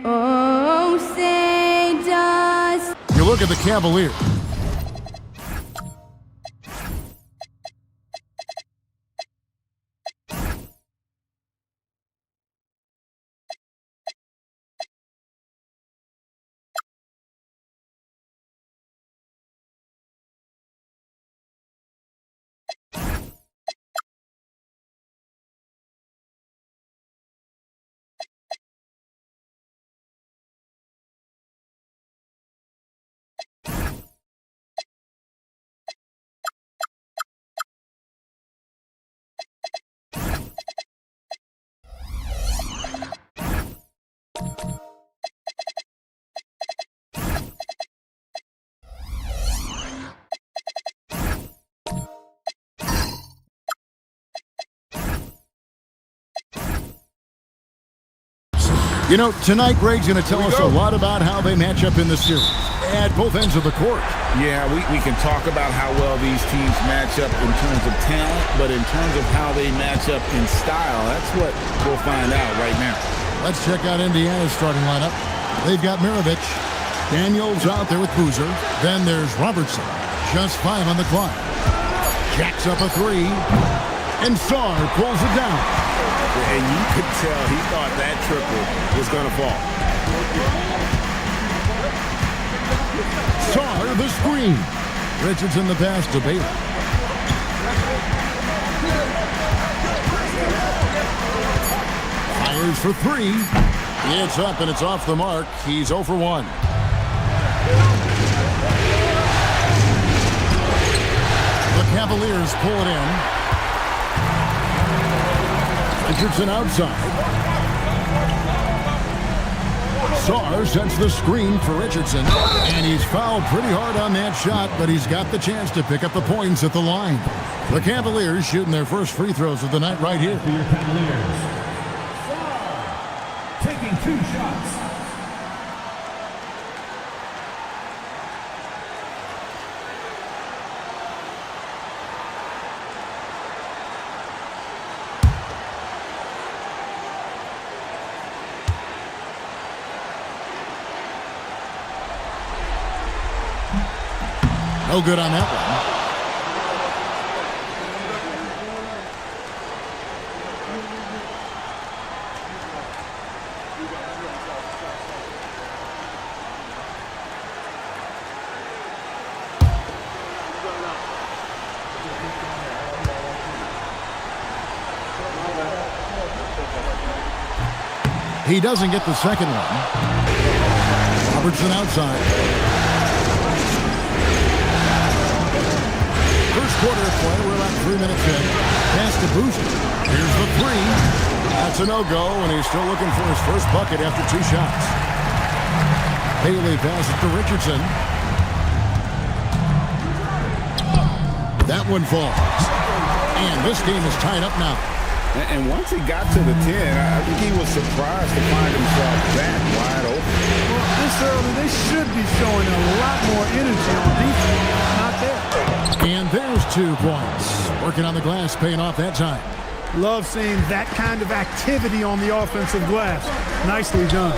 Oh, say does. You look at the Cavaliers. You know, tonight Greg's going to tell us a lot about how they match up in the series at both ends of the court. Yeah, we can talk about how well these teams match up in terms of talent, but in terms of how they match up in style, that's what we'll find out right now. Let's check out Indiana's starting lineup. They've got Mirovic. Daniels out there with Boozer. Then there's Robertson. Just 5 on the clock. Jacks up a 3. And Sarr pulls it down. And you could tell he thought that triple was going to fall. Sarr the screen. Richardson the pass to Bailey. Fires for 3. It's up and it's off the mark. He's 0 for 1. The Cavaliers pull it in. Richardson outside. Sarr sets the screen for Richardson, and he's fouled pretty hard on that shot, but he's got the chance to pick up the points at the line. The Cavaliers shooting their first free throws of the night right here. For your Cavaliers, taking 2 shots. No good on that one. He doesn't get the second one. Robertson outside. First quarter of play, we're about 3 minutes in. Pass to Boozer. Here's the 3. That's a no-go, and he's still looking for his first bucket after 2 shots. Bailey passes to Richardson. That one falls. And this game is tied up now. And once he got to the 10, I think he was surprised to find himself that wide open. Well, this early, they should be showing a lot more energy on defense. Not there. And there's 2 points. Working on the glass, paying off that time. Love seeing that kind of activity on the offensive glass. Nicely done.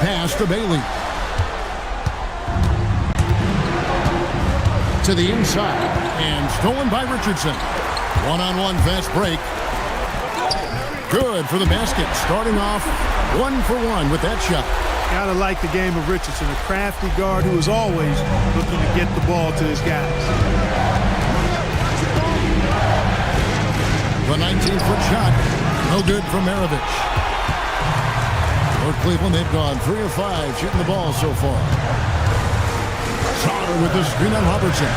Pass to Bailey. To the inside. And stolen by Richardson. One-on-one fast break. Good for the basket. Starting off 1 for 1 with that shot. Gotta like the game of Richardson, a crafty guard who is always looking to get the ball to his guys. The 19-foot shot, no good from Mirovic. For Cleveland, they've gone 3 of 5 shooting the ball so far. Sarr with the screen on Robertson.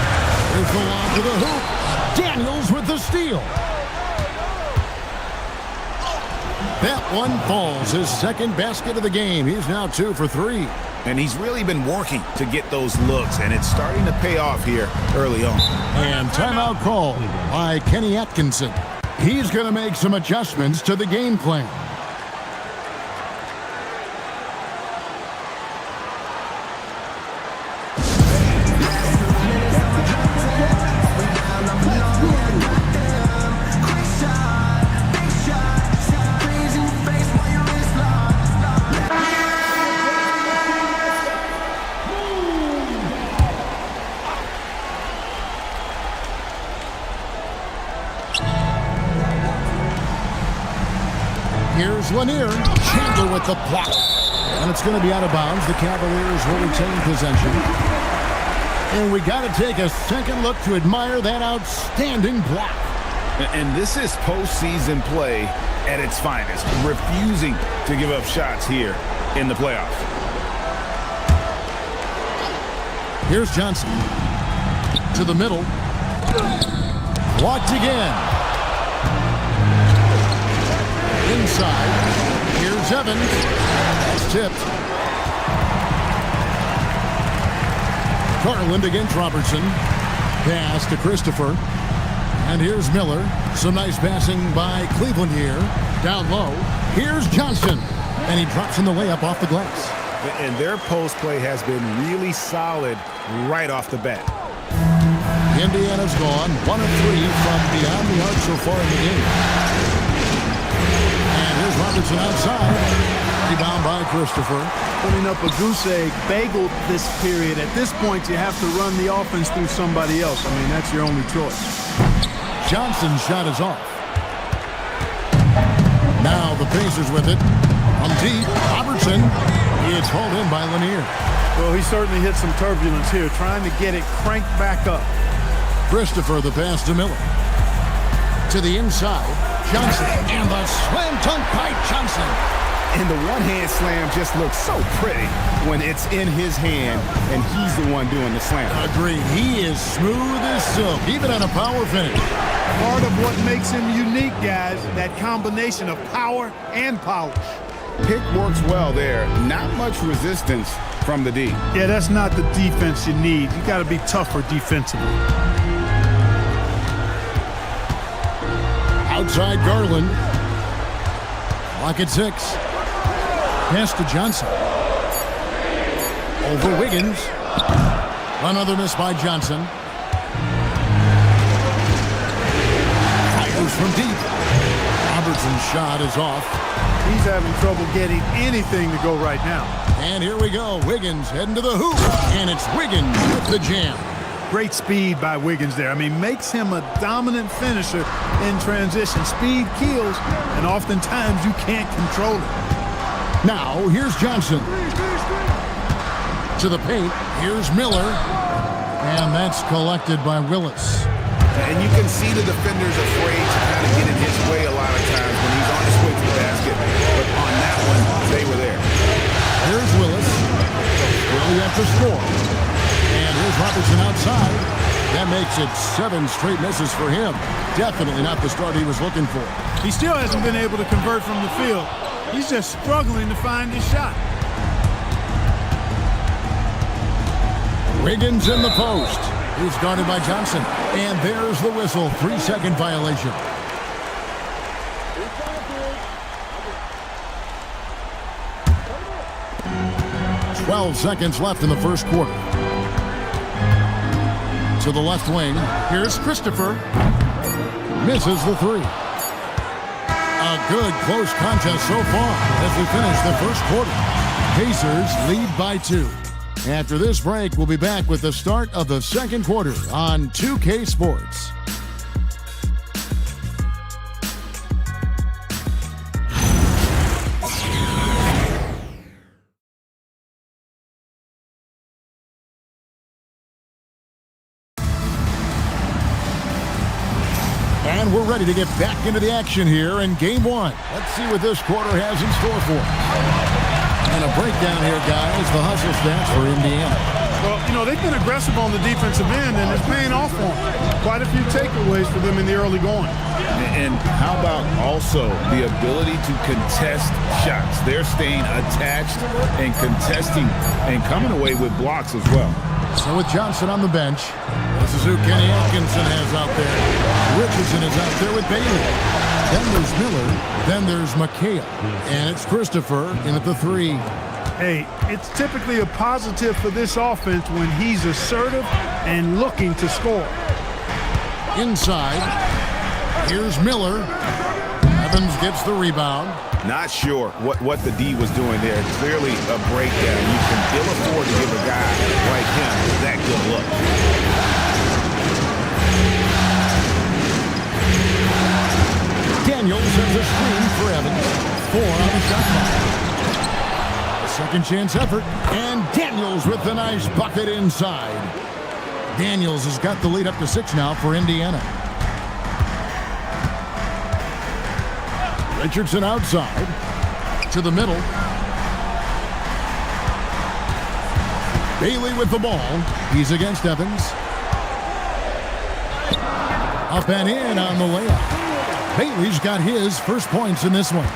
Here's the lob to the hoop. Daniels with the steal. That one falls, his second basket of the game. He's now 2 for 3. And he's really been working to get those looks, and it's starting to pay off here early on. And timeout called by Kenny Atkinson. He's going to make some adjustments to the game plan. Here's Lanier. Chandler with the block. And it's going to be out of bounds. The Cavaliers will retain possession. And we got to take a second look to admire that outstanding block. And this is postseason play at its finest, refusing to give up shots here in the playoffs. Here's Johnson. To the middle. Blocked again. Inside. Here's Evans. That's tipped. Garland against Robertson. Pass to Christopher. And here's Miller. Some nice passing by Cleveland here. Down low. Here's Johnson. And he drops in the layup off the glass. And their post play has been really solid right off the bat. Indiana's gone 1 of 3 from beyond the arc so far in the game. And here's Robertson outside. Rebound by Christopher. Putting up a goose egg, bageled this period. At this point, you have to run the offense through somebody else. I mean, that's your only choice. Johnson's shot is off. Now the Pacers with it. From deep, Robertson. It's hauled in by Lanier. Well, he certainly hit some turbulence here, trying to get it cranked back up. Christopher, the pass to Miller. To the inside, Johnson. And the slam dunk by Johnson. And the one-hand slam just looks so pretty when it's in his hand and he's the one doing the slam. Agreed. He is smooth as silk, even on a power finish. Part of what makes him unique, guys, that combination of power and polish. Pick works well there. Not much resistance from the D. Yeah, that's not the defense you need. You got to be tougher defensively. Outside Garland. Clock at 6. Pass to Johnson. Over Wiggins. Another miss by Johnson. Fires from deep. Robertson's shot is off. He's having trouble getting anything to go right now. And here we go. Wiggins heading to the hoop. And it's Wiggins with the jam. Great speed by Wiggins there. I mean, makes him a dominant finisher in transition. Speed kills, and oftentimes you can't control it. Now, here's Johnson. To the paint. Here's Miller. And that's collected by Willis. And you can see the defenders afraid to kind of get in his way a lot of times when he's on his way to the basket. But on that one, they were there. Here's Willis. Will he have to score? And here's Robertson outside. That makes it 7 straight misses for him. Definitely not the start he was looking for. He still hasn't been able to convert from the field. He's just struggling to find his shot. Wiggins in the post. He's guarded by Johnson. And there's the whistle. 3-second violation. Twelve seconds left in the first quarter. To the left wing. Here's Christopher. Misses the 3. A good close contest so far as we finish the first quarter. Pacers lead by 2. After this break, we'll be back with the start of the second quarter on 2K Sports. And we're ready to get back into the action here in Game 1. Let's see what this quarter has in store for us. And a breakdown here, guys, the hustle stats for Indiana. Well, you know, they've been aggressive on the defensive end, and it's paying off for them. Quite a few takeaways for them in the early going. And how about also the ability to contest shots? They're staying attached and contesting and coming away with blocks as well. So with Johnson on the bench, this is who Kenny Atkinson has out there. Richardson is out there with Bailey. Then there's Miller. Then there's McHale. And it's Christopher in at the 3. Hey, it's typically a positive for this offense when he's assertive and looking to score. Inside. Here's Miller. Evans gets the rebound. Not sure what the D was doing there. Clearly a breakdown. You can ill afford to give a guy like him that good look. Daniels sends a screen for Evans. 4 on the shot clock. A second chance effort, and Daniels with the nice bucket inside. Daniels has got the lead up to 6 now for Indiana. Richardson outside to the middle. Bailey with the ball. He's against Evans. Up and in on the layup. Bailey's got his first points in this one.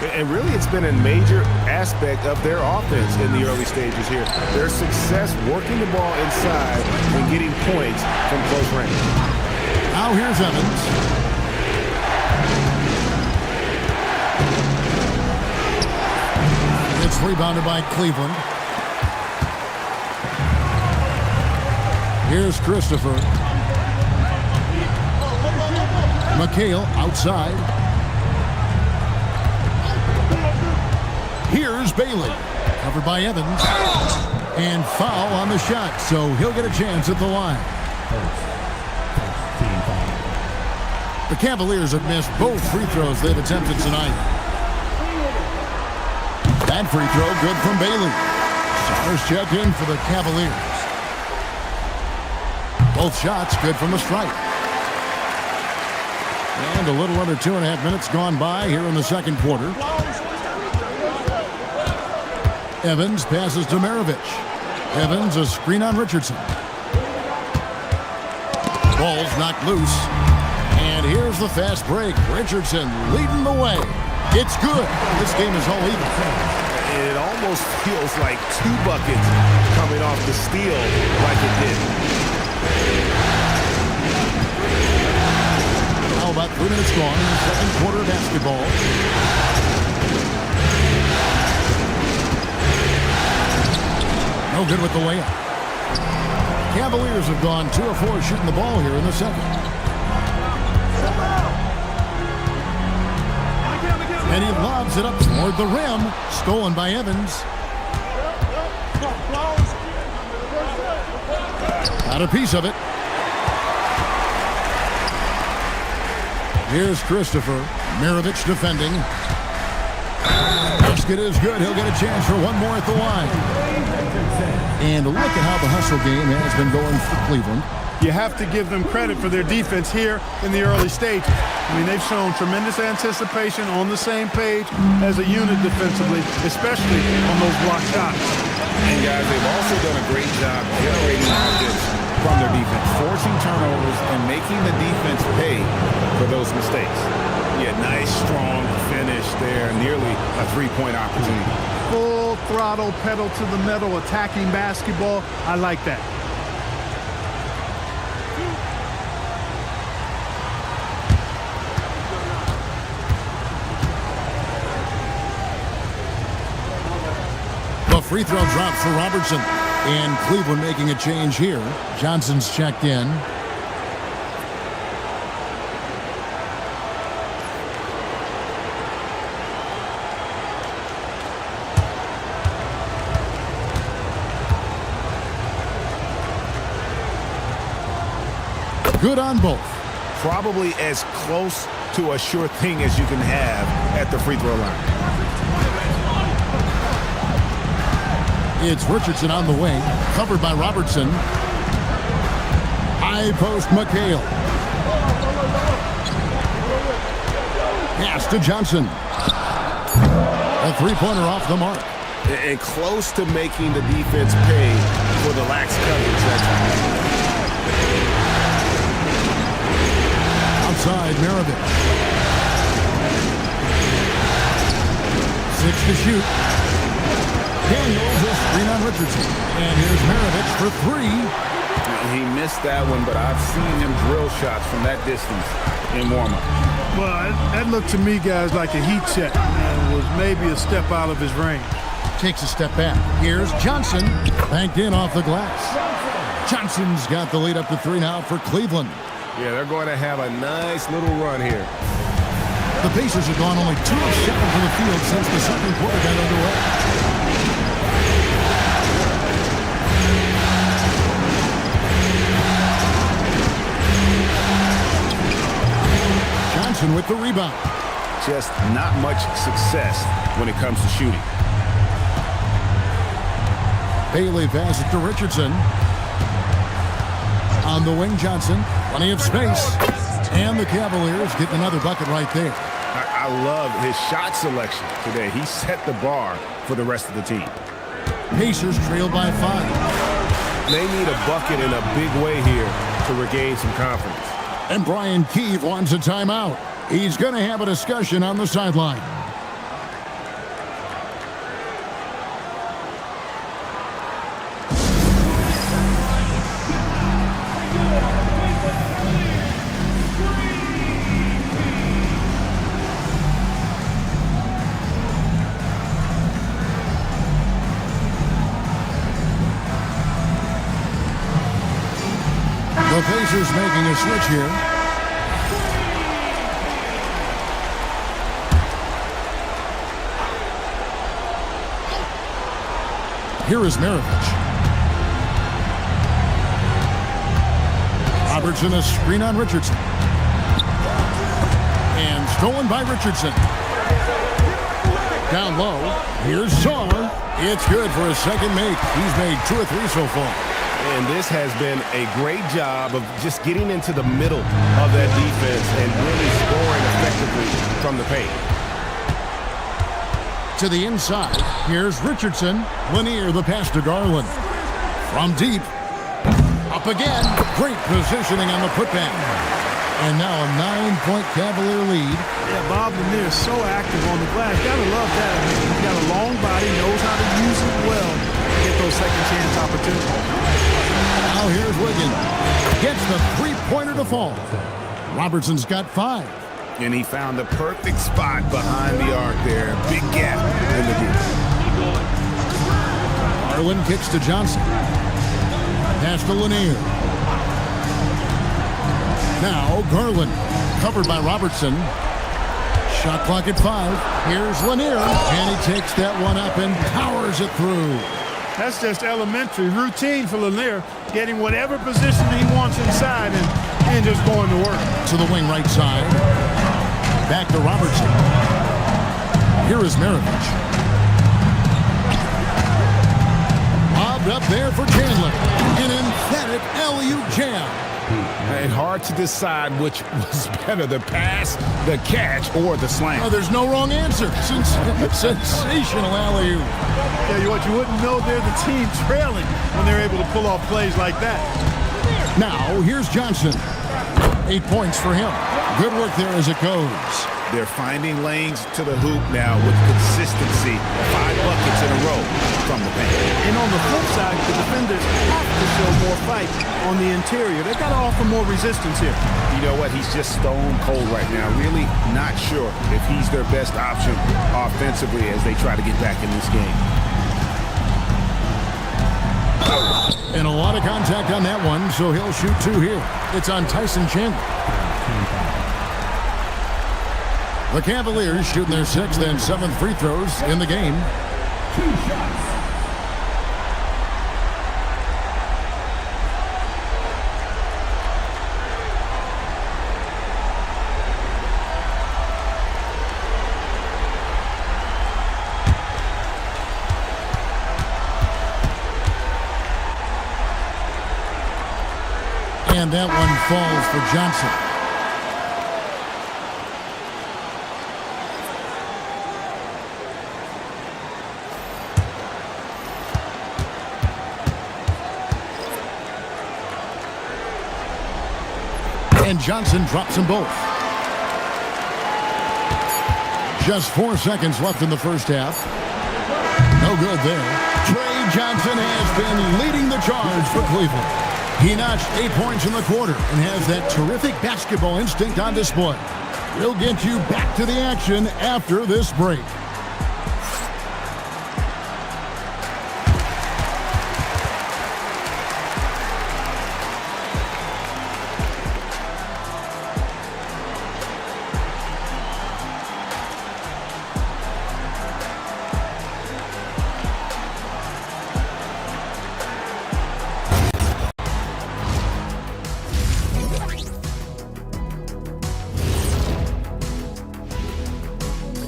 And really, it's been a major aspect of their offense in the early stages here. Their success working the ball inside and getting points from close range. Now here's Evans. It's rebounded by Cleveland. Here's Christopher. McHale outside. Here's Bailey. Covered by Evans. And foul on the shot, so he'll get a chance at the line. The Cavaliers have missed both free throws they've attempted tonight. That free throw good from Bailey. Stars check in for the Cavaliers. Both shots good from the stripe. And a little under 2.5 minutes gone by here in the second quarter. Evans passes to Maravich. Evans a screen on Richardson. Ball's knocked loose. And here's the fast break. Richardson leading the way. It's good. This game is all even. It almost feels like 2 buckets coming off the steal like it did. Now about 3 minutes gone in the second quarter of basketball. No good with the layup. Cavaliers have gone 2 of 4 shooting the ball here in the second. And he lobs it up toward the rim. Stolen by Evans. Got a piece of it. Here's Christopher. Maravich defending. Basket is good. He'll get a chance for one more at the line. And look at how the hustle game has been going for Cleveland. You have to give them credit for their defense here in the early stages. I mean, they've shown tremendous anticipation, on the same page as a unit defensively, especially on those block shots. And guys, they've also done a great job generating offense from their defense, forcing turnovers and making the defense pay for those mistakes. Yeah, nice, strong finish there. Nearly a 3-point opportunity. Full throttle, pedal to the metal, attacking basketball. I like that. The free throw drop for Robertson. And Cleveland making a change here. Johnson's checked in. Good on both. Probably as close to a sure thing as you can have at the free throw line. It's Richardson on the wing, covered by Robertson. High post McHale. Pass to Johnson. A three-pointer off the mark. And close to making the defense pay for the lax coverage that time. Outside, Maravich. 6 to shoot. Daniels a screen on Richardson. And here's Maravich for 3. He missed that one, but I've seen him drill shots from that distance in warm-up. Well, that looked to me, guys, like a heat check. And it was maybe a step out of his range. Takes a step back. Here's Johnson. Banked in off the glass. Johnson's got the lead up to 3 now for Cleveland. Yeah, they're going to have a nice little run here. The Pacers have gone only 2 of 7 from the field since the second quarter got underway. Johnson with the rebound. just not much success when it comes to shooting. Bailey passes to Richardson. On the wing, Johnson. Plenty of space. And the Cavaliers get another bucket right there. I love his shot selection today. He set the bar for the rest of the team. Pacers trail by 5. They need a bucket in a big way here to regain some confidence. And Brian Keefe wants a timeout. He's going to have a discussion on the sideline. The Pacers making a switch here. Here is Maravich. Robertson, a screen on Richardson. And stolen by Richardson. Down low. Here's Saar. It's good for a second make. He's made 2 or 3 so far. And this has been a great job of just getting into the middle of that defense and really scoring effectively from the paint. To the inside, here's Richardson. Lanier, the pass to Garland. From deep. Up again. Great positioning on the putback. And now a 9-point Cavalier lead. Yeah, Bob Lanier is so active on the glass. Gotta love that. I mean, he's got a long body, knows how to use it well to get those second chance opportunities. Now here's Wiggins. Gets the three-pointer to fall. Robertson's got 5. And he found the perfect spot behind the arc there. Big gap in the deep. Garland kicks to Johnson. Pass to Lanier. Now Garland, covered by Robertson. Shot clock at 5. Here's Lanier, and he takes that one up and powers it through. That's just elementary routine for Lanier, getting whatever position he wants inside and just going to work. To the wing right side. Back to Robertson. Here is Maravich. Lobbed up there for Chandler. An emphatic alley-oop jam. And hard to decide which was better, the pass, the catch, or the slam. Oh, there's no wrong answer. Sensational alley-oop. Tell you what, you wouldn't know they're the team trailing when they're able to pull off plays like that. Now, here's Johnson. 8 points for him. Good work there as it goes. They're finding lanes to the hoop now with consistency. 5 buckets in a row from the paint. And on the flip side, the defenders have to show more fight on the interior. They've got to offer more resistance here. You know what? He's just stone cold right now. Really not sure if he's their best option offensively as they try to get back in this game. And a lot of contact on that one, so he'll shoot 2 here. It's on Tyson Chandler. The Cavaliers shooting their 6th and 7th free throws in the game. 2 shots. And that one falls for Johnson. And Johnson drops them both. Just 4 seconds left in the first half. No good there. Trey Johnson has been leading the charge for Cleveland. He notched 8 points in the quarter and has that terrific basketball instinct on display. We'll get you back to the action after this break.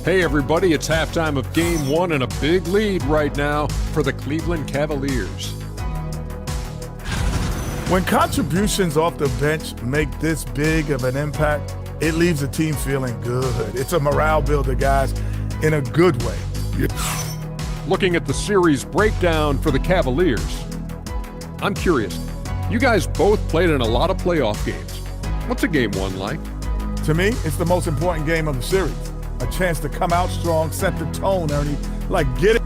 Hey everybody, it's halftime of Game 1 and a big lead right now for the Cleveland Cavaliers. When contributions off the bench make this big of an impact, it leaves the team feeling good. It's a morale builder, guys, in a good way. Looking at the series breakdown for the Cavaliers, I'm curious. You guys both played in a lot of playoff games. What's a Game 1 like? To me, it's the most important game of the series. A chance to come out strong, set the tone, Ernie. Get it.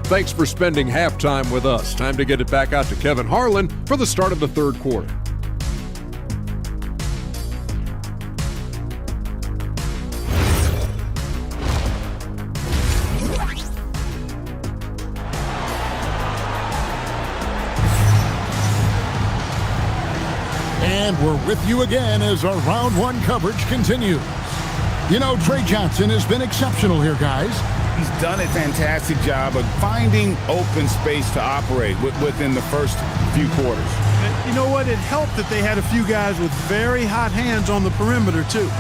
Thanks for spending halftime with us. Time to get it back out to Kevin Harlan for the start of the third quarter. And we're with you again as our round one coverage continues. You know, Trey Johnson has been exceptional here, guys. He's done a fantastic job of finding open space to operate within the first few quarters. And you know what? It helped that they had a few guys with very hot hands on the perimeter, too.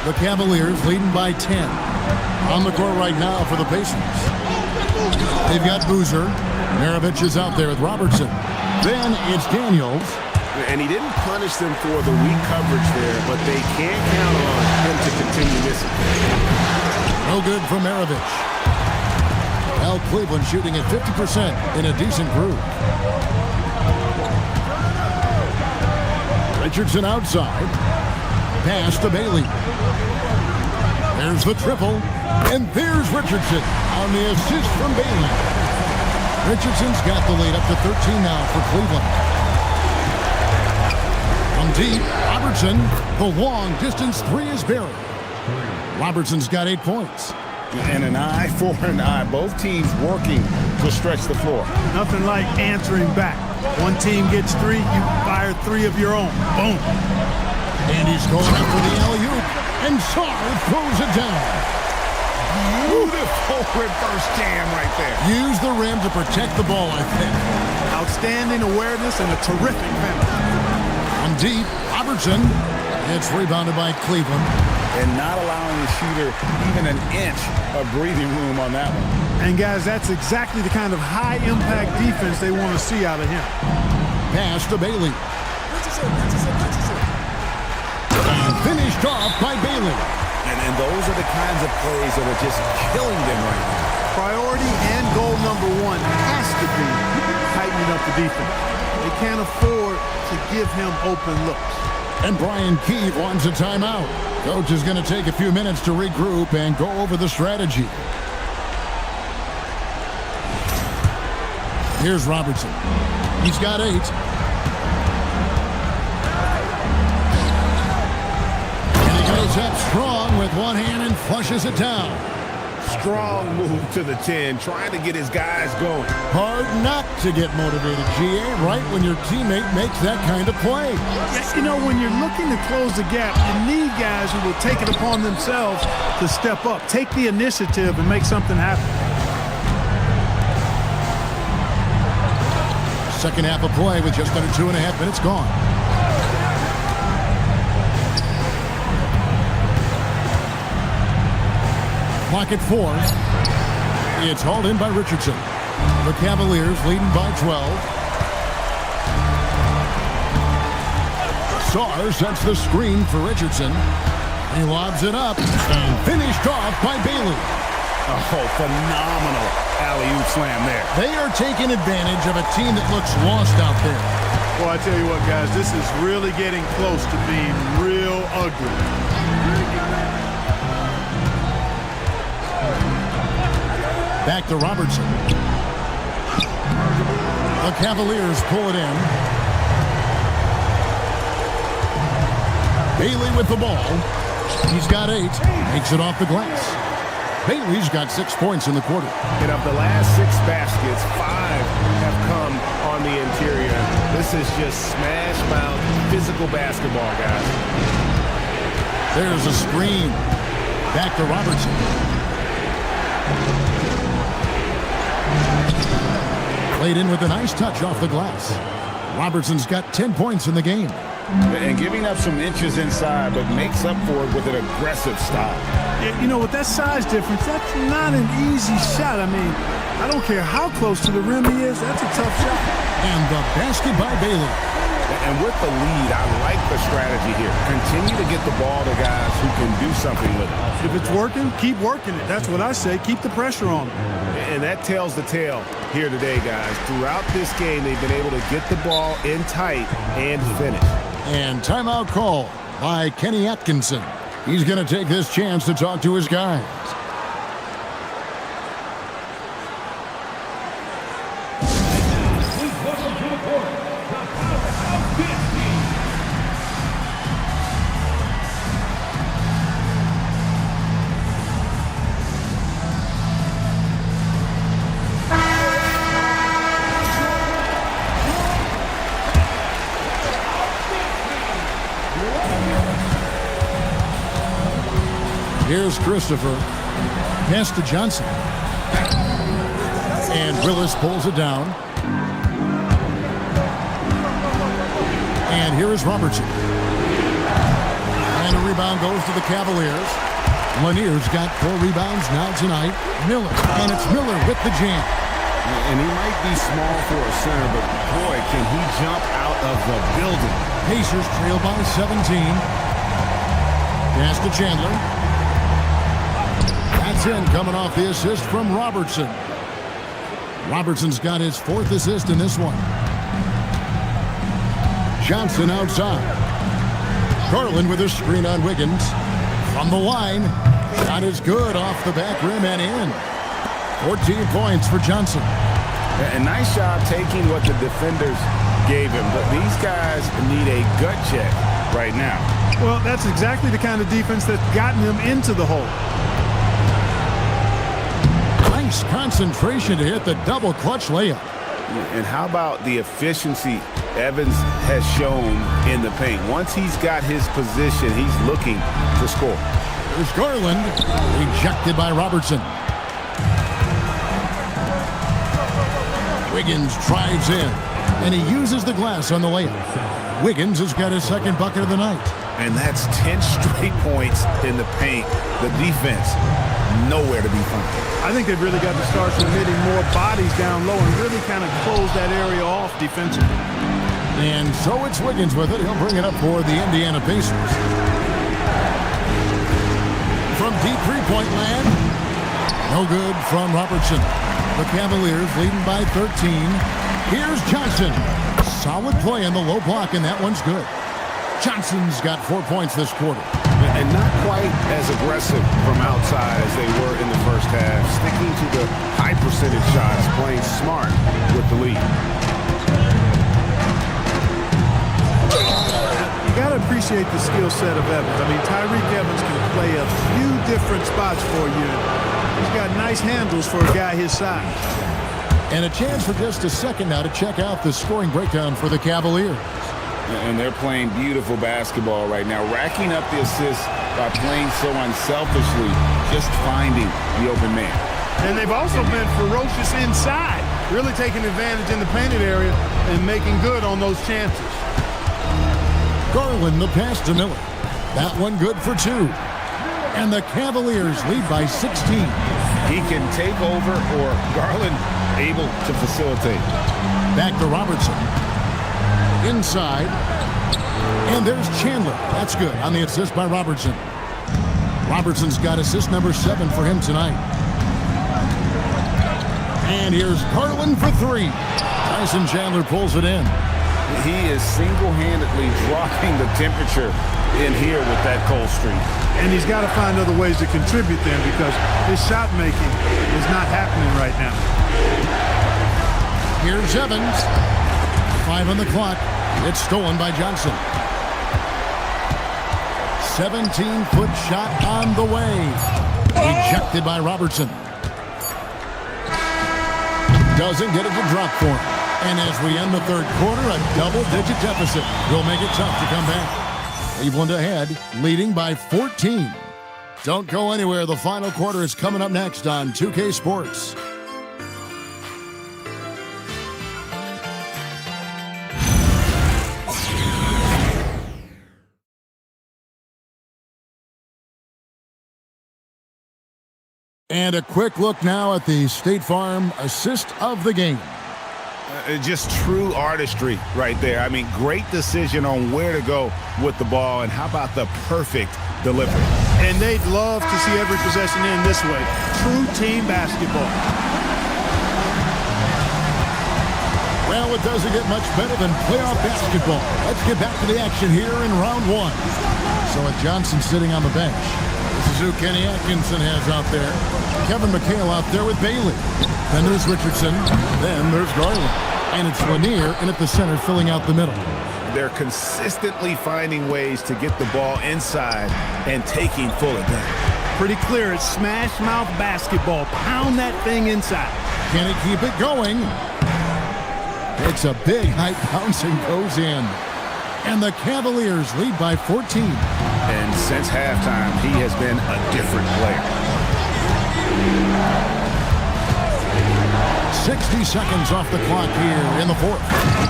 The Cavaliers leading by 10. On the court right now for the Pacers. They've got Boozer. Maravich is out there with Robertson. Then it's Daniels. And he didn't punish them for the weak coverage there, but they can't count on him to continue missing. No good from Maravich. Well, Cleveland shooting at 50% in a decent group. Richardson outside. Pass to Bailey. There's the triple. And there's Richardson on the assist from Bailey. Richardson's got the lead up to 13 now for Cleveland. From deep, Robertson, the long distance three is buried. Robertson's got 8 points. And an eye for an eye. Both teams working to stretch the floor. Nothing like answering back. One team gets 3, you fire 3 of your own. Boom. And he's going up for the alley-oop. And Sarr throws it down. Beautiful reverse jam right there. Use the rim to protect the ball, I think. Outstanding awareness and a terrific finish. From deep, Robertson. It's rebounded by Cleveland. And not allowing the shooter even an inch of breathing room on that one. And guys, that's exactly the kind of high-impact defense they want to see out of him. Pass to Bailey. And finished off by Bailey. And those are the kinds of plays that are just killing them right now. Priority and goal number 1 has to be tightening up the defense. They can't afford to give him open looks. And Brian Keith wants a timeout. Coach is going to take a few minutes to regroup and go over the strategy. Here's Robertson. He's got 8. And he goes up strong with one hand and flushes it down. Strong move to the 10, trying to get his guys going. Hard not to get motivated, GA, right when your teammate makes that kind of play. You know, when you're looking to close the gap, you need guys who will take it upon themselves to step up, take the initiative, and make something happen. Second half of play with just under 2.5 minutes gone. Clock at 4. It's hauled in by Richardson. The Cavaliers leading by 12. Sarr sets the screen for Richardson. He lobs it up and finished off by Bailey. Oh, phenomenal alley-oop slam there. They are taking advantage of a team that looks lost out there. Well, I tell you what, guys, this is really getting close to being real ugly. Back to Robertson. The Cavaliers pull it in. Bailey with the ball. He's got 8. Makes it off the glass. Bailey's got 6 points in the quarter. And of the last 6 baskets, 5 have come on the interior. This is just smash mouth physical basketball, guys. There's a screen. Back to Robertson. Played in with a nice touch off the glass. Robertson's got 10 points in the game. And giving up some inches inside, but makes up for it with an aggressive stop. Yeah, you know, with that size difference, that's not an easy shot. I mean, I don't care how close to the rim he is. That's a tough shot. And the basket by Bailey. And with the lead, I like the strategy here. Continue to get the ball to guys who can do something with it. If it's working, keep working it. That's what I say. Keep the pressure on them. And that tells the tale here today, guys. Throughout this game, they've been able to get the ball in tight and finish. And timeout call by Kenny Atkinson. He's going to take this chance to talk to his guys. Please welcome to the court, the powerhouse Dienasty. Here's Christopher. Pass to Johnson. And Willis pulls it down. And here is Robertson. And a rebound goes to the Cavaliers. Lanier's got 4 rebounds now tonight. Miller. And it's Miller with the jam. And he might be small for a center, but boy, can he jump out of the building. Pacers trail by 17. Pass to Chandler. That's in, coming off the assist from Robertson. Robertson's got his 4th assist in this one. Johnson outside. Garland with a screen on Wiggins. From the line. Shot is good off the back rim and in. 14 points for Johnson. A nice job taking what the defenders gave him, but these guys need a gut check right now. Well, that's exactly the kind of defense that's gotten him into the hole. Nice concentration to hit the double clutch layup. And how about the efficiency Evans has shown in the paint? Once he's got his position, he's looking to score. There's Garland, rejected by Robertson. Wiggins drives in, and he uses the glass on the layup. Wiggins has got his 2nd bucket of the night. And that's 10 straight points in the paint. The defense, nowhere to be found. I think they've really got to start submitting more bodies down low and really kind of close that area off defensively. And so it's Wiggins with it. He'll bring it up for the Indiana Pacers. From deep three-point land, no good from Robertson. The Cavaliers leading by 13. Here's Johnson. Solid play in the low block, and that one's good. Johnson's got 4 points this quarter. And not quite as aggressive from outside as they were in the first half. Sticking to the high percentage shots, playing smart with the lead. You got to appreciate the skill set of Evans. I mean, Tyreek Evans can play a few different spots for you. He's got nice handles for a guy his size. And a chance for just a second now to check out the scoring breakdown for the Cavaliers. And they're playing beautiful basketball right now, racking up the assists by playing so unselfishly, just finding the open man. And they've also been ferocious inside, really taking advantage in the painted area and making good on those chances. Garland the pass to Miller. That one good for 2. And the Cavaliers lead by 16. He can take over, or Garland able to facilitate. Back to Robertson. Inside. And there's Chandler. That's good on the assist by Robertson. Robertson's got assist number 7 for him tonight. And here's Garland for 3. Tyson Chandler pulls it in. He is single-handedly dropping the temperature in here with that cold streak. And he's got to find other ways to contribute then, because his shot making is not happening right now. Here's Evans. 5 on the clock. It's stolen by Johnson. 17-foot shot on the way. Rejected by Robertson. Doesn't get it to drop for him. And as we end the 3rd quarter, a double-digit deficit will make it tough to come back. Cleveland ahead, leading by 14. Don't go anywhere. The final quarter is coming up next on 2K Sports. And a quick look now at the State Farm assist of the game. Just true artistry right there. I mean, great decision on where to go with the ball, and how about the perfect delivery? And they'd love to see every possession end this way. True team basketball. Well, it doesn't get much better than playoff basketball. Let's get back to the action here in round one. So with Johnson sitting on the bench, this is who Kenny Atkinson has out there. Kevin McHale out there with Bailey. Then there's Richardson. Then there's Garland. And it's Lanier in at the center filling out the middle. They're consistently finding ways to get the ball inside and taking full advantage. Pretty clear. It's smash mouth basketball. Pound that thing inside. Can he keep it going? It's a big height bounce and goes in. And the Cavaliers lead by 14. And since halftime, he has been a different player. 60 seconds off the clock here in the fourth.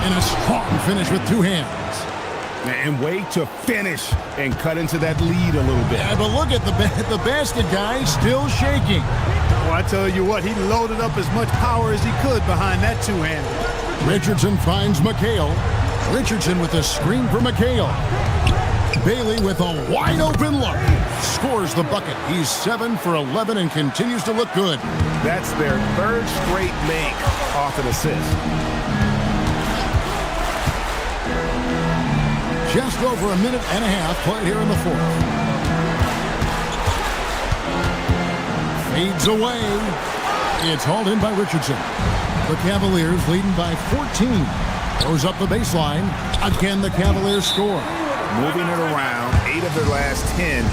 And a strong finish with two hands. And way to finish and cut into that lead a little bit. Yeah, but look at the basket guy still shaking. Well, I tell you what, he loaded up as much power as he could behind that two-hander. Richardson finds McHale. Richardson with a screen for McHale. Bailey with a wide-open look. Scores the bucket. He's 7 for 11 and continues to look good. That's their third straight make off an assist. Just over a minute and a half played here in the fourth. Fades away. It's hauled in by Richardson. The Cavaliers leading by 14. Goes up the baseline. Again, the Cavaliers score. Moving it around, 8 of their last 10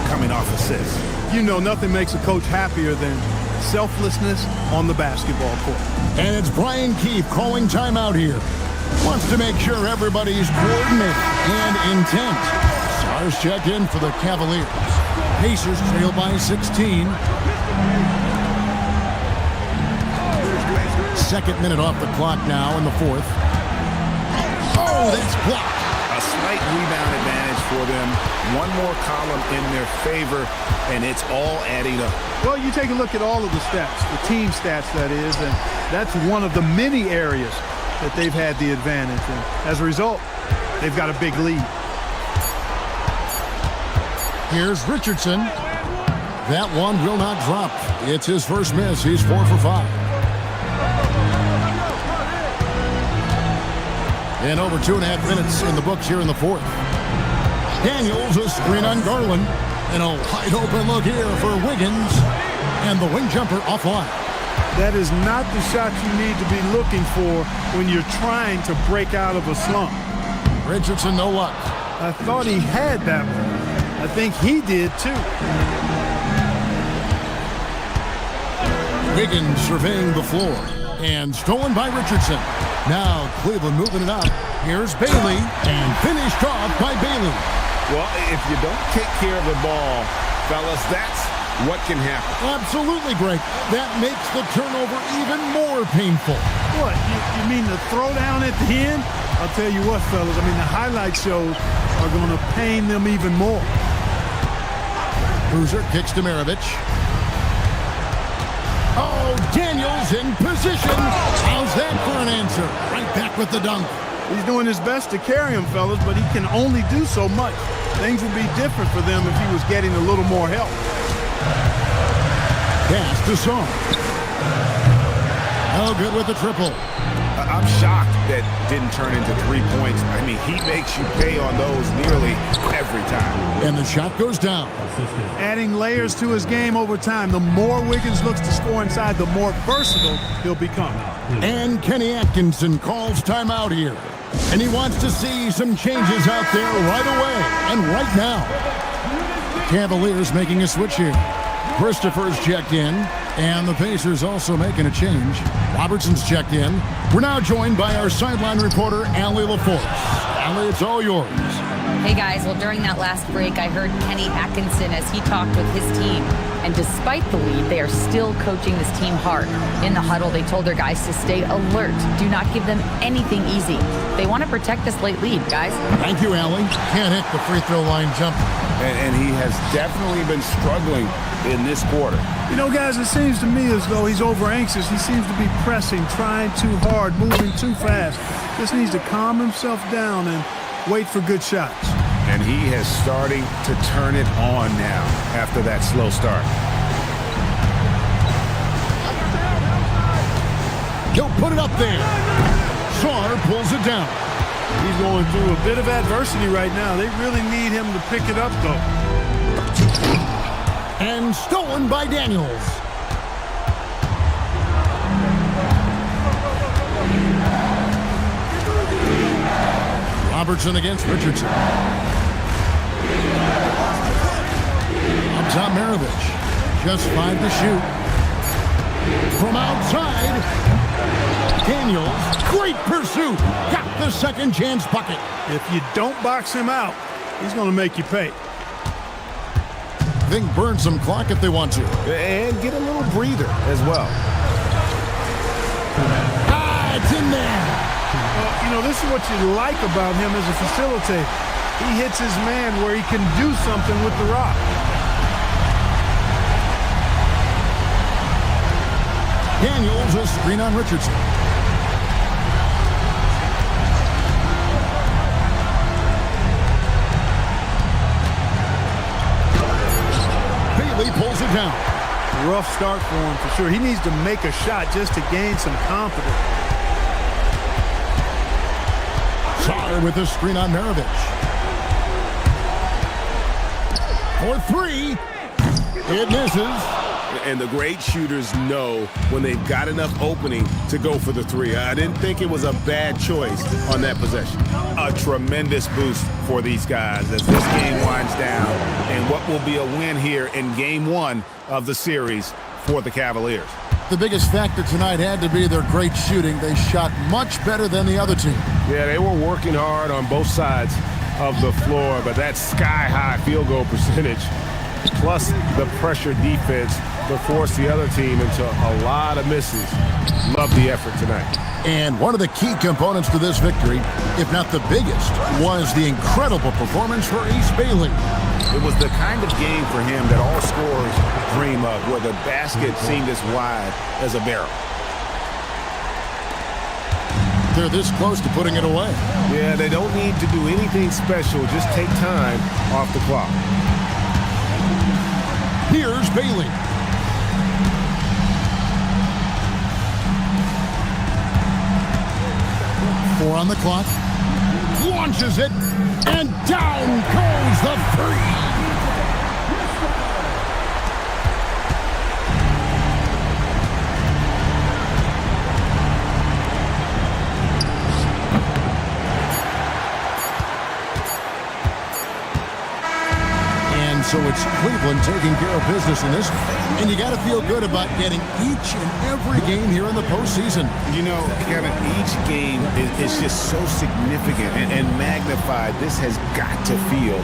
coming off assists. You know, nothing makes a coach happier than selflessness on the basketball court. And it's Brian Keefe calling timeout here. Wants to make sure everybody's coordinated and intent. Stars checked in for the Cavaliers. Pacers trail by 16. Second minute off the clock now in the fourth. Oh, that's blocked. A slight rebound advantage for them. One more column in their favor, and it's all adding up. Well, you take a look at all of the stats, the team stats, that is, and that's one of the many areas that they've had the advantage. And as a result, they've got a big lead. Here's Richardson. That one will not drop. It's his first miss. He's 4 for 5. And over 2.5 minutes in the books here in the fourth. Daniels, a screen on Garland. And a wide open look here for Wiggins. And the wing jumper offline. That is not the shot you need to be looking for when you're trying to break out of a slump. Richardson, no luck. I thought he had that one. I think he did too. Wiggins surveying the floor. And stolen by Richardson. Now Cleveland moving it up. Here's Bailey. And finished off by Bailey. Well, if you don't take care of the ball, fellas, that's what can happen. Absolutely, Greg. That makes the turnover even more painful. What, you mean the throwdown at the end? I'll tell you what, fellas, I mean the highlight shows are going to pain them even more. Boozer kicks to Maravich. Oh, Daniels in position. How's that for an answer? Right back with the dunk. He's doing his best to carry him, fellas, but he can only do so much. Things would be different for them if he was getting a little more help. Pass to Song. No good with the triple. I'm shocked that didn't turn into 3 points. I mean, he makes you pay on those nearly every time. And the shot goes down. Adding layers to his game over time. The more Wiggins looks to score inside, the more versatile he'll become. And Kenny Atkinson calls timeout here. And he wants to see some changes out there right away and right now. Cavaliers making a switch here. Christopher's checked in, and the Pacers also making a change. Robertson's checked in. We're now joined by our sideline reporter, Allie LaForce. Allie, it's all yours. Hey guys, well during that last break I heard Kenny Atkinson as he talked with his team, and despite the lead they are still coaching this team hard. In the huddle they told their guys to stay alert, do not give them anything easy. They want to protect this late lead, guys. Thank you, Allie. Can't hit the free throw line jumper. and he has definitely been struggling in this quarter. You know, guys, it seems to me as though he's over anxious. He seems to be pressing, trying too hard, moving too fast. Just needs to calm himself down and wait for good shots. And he is starting to turn it on now after that slow start. He'll put it up there. Saar pulls it down. He's going through a bit of adversity right now. They really need him to pick it up, though. And stolen by Daniels. Robertson against Richardson. Up top, Maravich. Just 5 to shoot. From outside, Daniels. Great pursuit. Got the second chance bucket. If you don't box him out, he's going to make you pay. Think burn some clock if they want to. And get a little breather as well. Ah, it's in there. Well, you know, this is what you like about him as a facilitator. He hits his man where he can do something with the rock. Daniels a screen on Richardson. Bailey pulls it down. Rough start for him for sure. He needs to make a shot just to gain some confidence. Saar with a screen on Maravich. For 3. It misses. And the great shooters know when they've got enough opening to go for the 3. I didn't think it was a bad choice on that possession. A tremendous boost for these guys as this game winds down and what will be a win here in Game 1 of the series for the Cavaliers. The biggest factor tonight had to be their great shooting. They shot much better than the other team. Yeah, they were working hard on both sides of the floor, but that sky-high field goal percentage plus the pressure defense to force the other team into a lot of misses. Love the effort tonight. And one of the key components to this victory, if not the biggest, was the incredible performance for Ace Bailey. It was the kind of game for him that all scorers dream of, where the basket seemed as wide as a barrel. They're this close to putting it away. Yeah, they don't need to do anything special. Just take time off the clock. Here's Bailey. Four on the clock. Launches it. And down goes the 3. So it's Cleveland taking care of business in this one. And you got to feel good about getting each and every game here in the postseason. You know, Kevin, each game is just so significant and magnified. This has got to feel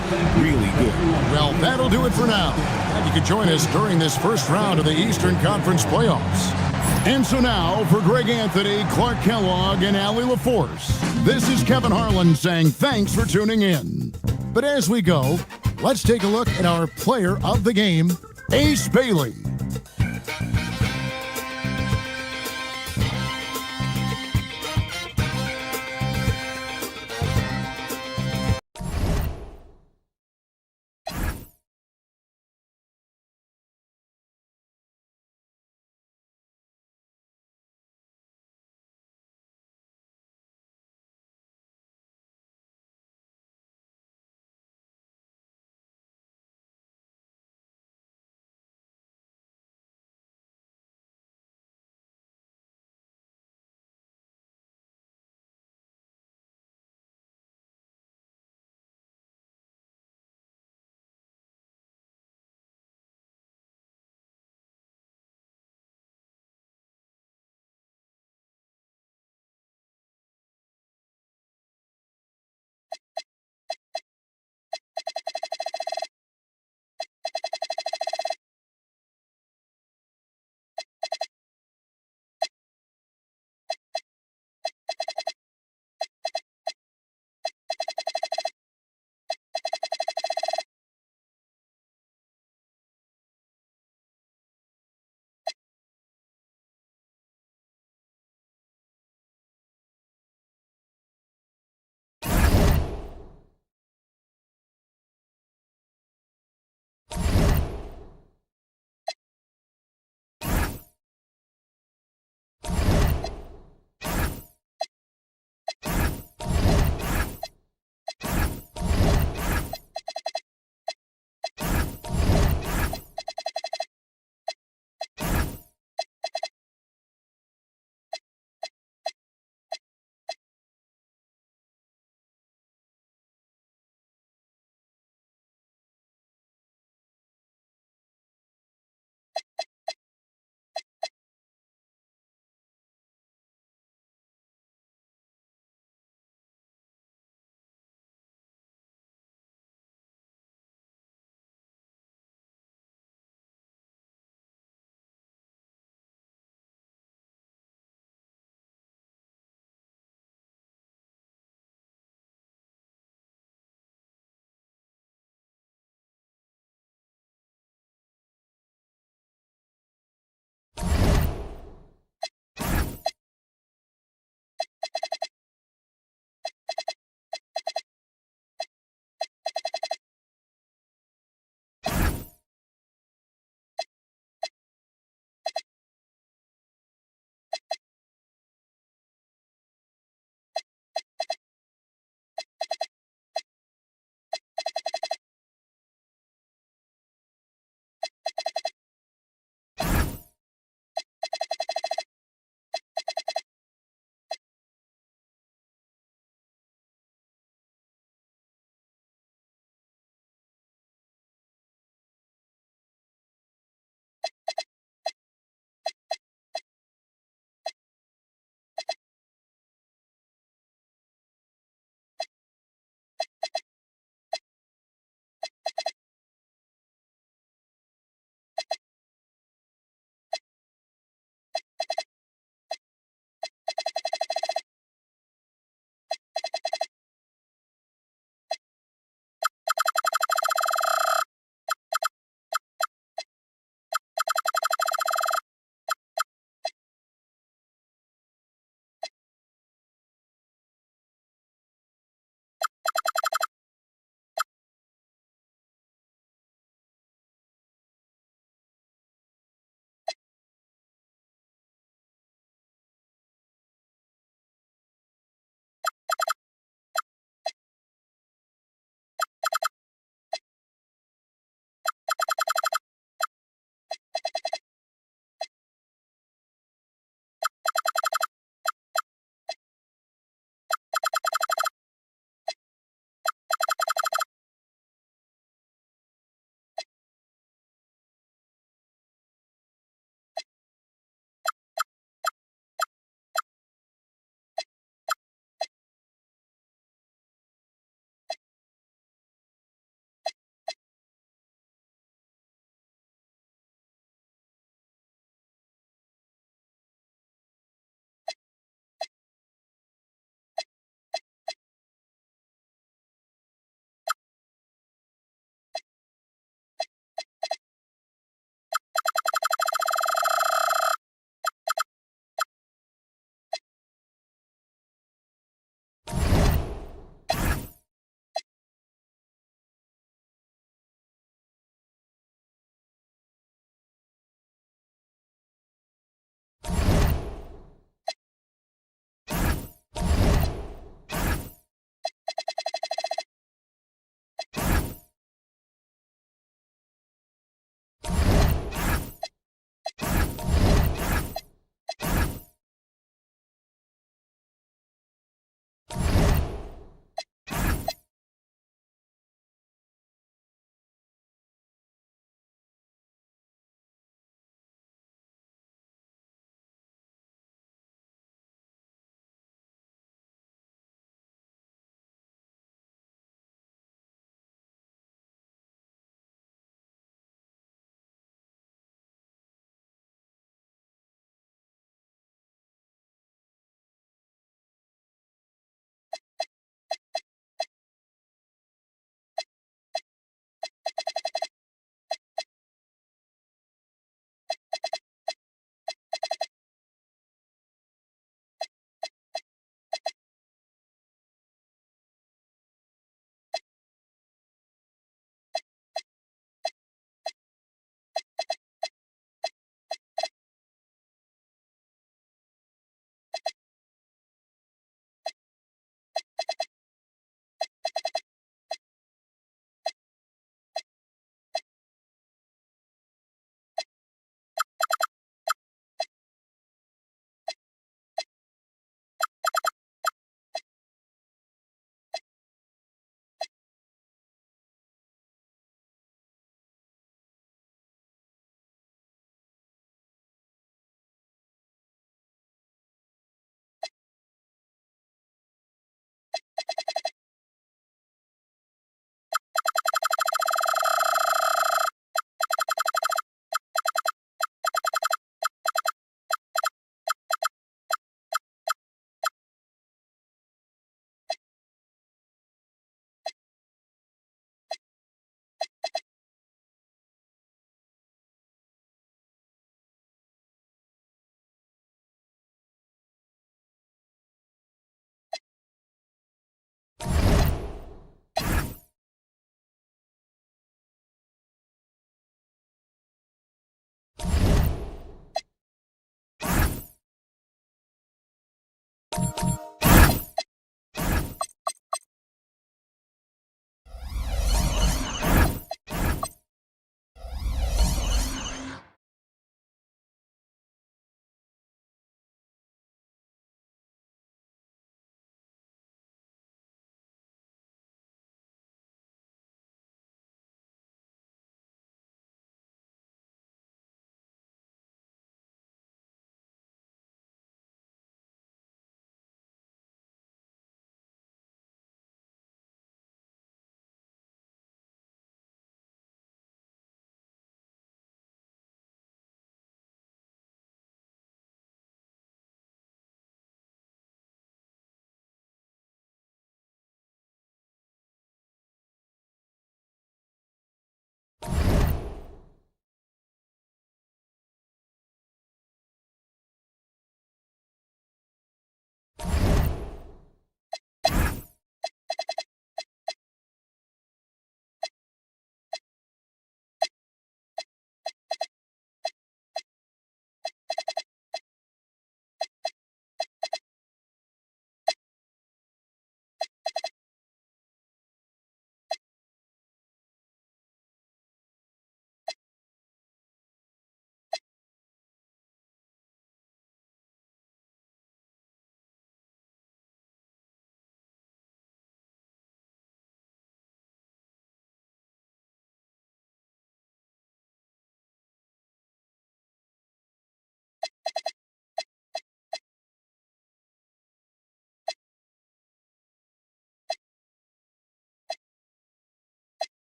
really good. Well, that'll do it for now. And you can join us during this first round of the Eastern Conference playoffs. And so now, for Greg Anthony, Clark Kellogg, and Allie LaForce, this is Kevin Harlan saying thanks for tuning in. But as we go, let's take a look at our player of the game, Ace Bailey.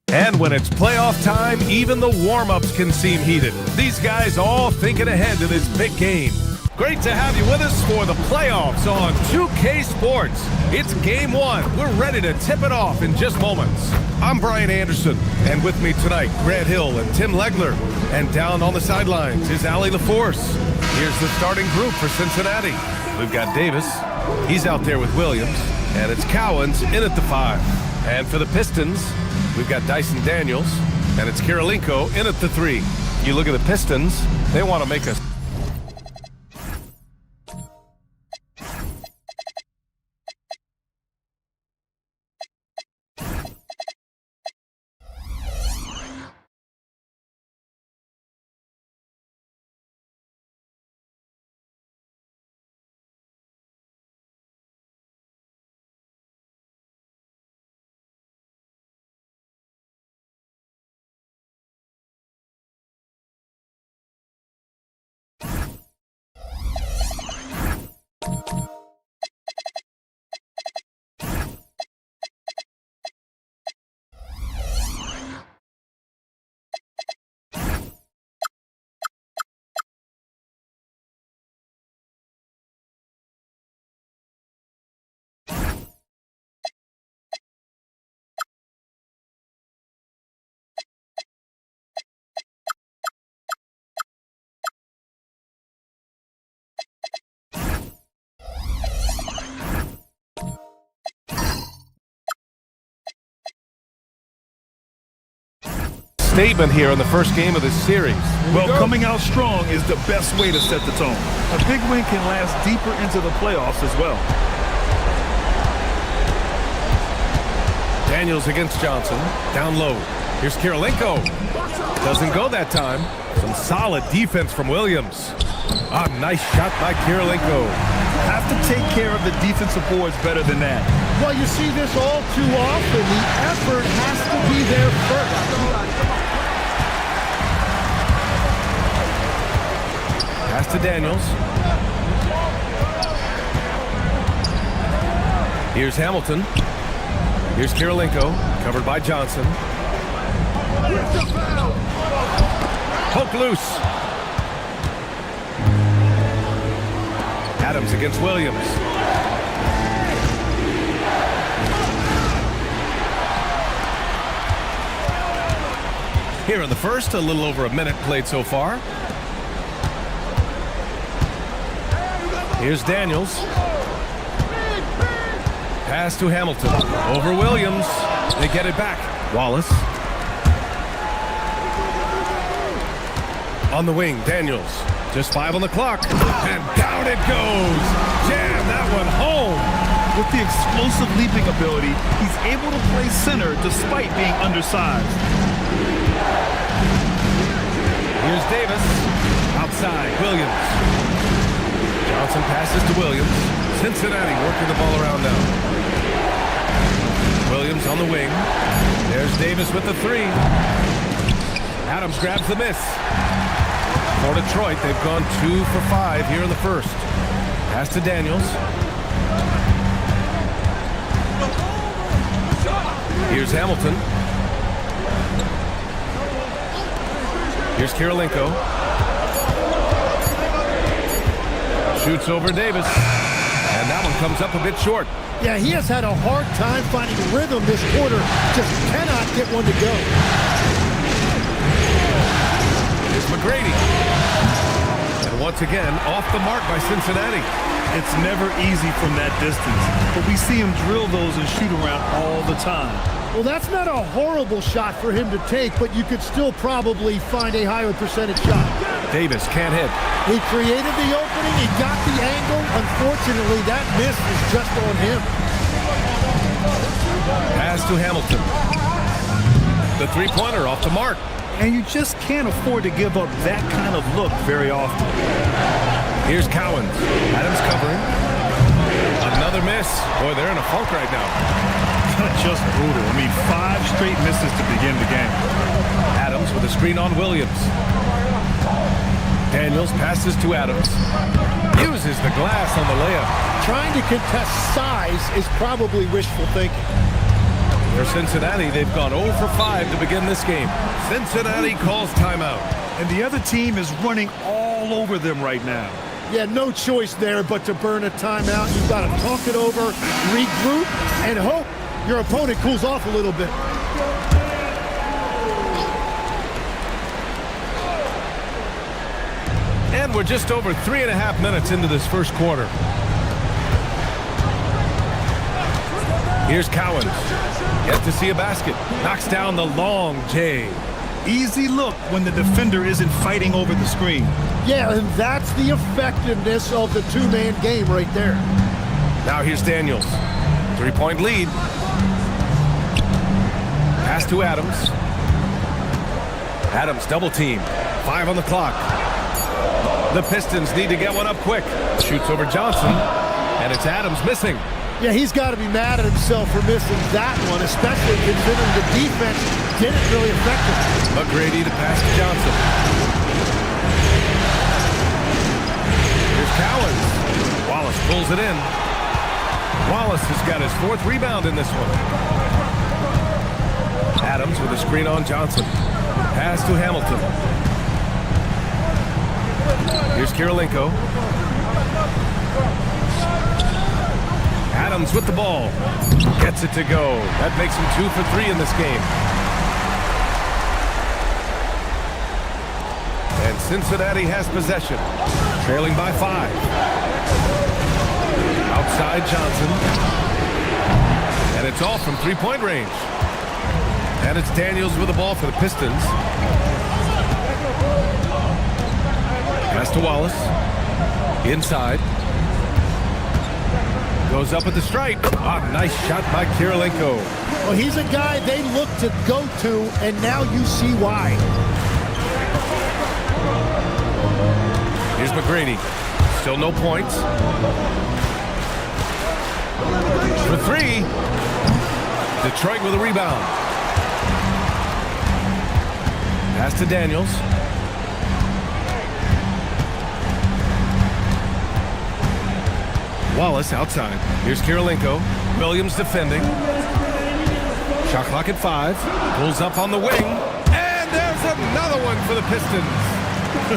And when it's playoff time, even the warm-ups can seem heated. These guys all thinking ahead to this big game. Great to have you with us for the playoffs on 2K Sports. It's game one. We're ready to tip it off in just moments. I'm Brian Anderson, and with me tonight, Grant Hill and Tim Legler. And down on the sidelines is Allie LaForce. Here's the starting group for Cincinnati. We've got Davis. He's out there with Williams. And it's Cowens in at the 5. And for the Pistons, we've got Dyson Daniels. And it's Kirilenko in at the 3. You look at the Pistons, they want to make us. Statement here in the first game of this series. Well, coming out strong is the best way to set the tone. A big win can last deeper into the playoffs as well. Daniels against Johnson. Down low. Here's Kirilenko. Doesn't go that time. Some solid defense from Williams. A nice shot by Kirilenko. Have to take care of the defensive boards better than that. Well, you see this all too often. The effort has to be there first. Pass to Daniels. Here's Hamilton. Here's Kirilenko, covered by Johnson. Poke loose. Adams against Williams. Here in the first, a little over a minute played so far. Here's Daniels. Pass to Hamilton. Over Williams. They get it back. Wallace. On the wing, Daniels. Just 5 on the clock. And down it goes. Jam that one home. With the explosive leaping ability, he's able to play center despite being undersized. Here's Davis. Outside, Williams. Johnson passes to Williams. Cincinnati working the ball around now. Williams on the wing. There's Davis with the 3. Adams grabs the miss. For Detroit, they've gone 2 for 5 here in the first. Pass to Daniels. Here's Hamilton. Here's Kirilenko. Shoots over Davis. And that one comes up a bit short. Yeah, he has had a hard time finding rhythm this quarter. Just cannot get one to go. Here's McGrady. And once again, off the mark by Cincinnati. It's never easy from that distance, but we see him drill those and shoot around all the time. Well, that's not a horrible shot for him to take, but you could still probably find a higher percentage shot. Davis can't hit. He created the opening. He got the angle. Unfortunately, that miss is just on him. Pass to Hamilton. The three-pointer off the mark. And you just can't afford to give up that kind of look very often. Here's Cowens. Adams covering. Another miss. Boy, they're in a funk right now. Just brutal. I mean, 5 straight misses to begin the game. Adams with a screen on Williams. Daniels passes to Adams. Uses the glass on the layup. Trying to contest size is probably wishful thinking. For Cincinnati, they've gone 0 for 5 to begin this game. Cincinnati calls timeout. And the other team is running all over them right now. Yeah, no choice there but to burn a timeout. You've got to talk it over, regroup, and hope your opponent cools off a little bit. And we're just over 3.5 minutes into this first quarter. Here's Cowens. Gets to see a basket. Knocks down the long J. Easy look when the defender isn't fighting over the screen. Yeah, and that's the effectiveness of the two-man game right there. Now here's Daniels. 3-point lead. Pass to Adams. Adams double team. 5 on the clock. The Pistons need to get one up quick. Shoots over Johnson. And it's Adams missing. Yeah, he's got to be mad at himself for missing that one, especially considering the defense didn't really affect him. McGrady to pass to Johnson. Here's Cowens. Wallace pulls it in. Wallace has got his 4th rebound in this one. Adams with a screen on Johnson. Pass to Hamilton. Here's Kirilenko. Adams with the ball. Gets it to go. That makes him 2 for 3 in this game. And Cincinnati has possession. Trailing by 5. Outside Johnson. And it's all from 3-point range. And it's Daniels with the ball for the Pistons. Pass to Wallace. Inside. Goes up at the stripe. Nice shot by Kirilenko. Well, he's a guy they look to go to, and now you see why. Here's McGrady. Still no points. For 3. Detroit with a rebound. Pass to Daniels. Wallace outside. Here's Kirilenko. Williams defending. Shot clock at 5. Pulls up on the wing. And there's another one for the Pistons.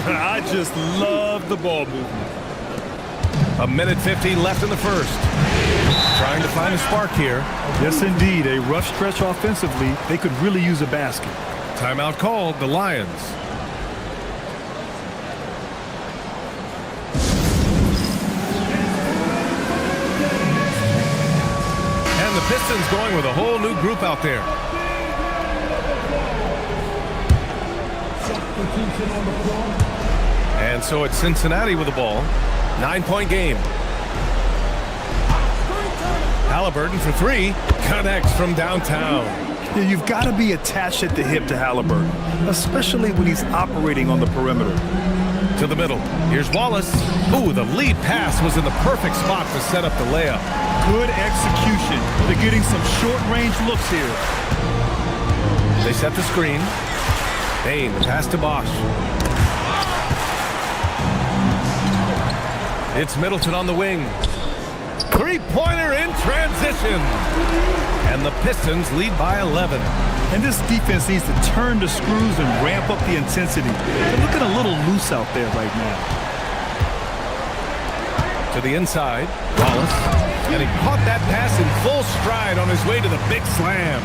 I just love the ball movement. 1:50 left in the first. Trying to find a spark here. Yes, indeed. A rough stretch offensively. They could really use a basket. Timeout called. The Lions. And the Pistons going with a whole new group out there. And so it's Cincinnati with the ball. 9-point game. Halliburton for 3. Connects from downtown. Yeah, you've got to be attached at the hip to Halliburton, especially when he's operating on the perimeter. To the middle. Here's Wallace. Ooh, the lead pass was in the perfect spot to set up the layup. Good execution. They're getting some short-range looks here. They set the screen. Bain, the pass to Bosch. It's Middleton on the wing. Three-pointer in transition. And the Pistons lead by 11. And this defense needs to turn the screws and ramp up the intensity. They're looking a little loose out there right now. To the inside, Wallace. And he caught that pass in full stride on his way to the big slam.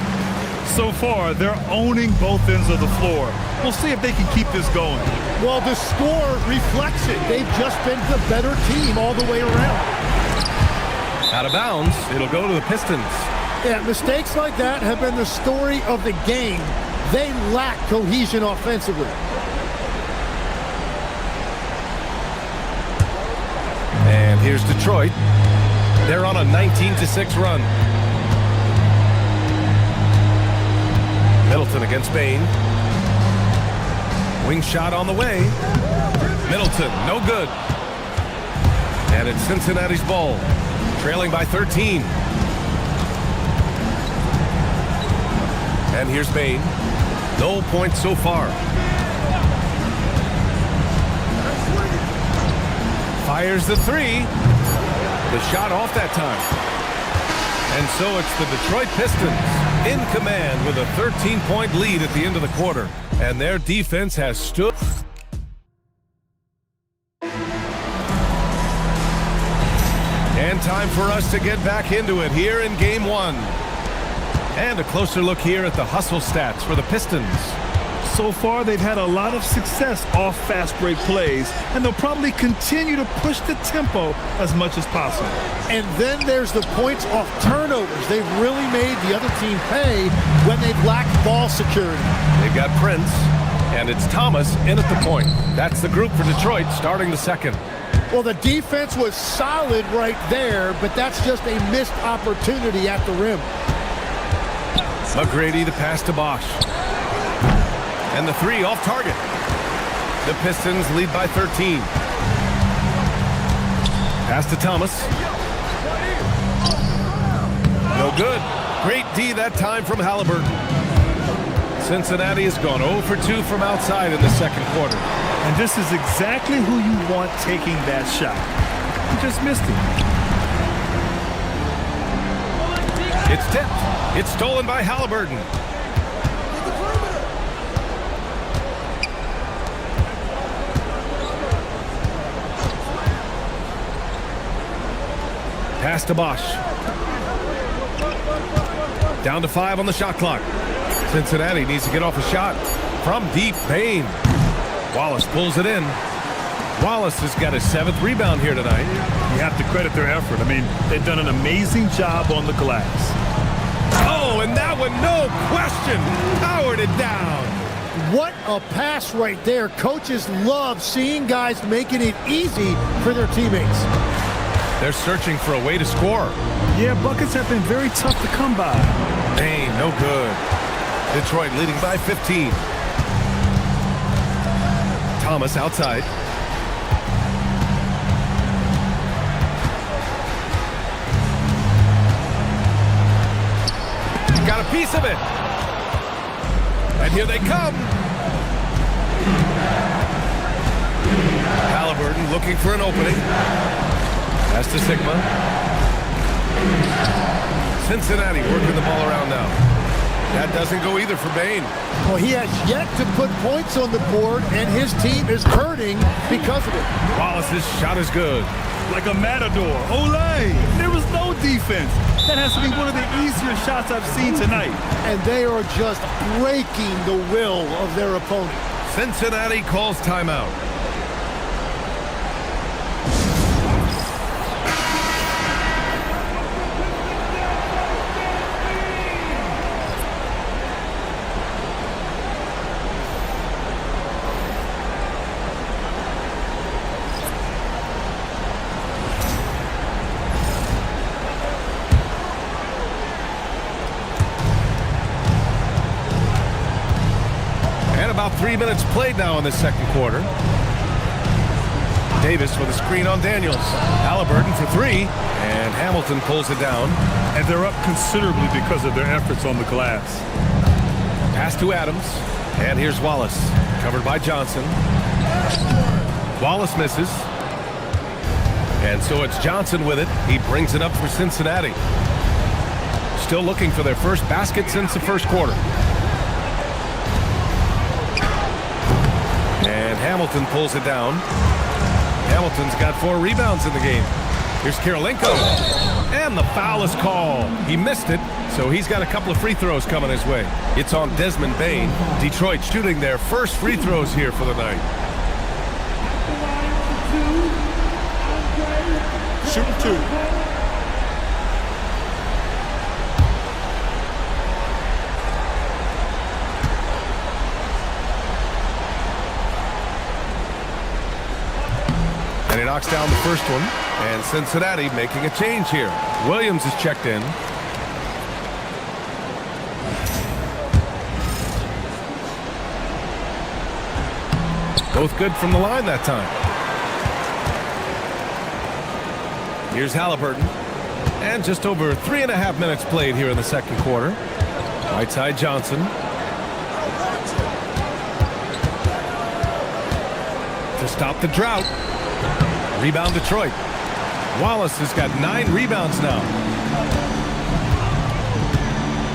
So far, they're owning both ends of the floor. We'll see if they can keep this going. Well, the score reflects it. They've just been the better team all the way around. Out of bounds, it'll go to the Pistons. Yeah, mistakes like that have been the story of the game. They lack cohesion offensively. And here's Detroit. They're on a 19-6 run. Middleton against Bain. Wing shot on the way. Middleton, no good. And it's Cincinnati's ball. Trailing by 13. And here's Bain. No points so far. Fires the 3. The shot off that time. And so it's the Detroit Pistons in command with a 13-point lead at the end of the quarter. And their defense has stood. And time for us to get back into it here in Game 1. And a closer look here at the hustle stats for the Pistons. So far, they've had a lot of success off fast break plays, and they'll probably continue to push the tempo as much as possible. And then there's the points off turnovers. They've really made the other team pay when they've lacked ball security. They've got Prince, and it's Thomas in at the point. That's the group for Detroit starting the second. Well, the defense was solid right there, but that's just a missed opportunity at the rim. McGrady, the pass to Bosch. And the three off target. The Pistons lead by 13. Pass to Thomas. No good. Great D that time from Halliburton. Cincinnati has gone 0 for 2 from outside in the second quarter. And this is exactly who you want taking that shot. He just missed it. It's tipped. It's stolen by Halliburton. Pass to Bosch. Down to 5 on the shot clock. Cincinnati needs to get off a shot from deep. Bain. Wallace pulls it in. Wallace has got his 7th rebound here tonight. You have to credit their effort. I mean, they've done an amazing job on the glass. Oh, and that one, no question, powered it down. What a pass right there. Coaches love seeing guys making it easy for their teammates. They're searching for a way to score. Yeah, buckets have been very tough to come by. Bain, no good. Detroit leading by 15. Thomas outside. Got a piece of it. And here they come. Halliburton looking for an opening. That's to Sigma. Cincinnati working the ball around now. That doesn't go either for Bain. Well, he has yet to put points on the board, and his team is hurting because of it. Wallace's shot is good. Like a matador. Olay! There was no defense. That has to be one of the easier shots I've seen tonight. And they are just breaking the will of their opponent. Cincinnati calls timeout. About 3 minutes played now in the second quarter. Davis with a screen on Daniels. Halliburton for 3, and Hamilton pulls it down. And they're up considerably because of their efforts on the glass. Pass to Adams, and here's Wallace, covered by Johnson. Wallace misses. And so it's Johnson with it. He brings it up for Cincinnati. Still looking for their first basket since the first quarter. And Hamilton pulls it down. Hamilton's got 4 rebounds in the game. Here's Kirilenko. And the foul is called. He missed it, so he's got a couple of free throws coming his way. It's on Desmond Bain. Detroit shooting their first free throws here for the night. Shooting 2. And he knocks down the first one. And Cincinnati making a change here. Williams is checked in. Both good from the line that time. Here's Halliburton. And just over 3.5 minutes played here in the second quarter. Right side Johnson. To stop the drought. Rebound Detroit. Wallace has got 9 rebounds now.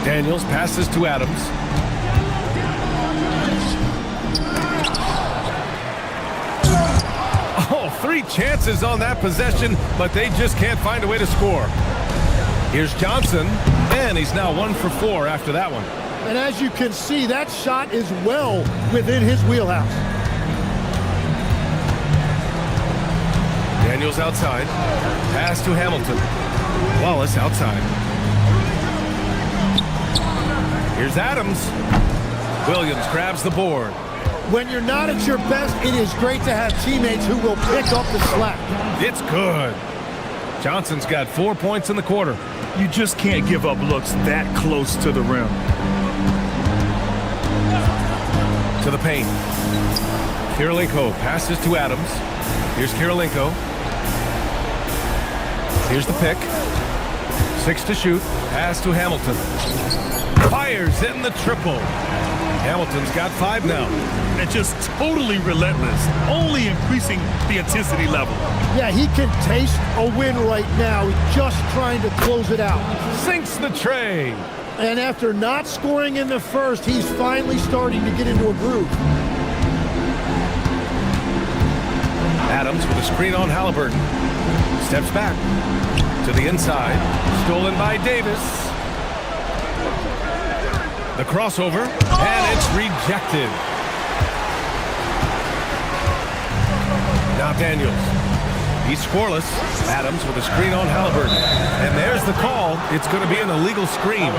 Daniels passes to Adams. Oh, 3 chances on that possession, but they just can't find a way to score. Here's Johnson, and he's now 1 for 4 after that one. And as you can see, that shot is well within his wheelhouse. Daniels outside. Pass to Hamilton. Wallace outside. Here's Adams. Williams grabs the board. When you're not at your best, it is great to have teammates who will pick up the slack. It's good. Johnson's got 4 points in the quarter. You just can't give up looks that close to the rim. To the paint. Kirilenko passes to Adams. Here's Kirilenko. Here's the pick. 6 to shoot. Pass to Hamilton. Fires in the triple. Hamilton's got 5 now. And just totally relentless, only increasing the intensity level. Yeah, he can taste a win right now. He's just trying to close it out. Sinks the tray. And after not scoring in the first, he's finally starting to get into a groove. Adams with a screen on Halliburton. Steps back to the inside. Stolen by Davis. The crossover, and it's rejected. Now Daniels. He's scoreless. Adams with a screen on Halliburton. And there's the call. It's going to be an illegal screen.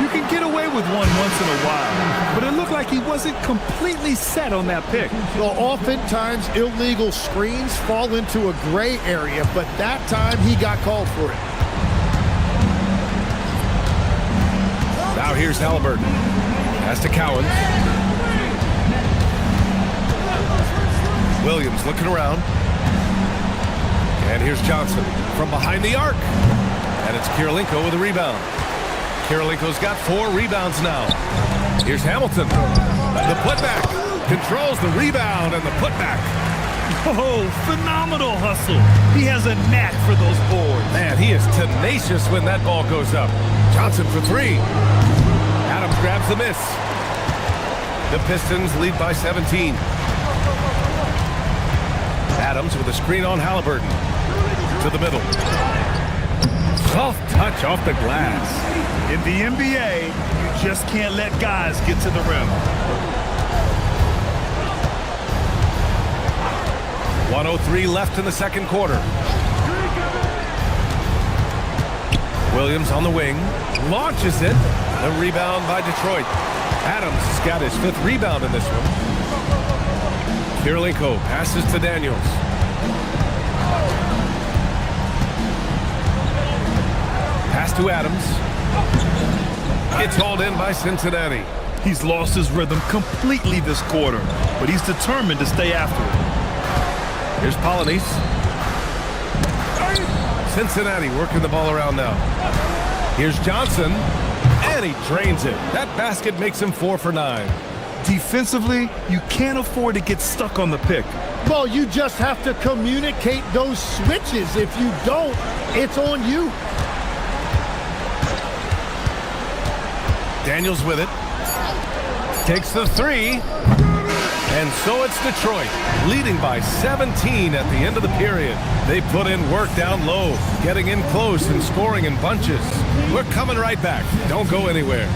You can get away with one once in a while, but it looked like he wasn't completely set on that pick. Well, oftentimes illegal screens fall into a gray area, but that time he got called for it. Now here's Halliburton. Pass to Cowens. Williams looking around. And here's Johnson from behind the arc. And it's Kirilenko with a rebound. Kirilenko's got 4 rebounds now. Here's Hamilton. The putback. Controls the rebound and the putback. Oh, phenomenal hustle. He has a knack for those boards. Man, he is tenacious when that ball goes up. Johnson for 3. Adams grabs the miss. The Pistons lead by 17. Adams with a screen on Halliburton. To the middle. Soft touch off the glass. In the NBA, you just can't let guys get to the rim. 1:03 left in the second quarter. Williams on the wing. Launches it. The rebound by Detroit. Adams has got his 5th rebound in this one. Kirilenko passes to Daniels. Pass to Adams. It's hauled in by Cincinnati. He's lost his rhythm completely this quarter, but he's determined to stay after it. Here's Polynice. Cincinnati working the ball around now. Here's Johnson, and he drains it. That basket makes him 4 for 9. Defensively, you can't afford to get stuck on the pick. Well, you just have to communicate those switches. If you don't, it's on you. Daniels with it. Takes the 3. And so it's Detroit, leading by 17 at the end of the period. They put in work down low, getting in close and scoring in bunches. We're coming right back. Don't go anywhere.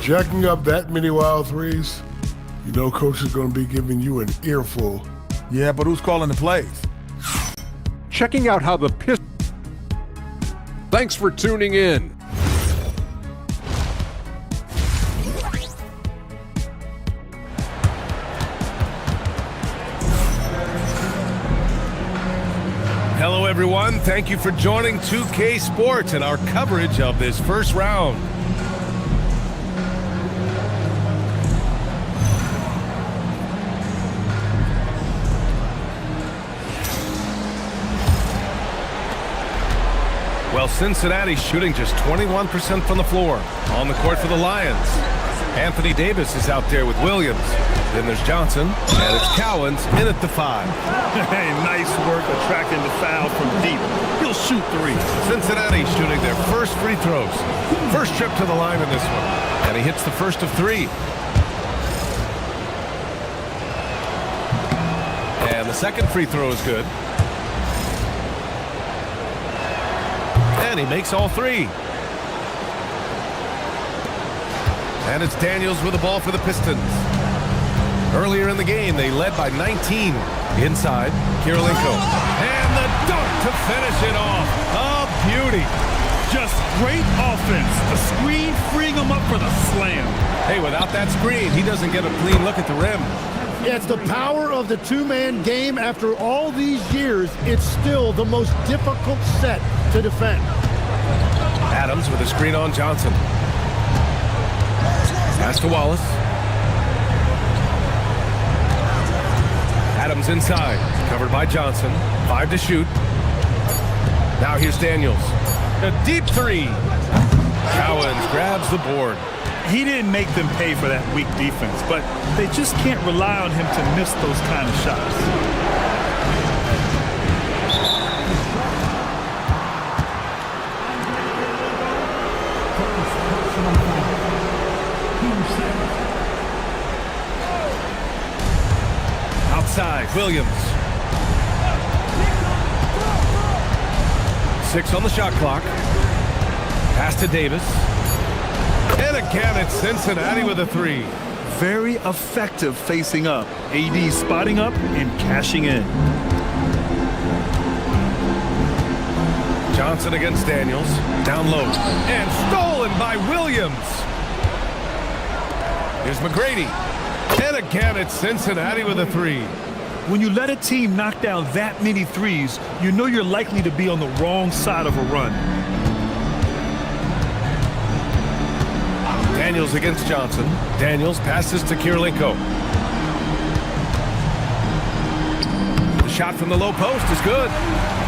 Jacking up that many wild threes, you know coach is going to be giving you an earful. Yeah, but who's calling the plays? Checking out how the Pistons. Thanks for tuning in. Hello, everyone. Thank you for joining 2K Sports and our coverage of this first round. Well, Cincinnati's shooting just 21% from the floor. On the court for the Lions, Anthony Davis is out there with Williams. Then there's Johnson, and it's Cowens in at the 5. Hey, nice work attracting the foul from deep. He'll shoot 3. Cincinnati shooting their first free throws. First trip to the line in this one. And he hits the first of 3. And the second free throw is good. And he makes all 3. And it's Daniels with the ball for the Pistons. Earlier in the game, they led by 19. Inside, Kirilenko. And the dunk to finish it off. A beauty. Just great offense. The screen freeing him up for the slam. Hey, without that screen, he doesn't get a clean look at the rim. Yeah, it's the power of the two-man game. After all these years, it's still the most difficult set to defend. Adams with a screen on Johnson. Pass to Wallace. Adams inside, covered by Johnson. 5 to shoot. Now here's Daniels. A deep 3. Cowens grabs the board. He didn't make them pay for that weak defense, but they just can't rely on him to miss those kind of shots. Outside, Williams. 6 on the shot clock. Pass to Davis. And again, it's Cincinnati with a 3. Very effective facing up. AD spotting up and cashing in. Johnson against Daniels. Down low. And stolen by Williams. Here's McGrady. And again, it's Cincinnati with a 3. When you let a team knock down that many threes, you know you're likely to be on the wrong side of a run. Daniels against Johnson. Daniels passes to Kirilenko. The shot from the low post is good.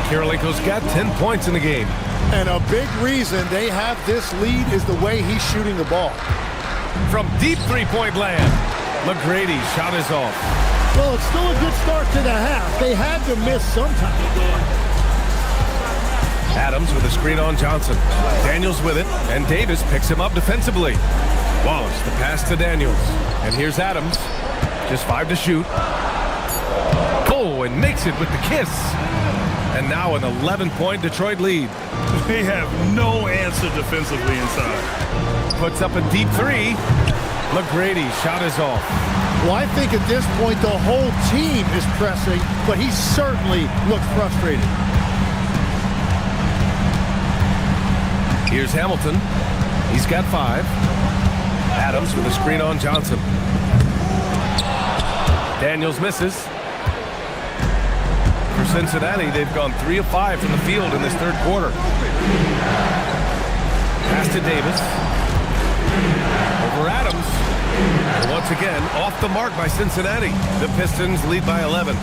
Kirilenko's got 10 points in the game. And a big reason they have this lead is the way he's shooting the ball. From deep three-point land, McGrady's shot is off. Well, it's still a good start to the half. They had to miss sometime. Adams with a screen on Johnson. Daniels with it, and Davis picks him up defensively. Wallace, the pass to Daniels. And here's Adams. Just 5 to shoot. Oh, and makes it with the kiss. And now an 11-point Detroit lead. They have no answer defensively inside. Puts up a deep 3. McGrady's shot is off. Well, I think at this point the whole team is pressing, but he certainly looked frustrated. Here's Hamilton. He's got 5. Adams with a screen on Johnson. Daniels misses. For Cincinnati, they've gone 3 of 5 from the field in this third quarter. Pass to Davis. Over Adams. And once again, off the mark by Cincinnati. The Pistons lead by 11.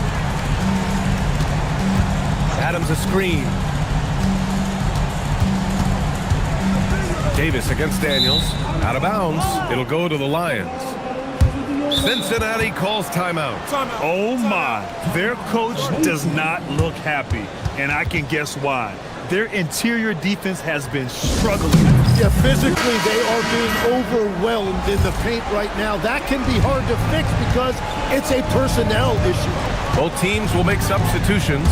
Adams a screen. Davis against Daniels. Out of bounds. It'll go to the Lions. Cincinnati calls timeout. Oh my. Their coach does not look happy, and I can guess why. Their interior defense has been struggling. Yeah, physically they are being overwhelmed in the paint right now. That can be hard to fix because it's a personnel issue. Both teams will make substitutions.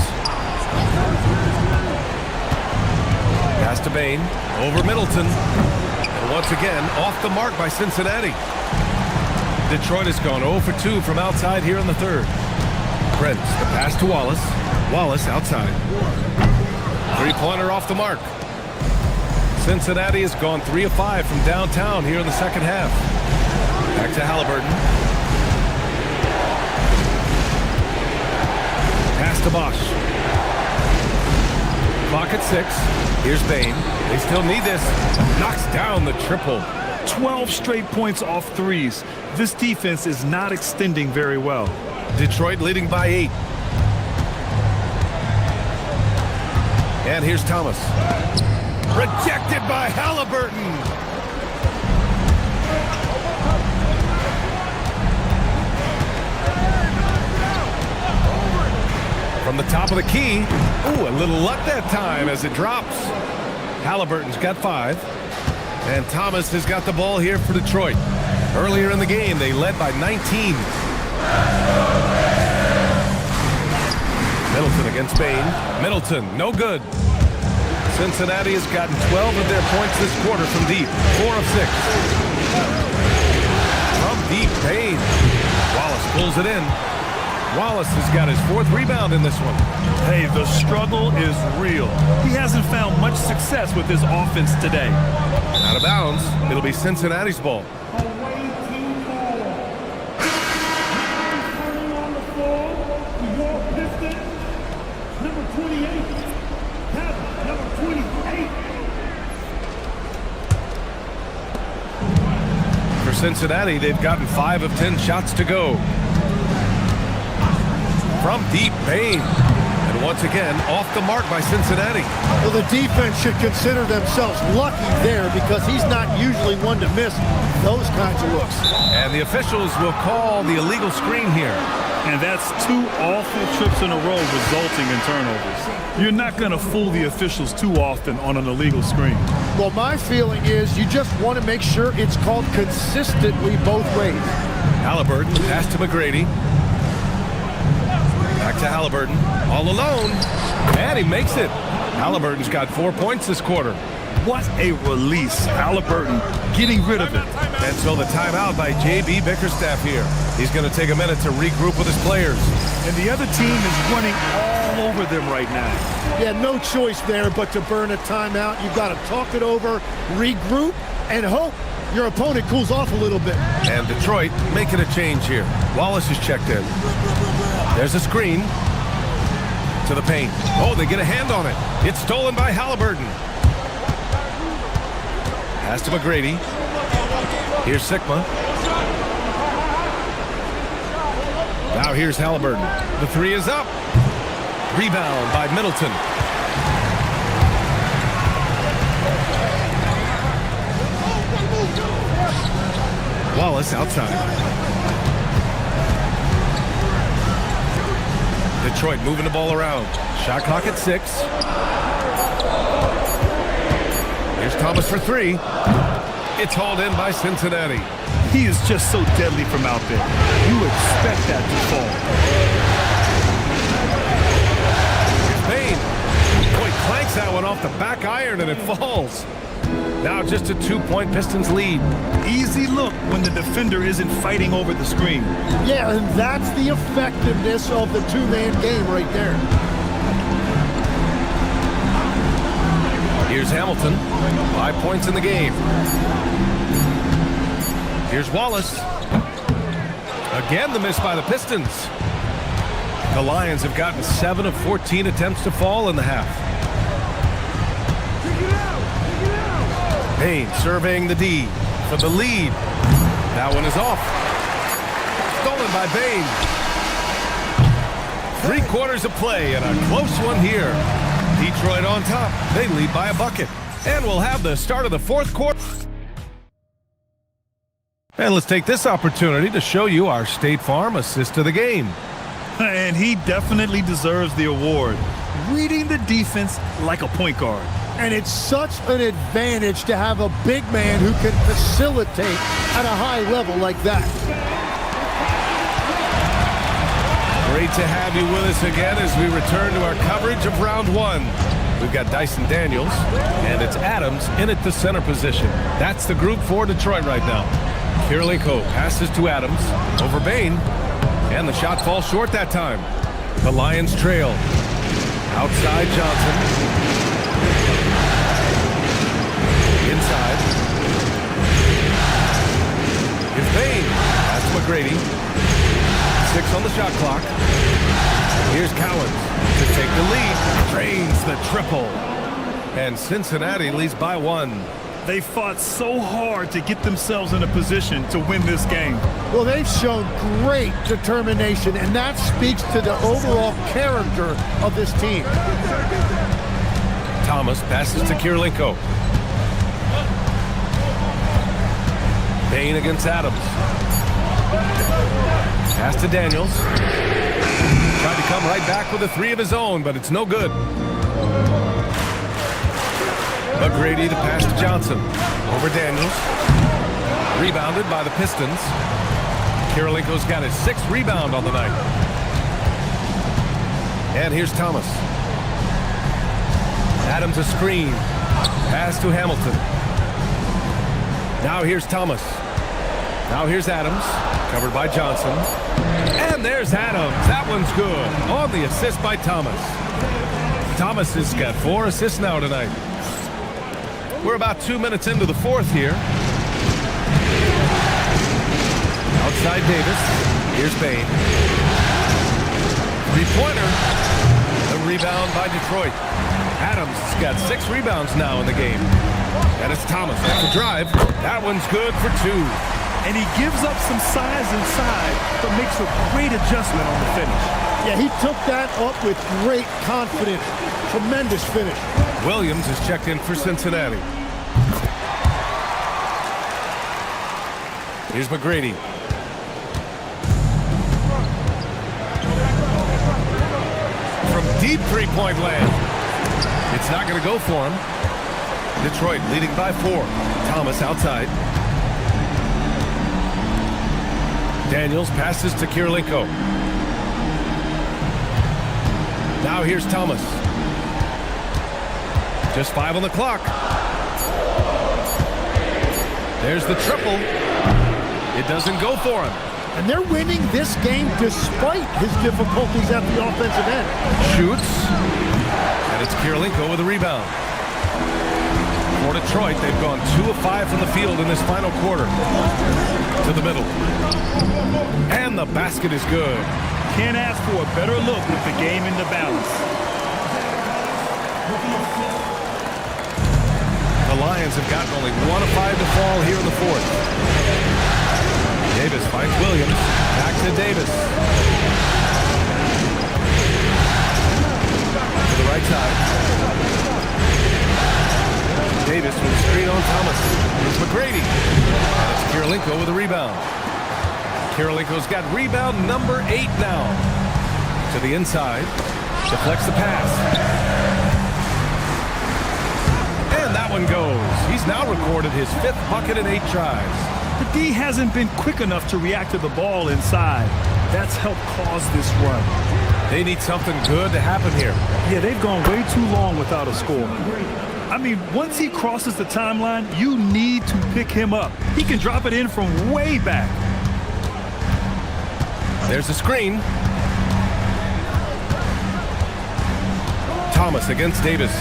Pass to Bain. Over Middleton. And once again, off the mark by Cincinnati. Detroit has gone 0 for 2 from outside here in the third. Prince, the pass to Wallace. Wallace outside. Three-pointer off the mark. Cincinnati has gone 3 of 5 from downtown here in the second half. Back to Halliburton. Pass to Bosch. Clock at 6. Here's Bain. They still need this. Knocks down the triple. 12 straight points off threes. This defense is not extending very well. Detroit leading by 8. And here's Thomas. Rejected by Halliburton. From the top of the key. Ooh, a little luck that time as it drops. Halliburton's got 5. And Thomas has got the ball here for Detroit. Earlier in the game, they led by 19. Middleton against Bain. Middleton, no good. Cincinnati has gotten 12 of their points this quarter from deep. 4 of 6. From deep, Bain. Wallace pulls it in. Wallace has got his 4th rebound in this one. Hey, the struggle is real. He hasn't found much success with his offense today. Out of bounds. It'll be Cincinnati's ball. For Cincinnati, they've gotten 5 of 10 shots to go. From deep, Bain. And once again, off the mark by Cincinnati. Well, the defense should consider themselves lucky there because he's not usually one to miss those kinds of looks. And the officials will call the illegal screen here. And that's 2 awful trips in a row resulting in turnovers. You're not going to fool the officials too often on an illegal screen. Well, my feeling is you just want to make sure it's called consistently both ways. Halliburton, pass to McGrady. Back to Halliburton, all alone, and he makes it. Halliburton's got 4 points this quarter. What a release. Halliburton getting rid of it. And so the timeout by J.B. Bickerstaff here. He's going to take a minute to regroup with his players. And the other team is running all over them right now. Yeah, no choice there but to burn a timeout. You've got to talk it over, regroup, and hope your opponent cools off a little bit. And Detroit making a change here. Wallace is checked in. There's a screen to the paint. Oh, they get a hand on it. It's stolen by Halliburton. Pass to McGrady. Here's Sigma. Now here's Halliburton. The 3 is up. Rebound by Middleton. Wallace outside. Detroit moving the ball around. Shot clock at 6. Here's Thomas for 3. It's hauled in by Cincinnati. He is just so deadly from out there. You expect that to fall. Here's Bain. Boy, clanks that one off the back iron and it falls. Now just a 2-point Pistons lead. Easy look when the defender isn't fighting over the screen. Yeah, and that's the effectiveness of the 2-man game right there. Here's Hamilton. 5 points in the game. Here's Wallace. Again, the miss by the Pistons. The Lions have gotten 7 of 14 attempts to fall in the half. Bain surveying the D for the lead. That one is off. Stolen by Bain. 3 quarters of play and a close one here. Detroit on top. They lead by a bucket. And we'll have the start of the 4th quarter. And let's take this opportunity to show you our State Farm assist of the game. And he definitely deserves the award. Reading the defense like a point guard. And it's such an advantage to have a big man who can facilitate at a high level like that. Great to have you with us again as we return to our coverage of round 1. We've got Dyson Daniels, and it's Adams in at the center position. That's the group for Detroit right now. Kirilenko passes to Adams over Bain, and the shot falls short that time. The Lions trail. Outside Johnson. Inside. Here's Bain. That's McGrady. 6 on the shot clock. Here's Collins to take the lead. Drains the triple. And Cincinnati leads by 1. They fought so hard to get themselves in a position to win this game. Well, they've shown great determination, and that speaks to the overall character of this team. Thomas passes to Kirilenko. Bain against Adams. Pass to Daniels. Tried to come right back with a three of his own, but it's no good. McGrady to pass to Johnson. Over Daniels. Rebounded by the Pistons. Kirilenko's got his 6th rebound on the night. And here's Thomas. Adams a screen. Pass to Hamilton. Now here's Thomas. Now here's Adams. Covered by Johnson. And there's Adams. That one's good. On the assist by Thomas. Thomas has got 4 assists now tonight. We're about 2 minutes into the 4th here. Outside Davis. Here's Bain. Three-pointer. The rebound by Detroit. Adams has got 6 rebounds now in the game. And it's Thomas off the drive. That one's good for 2. And he gives up some size inside, but makes a great adjustment on the finish. Yeah, he took that up with great confidence. Tremendous finish. Williams is checked in for Cincinnati. Here's McGrady. From deep three-point land. It's not going to go for him. Detroit leading by 4. Thomas outside. Daniels passes to Kirilenko. Now here's Thomas. Just 5 on the clock. There's the triple. It doesn't go for him. And they're winning this game despite his difficulties at the offensive end. Shoots. And it's Kirilenko with a rebound. For Detroit, they've gone 2 of 5 from the field in this final quarter. To the middle. And the basket is good. Can't ask for a better look with the game in the balance. The Lions have gotten only 1 of 5 to fall here in the 4th. Davis finds Williams. Back to Davis. To the right side. Davis with a screen on Thomas. It's McGrady. And it's Kirilenko with a rebound. Kirilenko's got rebound number 8 now. To the inside. Deflects the pass. And that one goes. He's now recorded his 5th bucket in 8 tries. The D hasn't been quick enough to react to the ball inside. That's helped cause this run. They need something good to happen here. Yeah, they've gone way too long without a score. I mean, once he crosses the timeline, you need to pick him up. He can drop it in from way back. There's a screen. Thomas against Davis.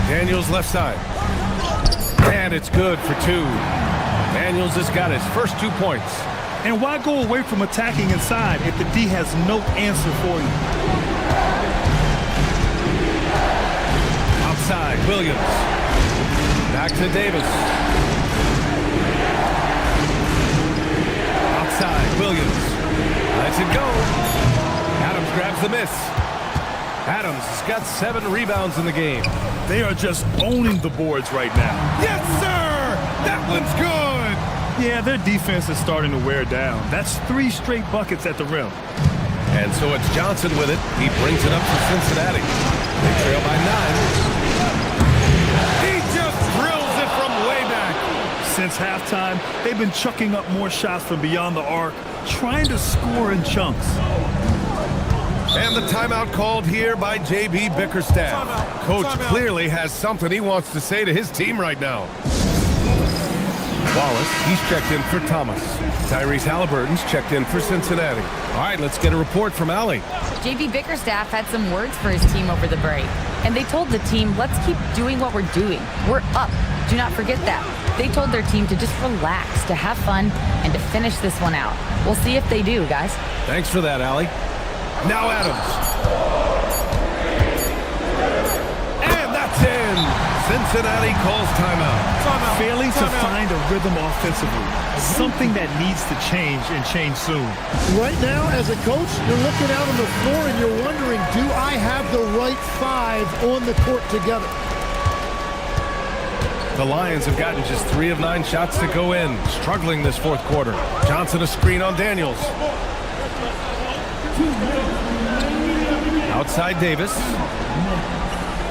Daniels left side. And it's good for 2. Daniels has got his first 2 points. And why go away from attacking inside if the D has no answer for you? Outside, Williams. Back to Davis. Outside, Williams. Lets it go. Adams grabs the miss. Adams has got 7 rebounds in the game. They are just owning the boards right now. Yes, sir! That one's good! Yeah, their defense is starting to wear down. That's 3 straight buckets at the rim. And so it's Johnson with it. He brings it up for Cincinnati. They trail by 9. He just drills it from way back. Since halftime, they've been chucking up more shots from beyond the arc, trying to score in chunks. And the timeout called here by J.B. Bickerstaff. Coach clearly has something he wants to say to his team right now. Wallace, he's checked in for Thomas. Tyrese Halliburton's checked in for Cincinnati. All right, let's get a report from Allie. J.B. Bickerstaff had some words for his team over the break. And they told the team, let's keep doing what we're doing. We're up. Do not forget that. They told their team to just relax, to have fun, and to finish this one out. We'll see if they do, guys. Thanks for that, Allie. Now Adams. And that's in. Cincinnati calls timeout. Failing to find a rhythm offensively. Something that needs to change and change soon. Right now, as a coach, you're looking out on the floor and you're wondering, do I have the right five on the court together? The Lions have gotten just 3 of 9 shots to go in, struggling this fourth quarter. Johnson a screen on Daniels. Outside Davis.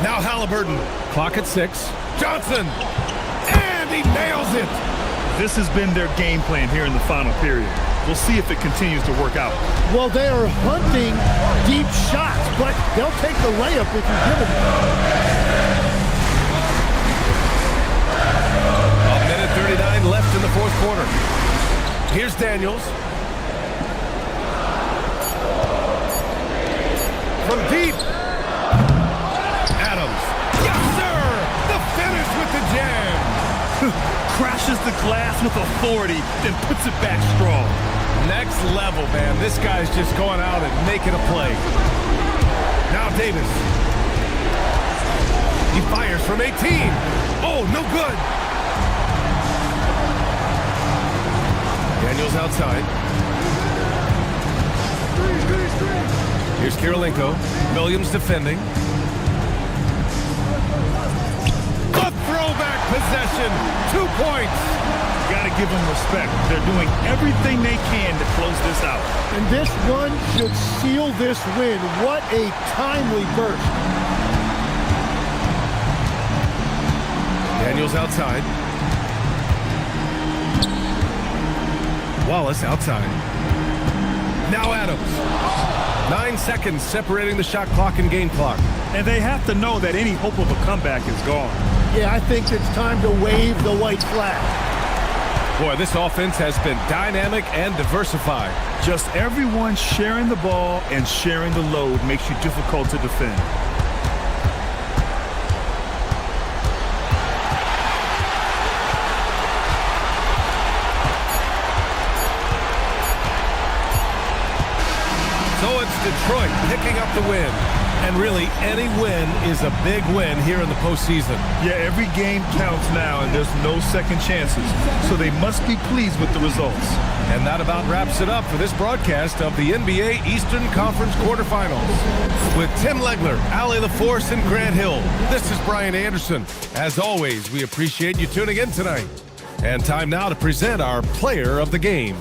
Now Halliburton. Clock at 6. Johnson. And he nails it. This has been their game plan here in the final period. We'll see if it continues to work out. Well, they are hunting deep shots, but they'll take the layup if you give it. 1:39 left in the fourth quarter. Here's Daniels. From deep. Adams. Yes, sir! The finish with the jam. Crashes the glass with authority, then puts it back strong. Next level, man. This guy's just going out and making a play. Now Davis. He fires from 18. Oh, no good. Daniels outside. Here's Kirilenko. Williams defending. A throwback possession. 2 points. Got to give them respect. They're doing everything they can to close this out. And this one should seal this win. What a timely burst. Daniels outside. Wallace outside. Now Adams. 9 seconds separating the shot clock and game clock. And they have to know that any hope of a comeback is gone. Yeah, I think it's time to wave the white flag. Boy, this offense has been dynamic and diversified. Just everyone sharing the ball and sharing the load makes you difficult to defend. So it's Detroit picking up the win. And really, any win is a big win here in the postseason. Yeah, every game counts now, and there's no second chances. So they must be pleased with the results. And that about wraps it up for this broadcast of the NBA Eastern Conference quarterfinals. With Tim Legler, Allie LaForce, and Grant Hill, this is Brian Anderson. As always, we appreciate you tuning in tonight. And time now to present our player of the game.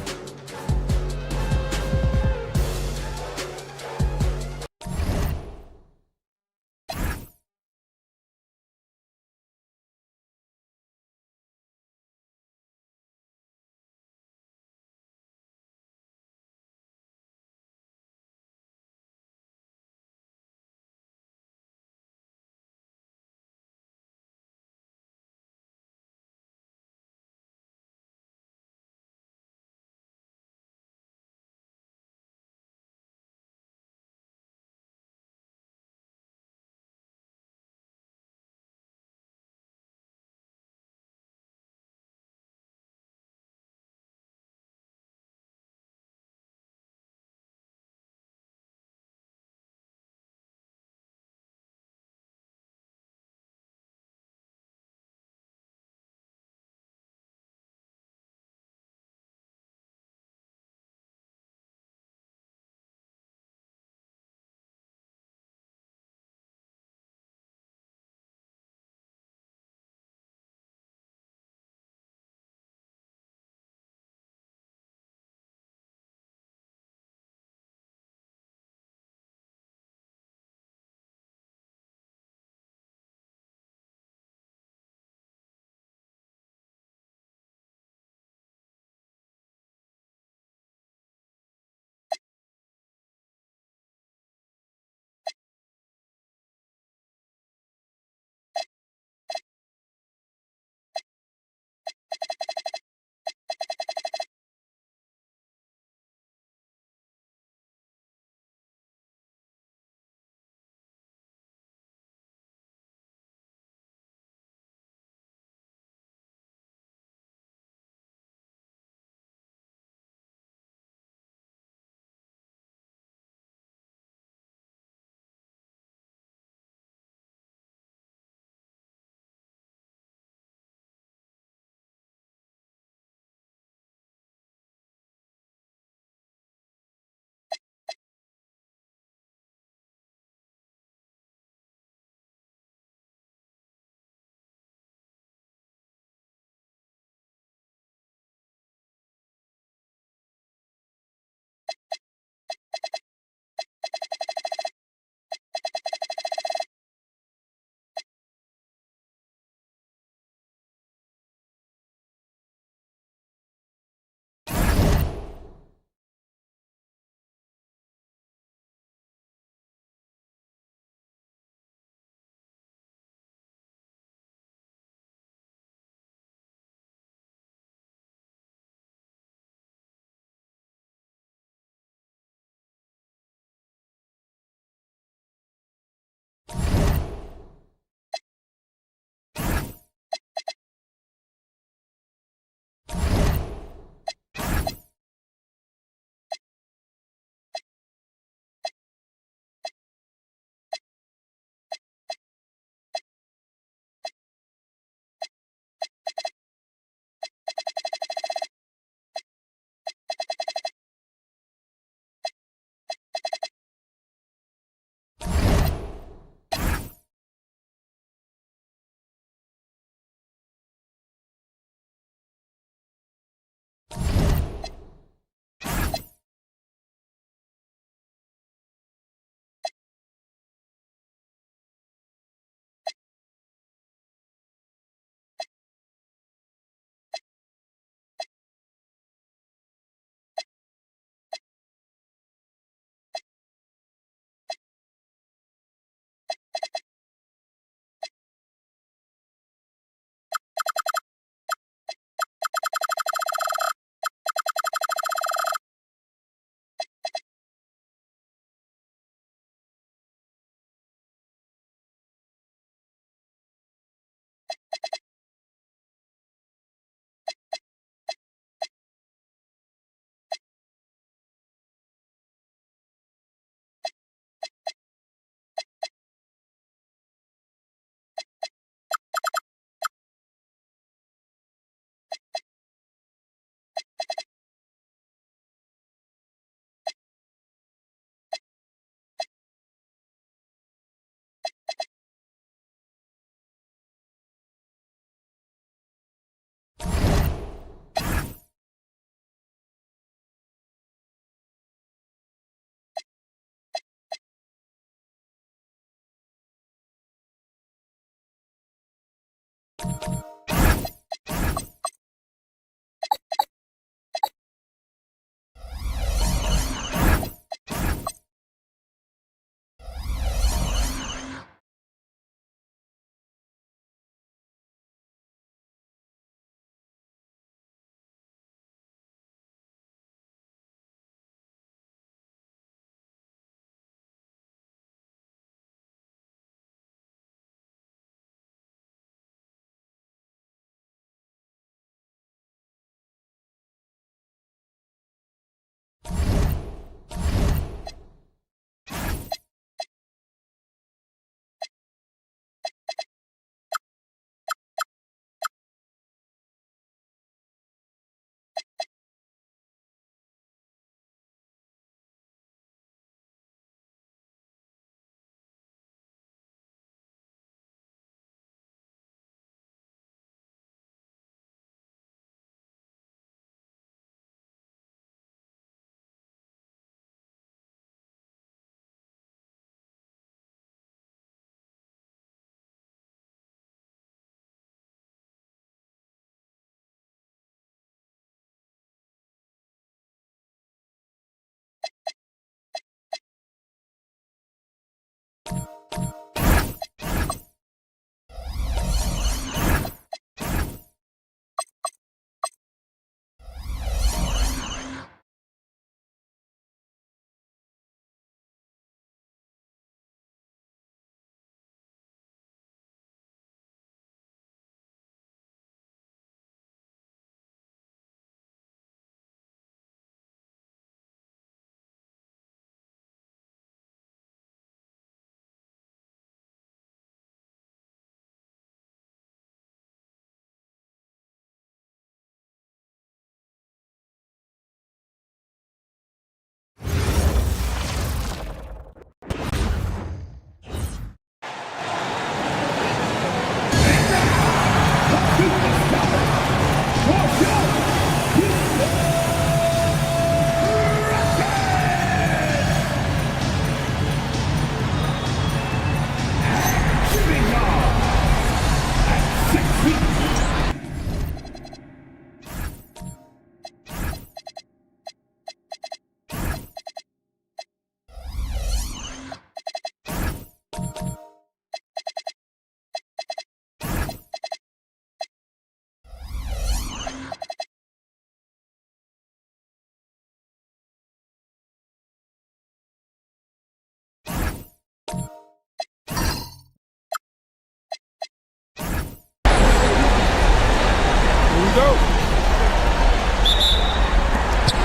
go.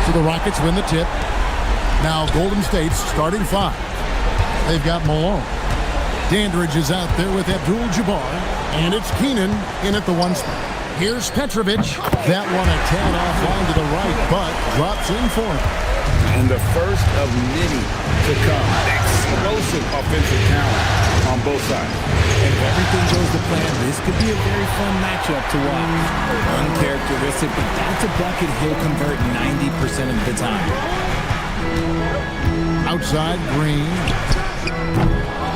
So the Rockets win the tip. Now Golden State's starting 5. They've got Malone. Dandridge is out there with Abdul-Jabbar. And it's Keenan in at the 1 spot. Here's Petrovic. That one a tad offline to the right, but drops in for him. And the first of many to come. Explosive offensive talent on both sides. And if everything goes to plan, this could be a very fun matchup to watch. Uncharacteristic, but that's a bucket he'll convert 90% of the time. Outside, Green.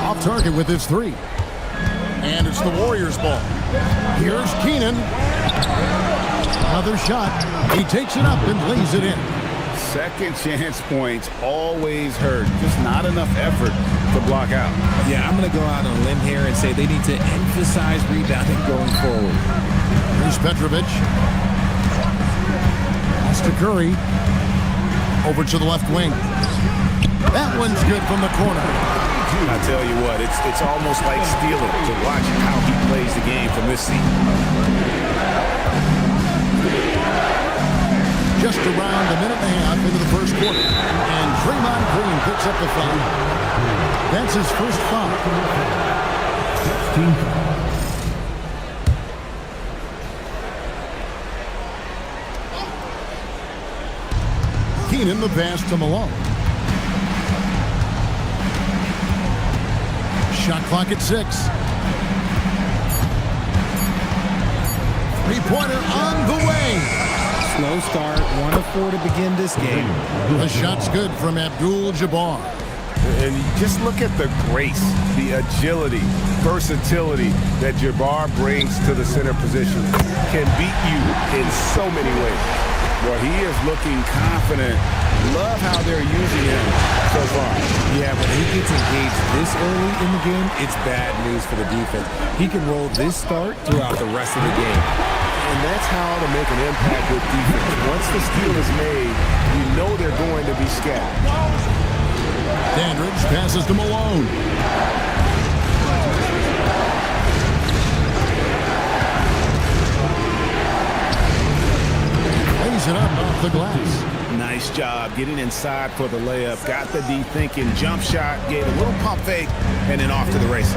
Off target with his 3. And it's the Warriors' ball. Here's Keenan. Another shot. He takes it up and lays it in. Second chance points always hurt. Just not enough effort to block out. Yeah, I'm going to go out on a limb here and say they need to emphasize rebounding going forward. Here's Petrovic. Pass to Curry. Over to the left wing. That one's good from the corner. I tell you what, it's almost like stealing to watch how he plays the game from this seat. Just around a minute and a half into the first quarter. And Draymond Green picks up the foul. That's his first foul. Keenan the pass to Malone. Shot clock at 6. Three-pointer on the way. Slow start, 1 of 4 to begin this game. The shot's good from Abdul-Jabbar. And just look at the grace, the agility, versatility that Jabbar brings to the center position. Can beat you in so many ways. Well, he is looking confident. Love how they're using him so far. Yeah, when he gets engaged this early in the game, it's bad news for the defense. He can roll this start throughout the rest of the game. And that's how to make an impact with defense. Once the steal is made, you know they're going to be scattered. Dandridge passes to Malone. Lays it up off the glass. Nice job getting inside for the layup. Got the D thinking. Jump shot, gave a little pump fake, and then off to the races.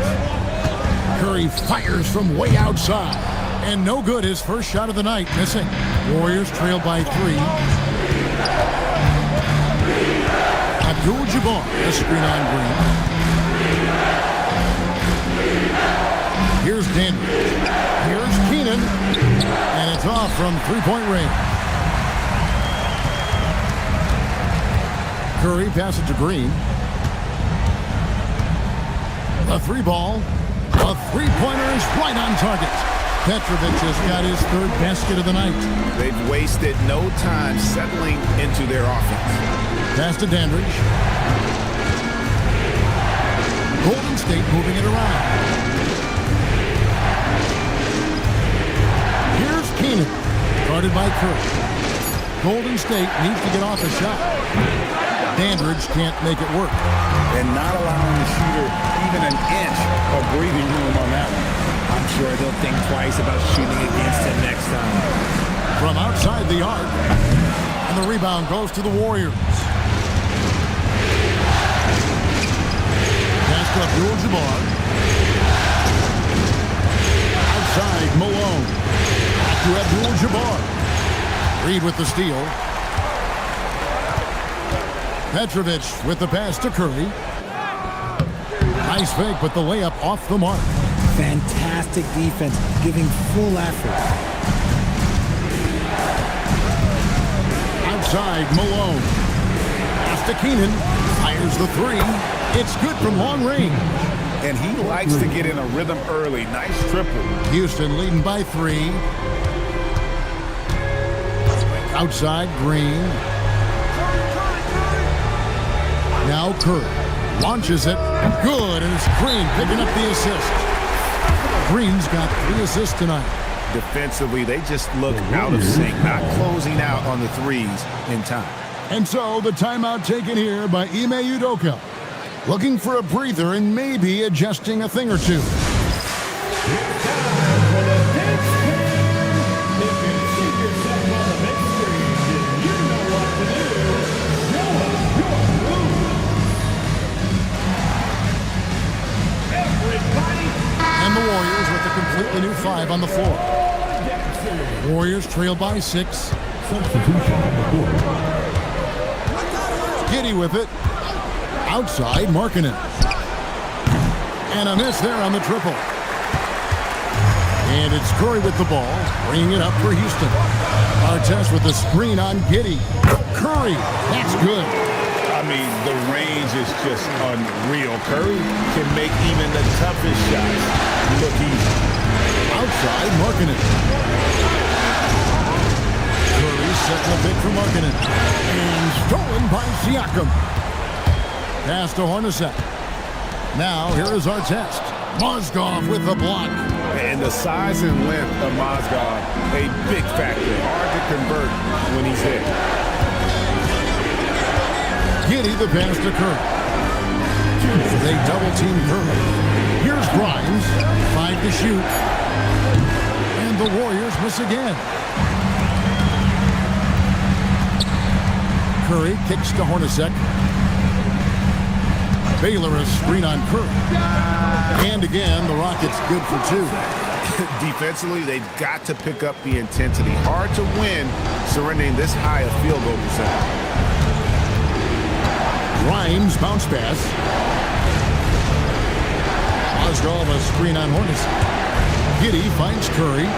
Curry fires from way outside. And no good, his first shot of the night, missing. Warriors trail by 3. Abdul-Jabbar, the screen on Green. Here's Dandridge. Here's Keenan. And it's off from three-point range. Curry passes to Green. The 3-ball. A three-pointer is right on target. Petrovic has got his 3rd basket of the night. They've wasted no time settling into their offense. Pass to Dandridge. Golden State moving it around. Here's Keenan. Guarded by Curry. Golden State needs to get off a shot. Dandridge can't make it work. And not allowing the shooter even an inch of breathing room on that one. I'm sure they'll think twice about shooting against him next time. From outside the arc. And the rebound goes to the Warriors. Pass to Abdul-Jabbar. Outside, Malone. Back to Abdul-Jabbar. Reed with the steal. Petrovic with the pass to Curry. Nice fake, but the layup off the mark. Fantastic defense, giving full effort. Outside, Malone. Pass to Keenan. Fires the 3. It's good from long range. And he likes to get in a rhythm early. Nice triple. Houston leading by 3. Outside, Green. Now Curry launches it. Good, and it's Green picking up the assist. Green's got 3 assists tonight. Defensively, they just look out of sync, not closing out on the threes in time. And so the timeout taken here by Ime Udoka. Looking for a breather and maybe adjusting a thing or two. 5 on the floor. Warriors trail by 6. Giddy with it. Outside, Markkanen. And a miss there on the triple. And it's Curry with the ball, bringing it up for Houston. Artest with the screen on Giddy. Curry, that's good. I mean, the range is just unreal. Curry can make even the toughest shots look easy. Outside, Markkanen. Curry setting a pick for Markkanen. And stolen by Siakam. Pass to Hornacek. Now, here is Artest. Mozgov with the block. And the size and length of Mozgov, a big factor. Hard to convert when he's there. Giddy the pass to Curry. They double-team Curry. Here's Grimes. 5 to shoot. And the Warriors miss again. Curry kicks to Hornacek. Baylor a screen on Curry. And again, the Rockets good for 2. Defensively, they've got to pick up the intensity. Hard to win surrendering this high a field goal percentage. Grimes bounce pass. Mozgov a screen on Hornacek. Giddy finds Curry.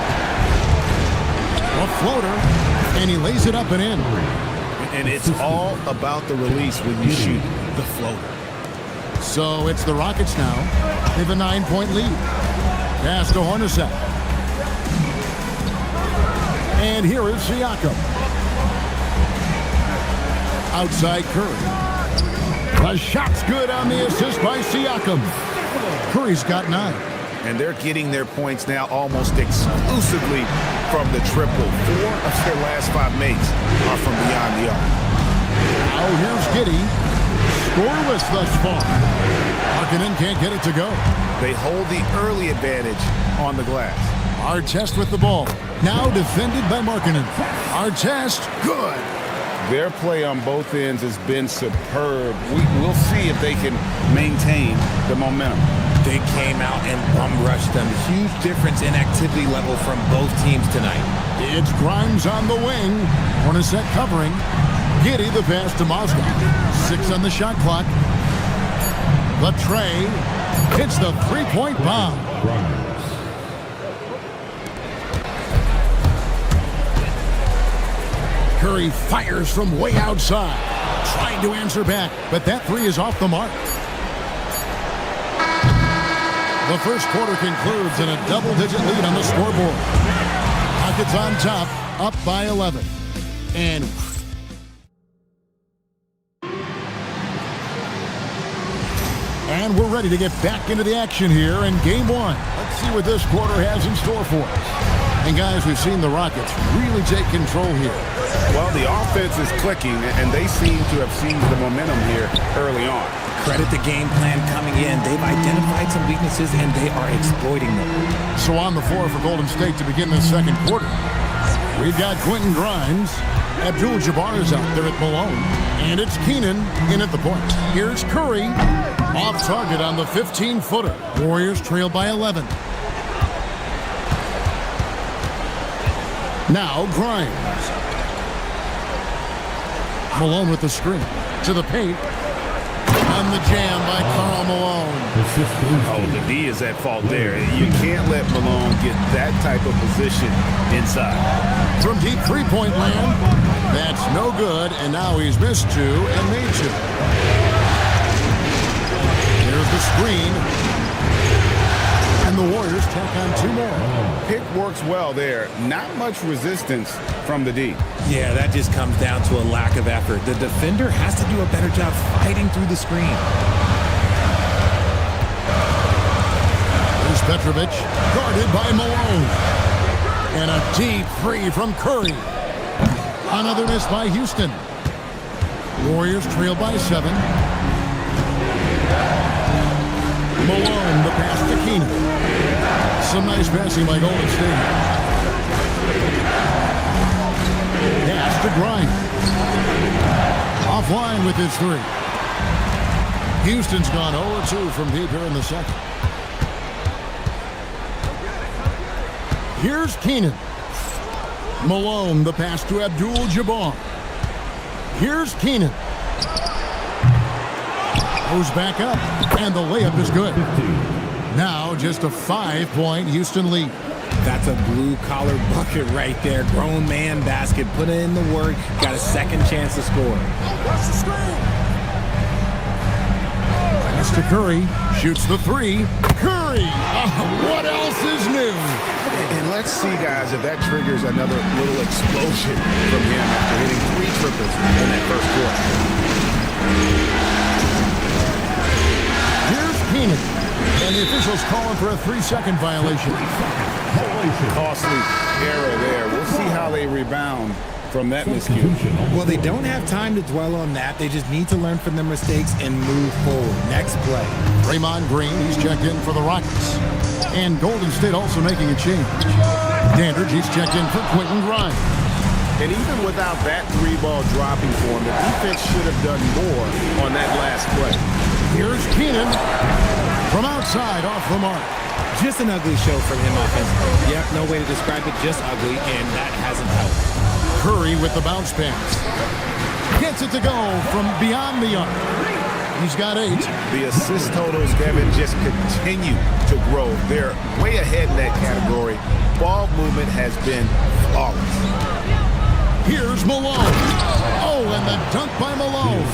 A floater. And he lays it up and in. And it's all about the release when you shoot the floater. So it's the Rockets now. They have a 9-point lead. Pass to Hornacek. And here is Siakam. Outside Curry. The shot's good on the assist by Siakam. Curry's got 9. And they're getting their points now almost exclusively from the triple. 4 of their last 5 makes are from beyond the arc. Now here's Giddy. Scoreless thus far. Markkanen can't get it to go. They hold the early advantage on the glass. Artest with the ball. Now defended by Markkanen. Artest, good. Their play on both ends has been superb. We'll see if they can maintain the momentum. They came out and bum-rushed them. Huge difference in activity level from both teams tonight. It's Grimes on the wing. Hornacek covering. Giddy the pass to Mozgov. 6 on the shot clock. The tray hits the 3-point bomb. Curry fires from way outside. Trying to answer back, but that 3 is off the mark. The first quarter concludes in a double-digit lead on the scoreboard. Rockets on top, up by 11. And we're ready to get back into the action here in Game 1. Let's see what this quarter has in store for us. And guys, we've seen the Rockets really take control here. Well, the offense is clicking, and they seem to have seized the momentum here early on. Credit the game plan coming in. They've identified some weaknesses, and they are exploiting them. So on the floor for Golden State to begin the second quarter, we've got Quentin Grimes. Abdul-Jabbar is out there at Malone. And it's Keenan in at the point. Here's Curry. Off target on the 15-footer. Warriors trail by 11. Now Grimes. Malone with the screen. To the paint. On the jam by Karl Malone. Oh, the D is at fault there. You can't let Malone get that type of position inside. From deep three-point land. That's no good, and now he's missed 2 and made 2. Here's the screen. And the Warriors tack on 2 more. Pick works well there. Not much resistance from the D. Yeah, that just comes down to a lack of effort. The defender has to do a better job fighting through the screen. Here's Petrovic, guarded by Malone. And a deep 3 from Curry. Another miss by Houston. Warriors trail by 7. Malone, the pass to Keenan. Some nice passing by Golden State. Pass to Grimes. Offline with his 3. Houston's gone 0-2 from deep here in the second. Here's Keenan. Malone, the pass to Abdul-Jabbar. Here's Keenan. Goes back up, and the layup is good. Now just a 5-point Houston lead. That's a blue-collar bucket right there. Grown man basket. Put in the work. Got a second chance to score. Pass to Curry. Shoots the three. Curry! What else is new? And let's see, guys, if that triggers another little explosion from him after hitting 3 triples in that first quarter. Here's Keenan. And the officials calling for a 3-second violation. Costly error there. We'll see how they rebound from that miscue. Well, they don't have time to dwell on that. They just need to learn from their mistakes and move forward. Next play. Draymond Green, he's checked in for the Rockets. And Golden State also making a change. Dandridge, he's checked in for Quentin Grimes. And even without that 3-ball dropping for him, the defense should have done more on that last play. Here's Keenan from outside off the mark. Just an ugly show from him offensively. Yep, no way to describe it, just ugly, and that hasn't helped. Curry with the bounce pass. Gets it to go from beyond the arc. He's got 8. The assist totals, Kevin, just continue to grow. They're way ahead in that category. Ball movement has been flawless. Here's Malone. Oh, and the dunk by Malone.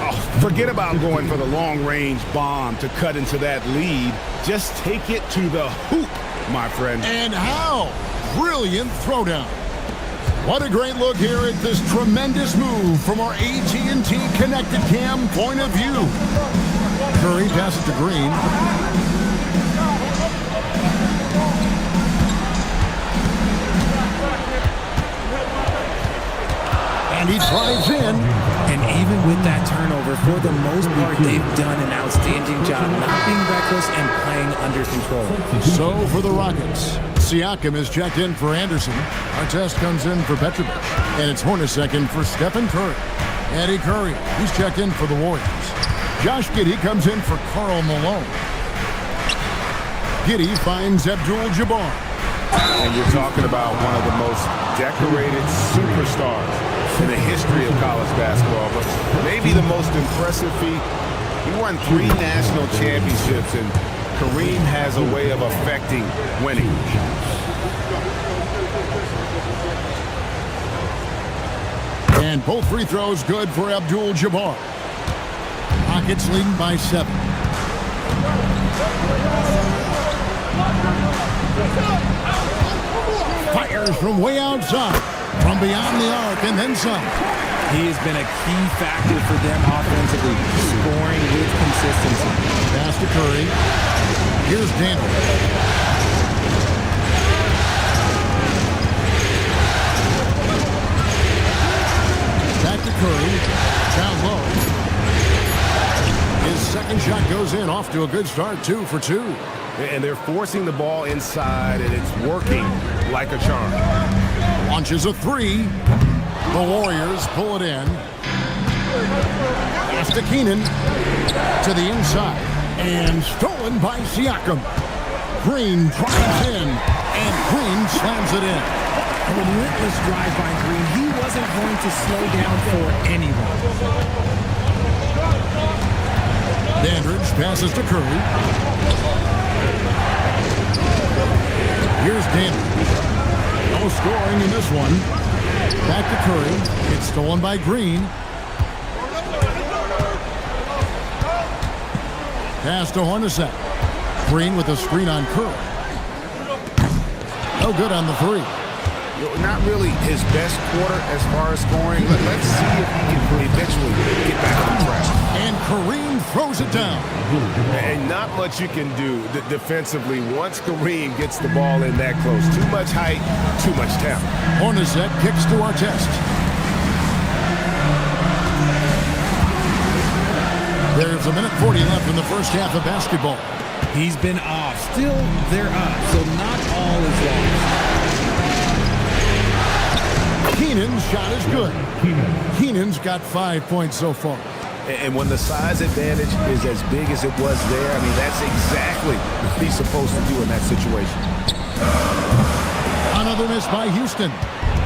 Oh, forget about going for the long-range bomb to cut into that lead. Just take it to the hoop, my friend. And how? Brilliant throwdown. What a great look here at this tremendous move from our AT&T Connected Cam point of view. Curry passes to Green. And he drives in. And even with that turnover, for the most part, they've done an outstanding job not being reckless and playing under control. So for the Rockets, Siakam is checked in for Anderson. Artest comes in for Petrovic. And it's Hornacek in for Stephen Curry. Eddie Curry, he's checked in for the Warriors. Josh Giddey comes in for Karl Malone. Giddey finds Abdul-Jabbar. And you're talking about one of the most decorated superstars in the history of college basketball, but maybe the most impressive feat. He won 3 national championships, and Kareem has a way of affecting winning. And both free throws good for Abdul-Jabbar. Rockets leading by 7. Fires from way outside, from beyond the arc, and then some. He has been a key factor for them offensively, scoring with consistency. Pass to Curry. Here's Dandridge. Back to Curry. Down low. His second shot goes in, off to a good start, 2 for 2. And they're forcing the ball inside, and it's working like a charm. Launches a 3. The Warriors pull it in. Pass to Keenan. To the inside. And stolen by Siakam. Green drives in. And Green slams it in. A relentless drive by Green. He wasn't going to slow down for anyone. Dandridge passes to Curry. Here's Dandridge. No scoring in this one. Back to Curry. It's stolen by Green. Pass to Hornacek. Green with a screen on Curry. No good on the 3. Not really his best quarter as far as scoring, but let's see if he can eventually get back on track. And Kareem throws it down. And not much you can do defensively once Kareem gets the ball in that close. Too much height, too much talent. Hornacek kicks to Artest. There's 1:40 left in the first half of basketball. He's been off. Still, they're up, so not all is lost. Keenan's shot is good. Keenan's got 5 points so far. And when the size advantage is as big as it was there, I mean, that's exactly what he's supposed to do in that situation. missed by Houston.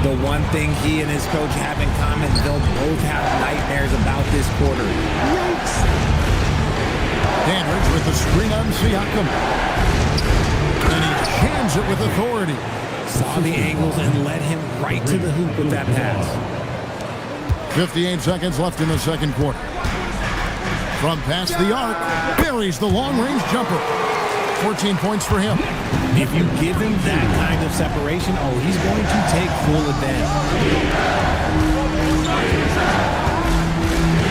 The one thing he and his coach have in common, they'll both have nightmares about this quarter. Yikes! Dandridge with the screen on Siakam. And he jams it with authority. Saw the angles and led him right to the hoop with that pass. 58 seconds left in the second quarter. From past the arc, buries the long-range jumper. 14 points for him. If you give him that kind of separation, he's going to take full advantage.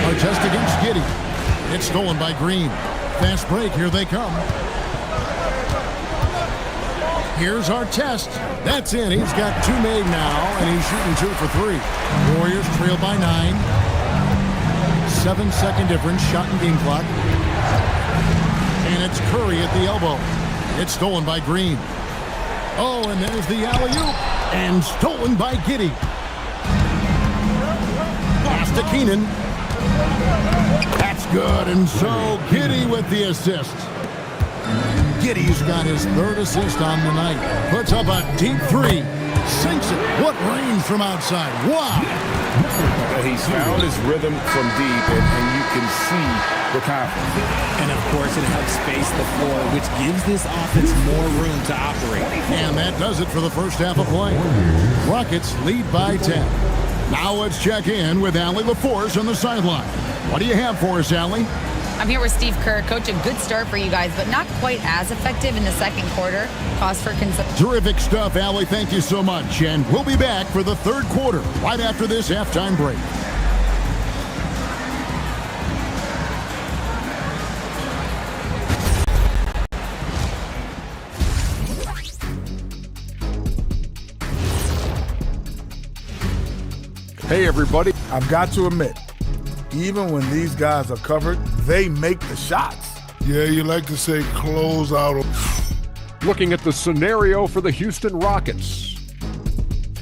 A test against Giddey. It's stolen by Green. Fast break, here they come. Here's our test. That's in. He's got 2 made now, and he's shooting 2 for 3. Warriors trail by 9. 7-second difference, shot and game clock. And it's Curry at the elbow. It's stolen by Green. Oh, and there's the alley-oop. And stolen by Giddey. Pass to Keenan. That's good, and so Giddey with the assist. Giddey's got his 3rd assist on the night. Puts up a deep 3. Sinks it. What range from outside. Wow. He's found his rhythm from deep, and you can see the confidence. And, of course, it helps space the floor, which gives this offense more room to operate. And that does it for the first half of play. Rockets lead by 10. Now let's check in with Allie LaForce on the sideline. What do you have for us, Allie? I'm here with Steve Kerr. Coach, a good start for you guys, but not quite as effective in the second quarter. Cause for concern. Terrific stuff, Allie. Thank you so much. And we'll be back for the third quarter right after this halftime break. Hey, everybody. I've got to admit, even when these guys are covered, they make the shots. Yeah, you like to say close out. Looking at the scenario for the Houston Rockets.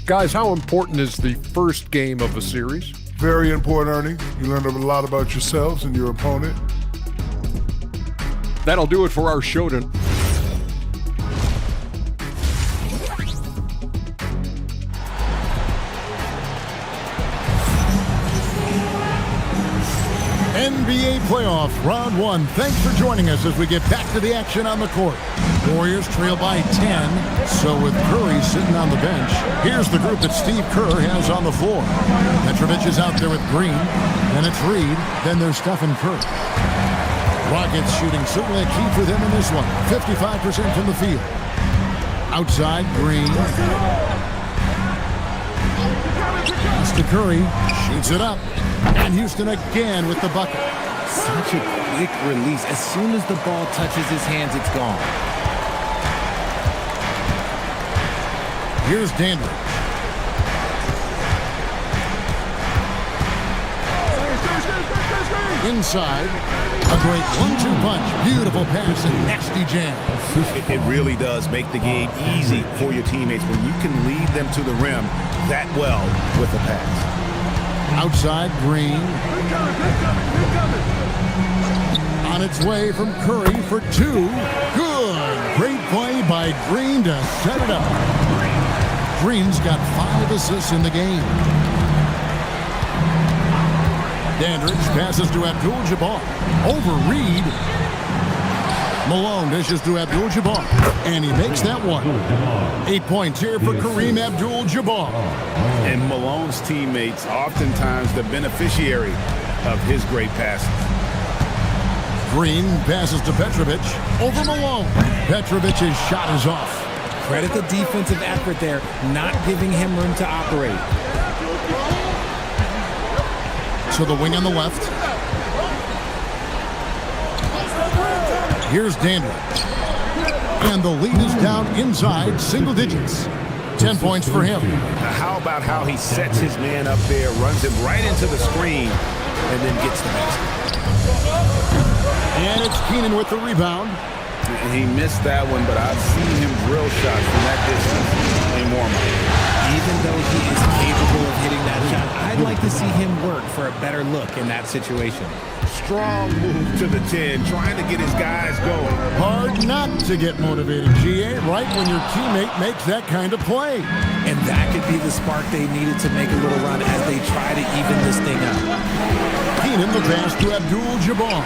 Guys, how important is the first game of a series? Very important, Ernie. You learn a lot about yourselves and your opponent. That'll do it for our show tonight. NBA playoff round 1. Thanks for joining us as we get back to the action on the court. Warriors trail by 10. So with Curry sitting on the bench, here's the group that Steve Kerr has on the floor. Petrovic is out there with Green. Then it's Reed. Then there's Stephen Curry. Rockets shooting certainly a key for them in this one. 55% from the field. Outside, Green. Pass to Curry. Shoots it up. And Houston again with the bucket. Such a quick release. As soon as the ball touches his hands, it's gone. Here's Dandridge. Inside. A great 1-2 punch. Beautiful pass and nasty jam. It really does make the game easy for your teammates when you can lead them to the rim that well with a pass. Outside, Green. On its way from Curry for 2. Good. Great play by Green to set it up. Green's got 5 assists in the game. Dandridge passes to Abdul-Jabbar. Over Reed. Malone dishes to Abdul-Jabbar. And he makes that one. 8 points here for Kareem Abdul-Jabbar. And Malone's teammates oftentimes the beneficiary of his great passing. Green passes to Petrovic. Over Malone. Petrovic's shot is off. Credit the defensive effort there, not giving him room to operate. To the wing on the left. Here's Dandridge. And the lead is down inside single digits. 10 points for him. Now how about how he sets his man up there, runs him right into the screen, and then gets the basket. And it's Keenan with the rebound. And he missed that one, but I've seen him drill shots from that distance in warm-up. Even though he is capable of hitting that shot, I'd like to see him work for a better look in that situation. Strong move to the 10, trying to get his guys going. Hard not to get motivated, GA, right when your teammate makes that kind of play. And That could be the spark they needed to make a little run as they try to even this thing up. Keenan, the pass to Abdul-Jabbar.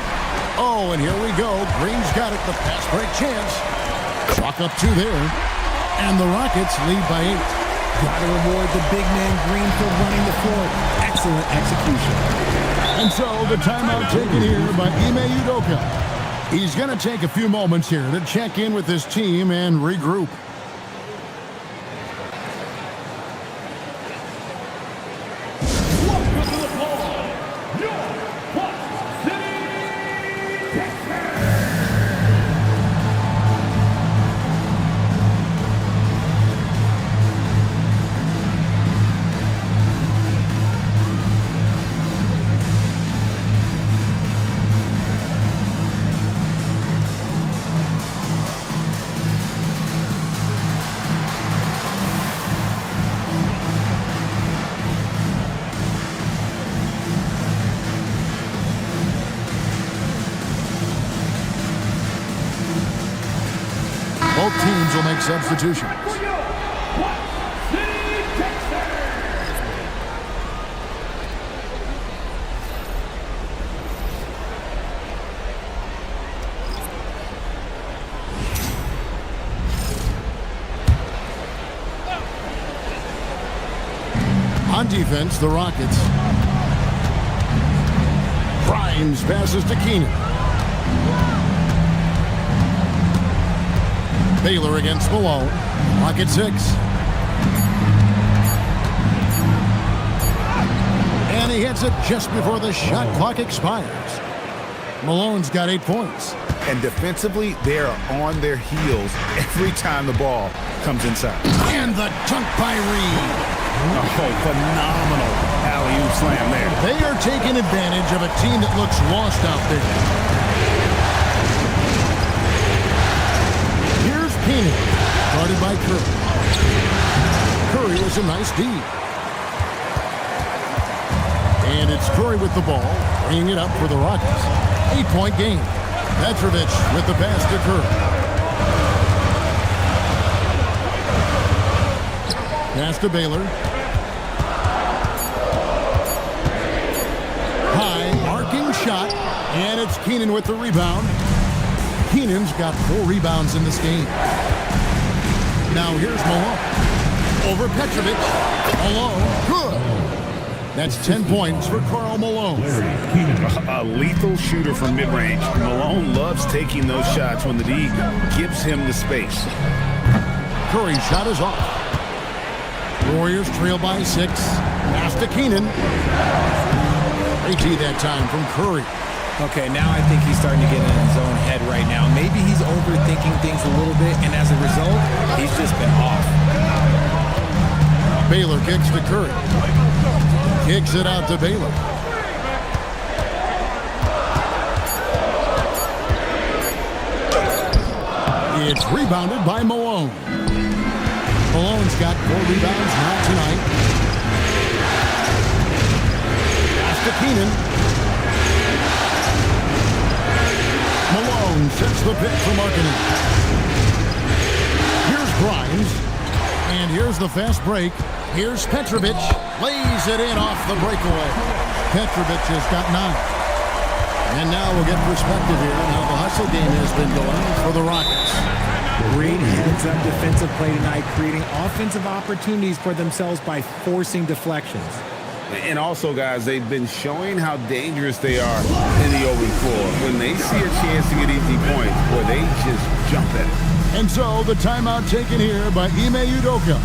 Oh, and here we go. Green's got it. The pass break chance. Clock up 2 there. And the Rockets lead by 8. Got to reward the big man Green for running the floor. Excellent execution. And so the timeout taken here by Ime Udoka. He's going to take a few moments here to check in with his team and regroup. Both teams will make substitutions. On defense, the Rockets. Grimes passes to Keenan. Baylor against Malone. Rocket 6. And he hits it just before the shot clock expires. Malone's got 8 points. And defensively, they are on their heels every time the ball comes inside. And the dunk by Reed. Oh, phenomenal alley-oop slam there. They are taking advantage of a team that looks lost out there. Keenan, guarded by Curry. Curry was a nice D. And it's Curry with the ball, bringing it up for the Rockets. 8-point game. Petrovic with the pass to Curry. Pass to Baylor. High, arcing shot, and it's Keenan with the rebound. Keenan's got 4 rebounds in this game. Now here's Malone. Over Petrovic. Malone. Good. That's 10 points for Karl Malone. A lethal shooter from mid-range. Malone loves taking those shots when the D gives him the space. Curry's shot is off. Warriors trail by 6. Pass to Keenan. AT that time from Curry. Okay, now I think he's starting to get in his own head right now. Maybe he's overthinking things a little bit, and as a result, he's just been off. Baylor kicks to Curry. Kicks it out to Baylor. It's rebounded by Malone. Malone's got 4 rebounds now tonight. Pass to Keenan. Malone sets the pick for Markkanen. Here's Grimes. And here's the fast break. Here's Petrovic. Lays it in off the breakaway. Petrovic has got 9. And now we'll get perspective here on how the hustle game has been going for the Rockets. Great heads-up defensive play tonight, creating offensive opportunities for themselves by forcing deflections. And also, guys, they've been showing how dangerous they are in the open floor. When they see a chance to get easy points, boy, they just jump at it. And so the timeout taken here by Ime Udoka.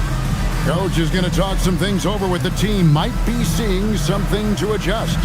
Coach is going to talk some things over with the team. Might be seeing something to adjust.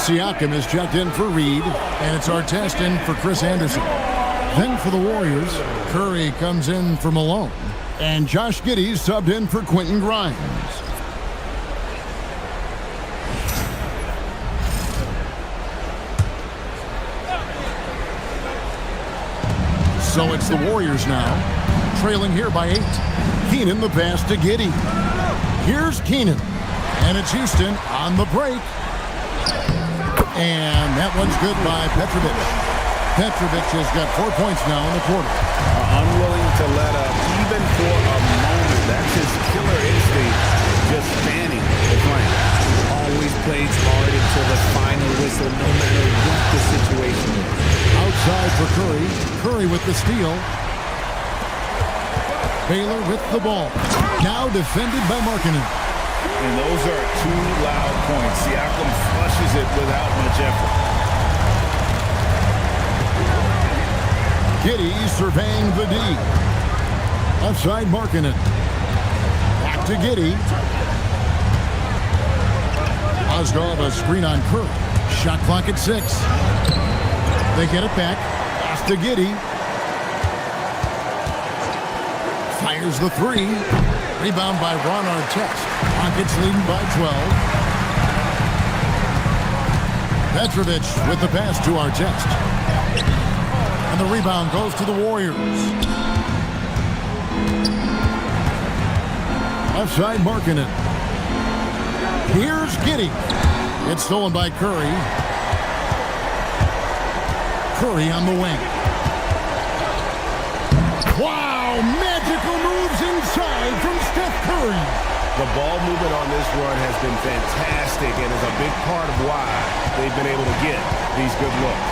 Siakam is checked in for Reed, and it's Artest in for Chris Anderson. Then for the Warriors, Curry comes in for Malone, and Josh Giddey subbed in for Quentin Grimes. So it's the Warriors now, trailing here by 8. Keenan the pass to Giddey. Here's Keenan, and it's Houston on the break. And that one's good by Petrovic. Petrovic has got 4 points now in the quarter. Unwilling to let up even for a moment. That's his killer instinct, just standing the flank. Always plays hard until the final whistle, no matter what the situation is. Outside for Curry. Curry with the steal. Baylor with the ball. Now defended by Markkanen. And those are 2 loud points. Siakam flushes it without much effort. Giddey surveying the D. Outside Markkanen. Back to Giddey. Ozgov a screen on Curry. Shot clock at 6. They get it back. Pass to Giddey. Fires the 3. Rebound by Ron Artest. Rockets leading by 12. Petrovic with the pass to Artest. And the rebound goes to the Warriors. Left side Markkanen. Here's Giddey. It's stolen by Curry. Curry on the wing. Wow, magical moves inside from Steph Curry. The ball movement on this run has been fantastic and is a big part of why they've been able to get these good looks.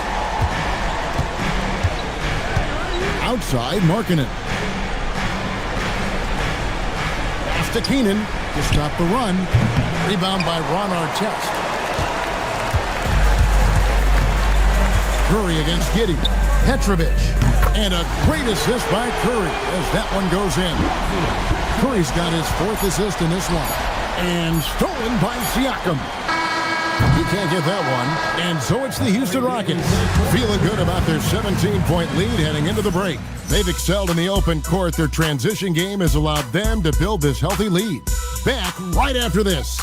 Outside, Markkanen. Pass to Keenan to stop the run. Rebound by Ron Artest. Curry against Giddey. Petrovic. And a great assist by Curry as that one goes in. Curry's got his 4th assist in this one. And stolen by Siakam. He can't get that one. And so it's the Houston Rockets. Feeling good about their 17-point lead heading into the break. They've excelled in the open court. Their transition game has allowed them to build this healthy lead. Back right after this.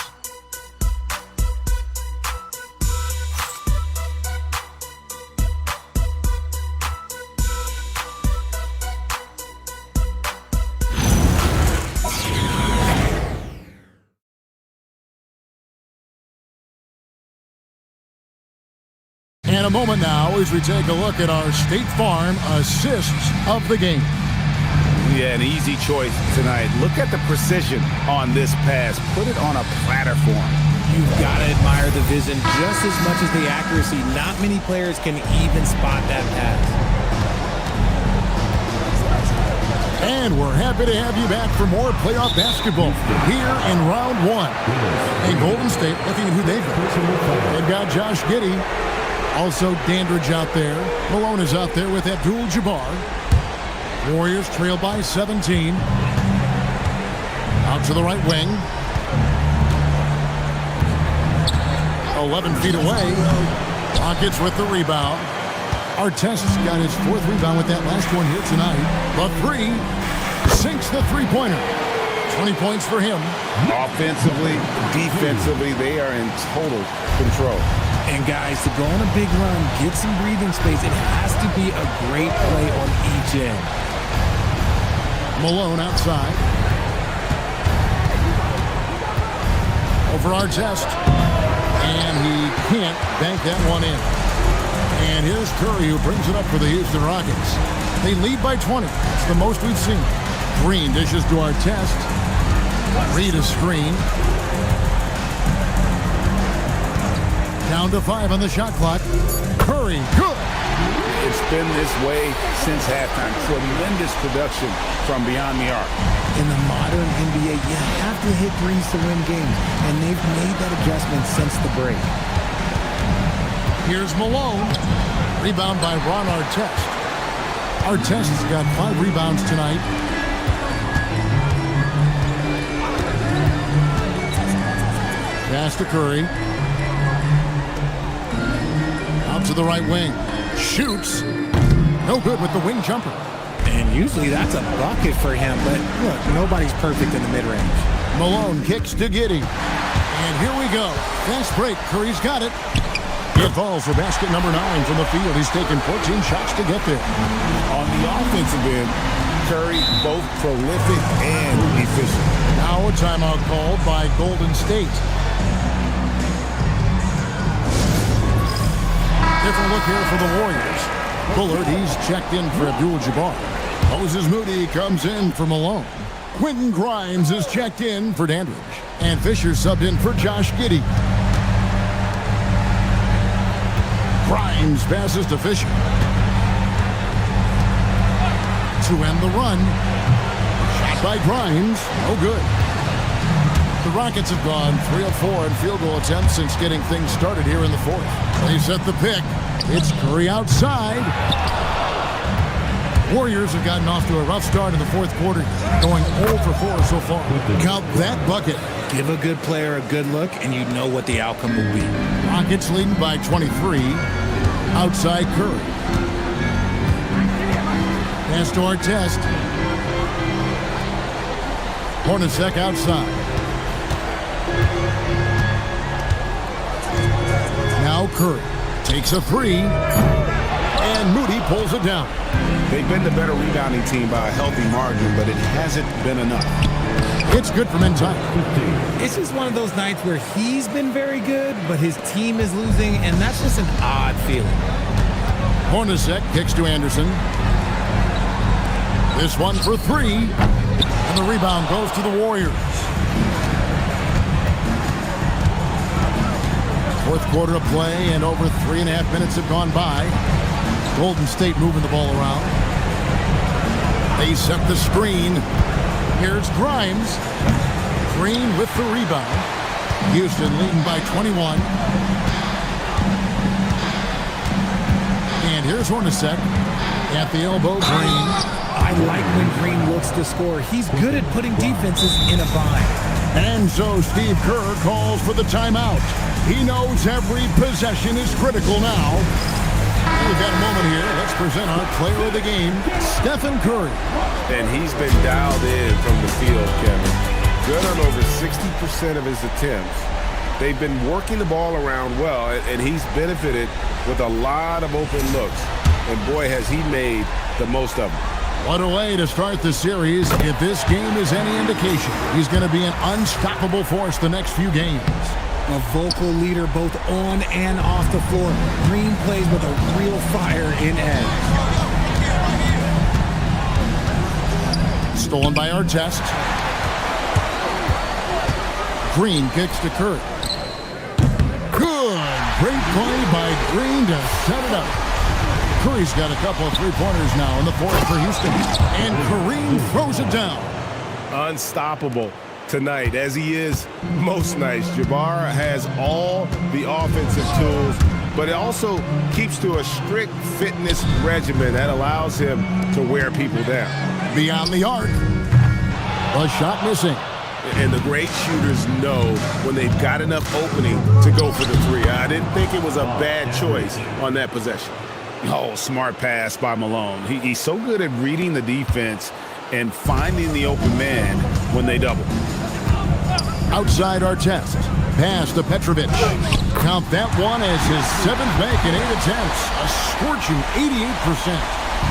And a moment now as we take a look at our State Farm assists of the game. Yeah, an easy choice tonight. Look at the precision on this pass. Put it on a platter for him. You've got to admire the vision just as much as the accuracy. Not many players can even spot that pass. And we're happy to have you back for more playoff basketball here in round 1. And Golden State looking at who they've got. They've got Josh Giddey. Also Dandridge out there. Malone is out there with Abdul-Jabbar. Warriors trail by 17. Out to the right wing. 11 feet away. Rockets with the rebound. Artest's got his 4th rebound with that last one here tonight. The 3 sinks the three-pointer. 20 points for him. Offensively, defensively, they are in total control. And guys, to go on a big run, get some breathing space, it has to be a great play on each end. Malone outside. Over Artest. And he can't bank that one in. And here's Curry who brings it up for the Houston Rockets. They lead by 20. It's the most we've seen. Green dishes to Artest. Reed a screen. Down to 5 on the shot clock. Curry, good. It's been this way since halftime. Tremendous production from beyond the arc. In the modern NBA, you have to hit threes to win games, and they've made that adjustment since the break. Here's Malone. Rebound by Ron Artest. Artest's got 5 rebounds tonight. Pass to Curry. to the right wing. Shoots. No good with the wing jumper. And usually that's a bucket for him, but look, nobody's perfect in the mid-range. Malone kicks to Giddey. And here we go. Fast break. Curry's got it. It falls for basket number 9 from the field. He's taken 14 shots to get there. On the offensive end, Curry both prolific and efficient. Now a timeout called by Golden State. Different look here for the Warriors. Bullard, he's checked in for Abdul-Jabbar. Moses Moody comes in for Malone. Quentin Grimes is checked in for Dandridge. And Fisher subbed in for Josh Giddey. Grimes passes to Fisher. To end the run. Shot by Grimes. No good. The Rockets have gone 3 of 4 in field goal attempts since getting things started here in the fourth. They set the pick. It's Curry outside. Warriors have gotten off to a rough start in the fourth quarter, going 0 for 4 so far. Count that bucket. Give a good player a good look, and you know what the outcome will be. Rockets leading by 23. Outside Curry. Pass to Artest. Hornacek outside. Now Curry takes a 3. And Moody pulls it down. They've been the better rebounding team by a healthy margin, but it hasn't been enough. It's good from inside. It's just one of those nights where he's been very good, but his team is losing, and that's just an odd feeling. Hornacek kicks to Anderson. This one for 3. And the rebound goes to the Warriors. Fourth quarter of play, and over 3.5 minutes have gone by. Golden State moving the ball around. They set the screen. Here's Grimes. Green with the rebound. Houston leading by 21. And here's Hornacek at the elbow. Green. I like when Green looks to score. He's good at putting defenses in a bind. And so Steve Kerr calls for the timeout. He knows every possession is critical now. We've got a moment here. Let's present our player of the game, Stephen Curry. And he's been dialed in from the field, Kevin. Good on over 60% of his attempts. They've been working the ball around well, and he's benefited with a lot of open looks. And boy, has he made the most of them. What a way to start the series. If this game is any indication, he's going to be an unstoppable force the next few games. A vocal leader both on and off the floor. Green plays with a real fire in edge. Stolen by Artest. Green kicks to Curry. Good. Great play by Green to set it up. Curry's got a couple of three-pointers now in the fourth for Houston. And Kareem throws it down. Unstoppable tonight, as he is most nights. Jabbar has all the offensive tools, but it also keeps to a strict fitness regimen that allows him to wear people down. Beyond the arc. A shot missing. And the great shooters know when they've got enough opening to go for the 3. I didn't think it was a bad choice on that possession. Oh, smart pass by Malone. He's so good at reading the defense and finding the open man when they double. Outside Artest. Pass to Petrovic. Count that one as his 7th make in 8 attempts. A scorching 88%.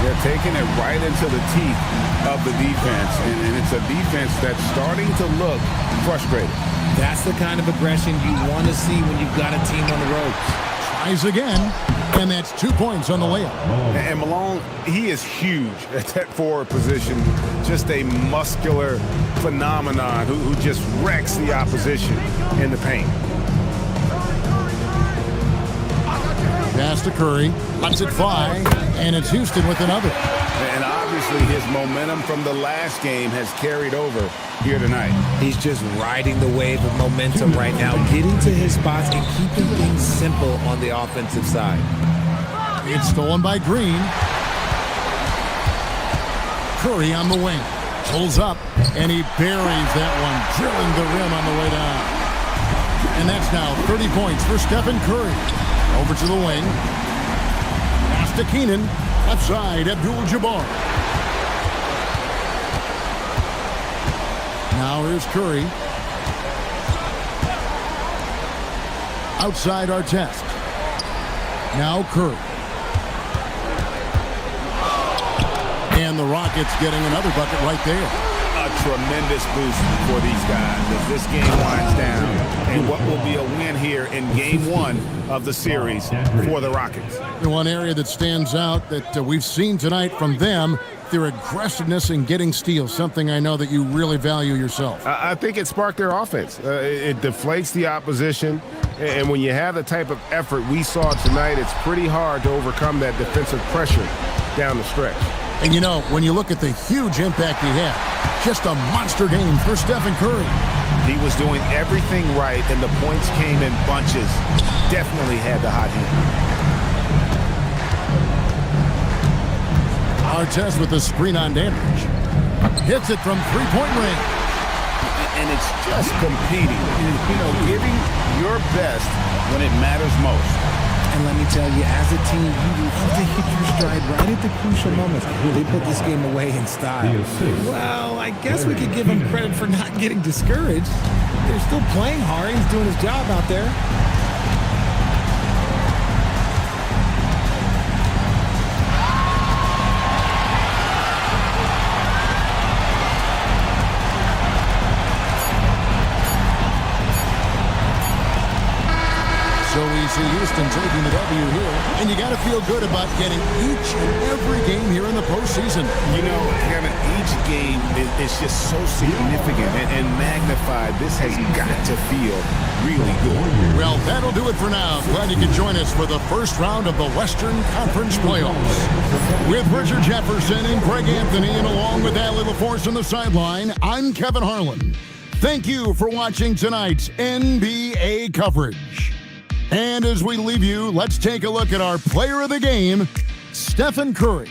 They're taking it right into the teeth of the defense, and it's a defense that's starting to look frustrated. That's the kind of aggression you want to see when you've got a team on the ropes. Tries again, and that's 2 points on the layup. And Malone, he is huge at that forward position. Just a muscular phenomenon who just wrecks the opposition in the paint. Pass to Curry, lets it fly, and it's Houston with another. And obviously his momentum from the last game has carried over here tonight. He's just riding the wave of momentum right now, getting to his spots and keeping things simple on the offensive side. It's stolen by Green. Curry on the wing. Pulls up, and he buries that one, drilling the rim on the way down. And that's now 30 points for Stephen Curry. Over to the wing. to Keenan. Left side, Abdul-Jabbar. Now here's Curry. Outside Artest. Now Curry. And the Rockets getting another bucket right there. A tremendous boost for these guys as this game winds down and what will be a win here in game one of the series for the Rockets. The one area that stands out that we've seen tonight from them, their aggressiveness in getting steals, something I know that you really value yourself. I think it sparked their offense. It deflates the opposition, and when you have the type of effort we saw tonight, it's pretty hard to overcome that defensive pressure down the stretch. And you know, when you look at the huge impact he had, just a monster game for Stephen Curry. He was doing everything right, and the points came in bunches. Definitely had the hot hand. Artest with the screen on damage. Hits it from three-point range. And it's just competing, giving your best when it matters most. And let me tell you, as a team, you love to hit your stride right at the crucial moments. They put this game away in style. Well, I guess we could give him credit for not getting discouraged. They're still playing hard. He's doing his job out there. So we see Houston taking the W here, and you got to feel good about getting each and every game here in the postseason. Kevin, each game is just so significant and magnified. This has got to feel really good. Well, that'll do it for now. Glad you could join us for the first round of the Western Conference Playoffs. With Richard Jefferson and Greg Anthony, and along with Allie LaForce on the sideline, I'm Kevin Harlan. Thank you for watching tonight's NBA coverage. And as we leave you, let's take a look at our player of the game, Stephen Curry.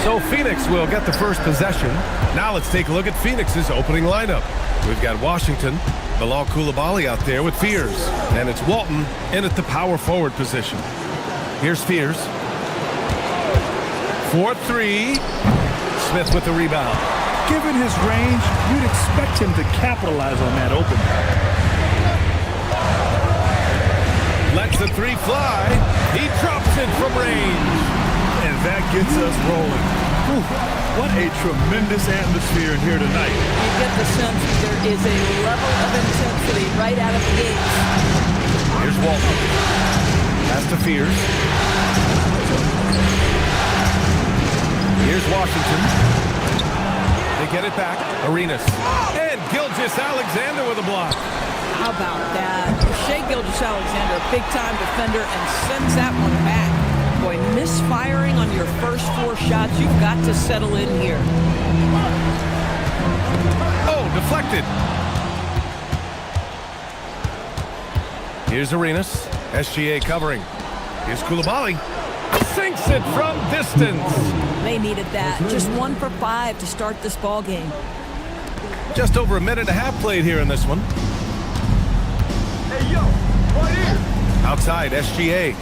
So Phoenix will get the first possession. Now let's take a look at Phoenix's opening lineup. We've got Washington, Bilal Coulibaly out there with Fears, and it's Walton in at the power forward position. Here's Fears. 4-3. Smith with the rebound. Given his range, you'd expect him to capitalize on that opening. Lets the three fly. He drops it from range. And that gets us rolling. Whew, what a tremendous atmosphere in here tonight. You get the sense that there is a level of intensity right out of the gates. Here's Walton. Pass to Fears. Here's Washington. They get it back. Arenas. And Gilgeous-Alexander with a block. How about that? Shai Gilgeous-Alexander, a big-time defender, and sends that one back. Boy, misfiring on your first 4 shots, you've got to settle in here. Oh, deflected. Here's Arenas. SGA covering. Here's Coulibaly. Sinks it from distance. They needed that. Just 1 for 5 to start this ball game. Just over a minute and a half played here in this one. Hey, yo, right here. Outside, SGA.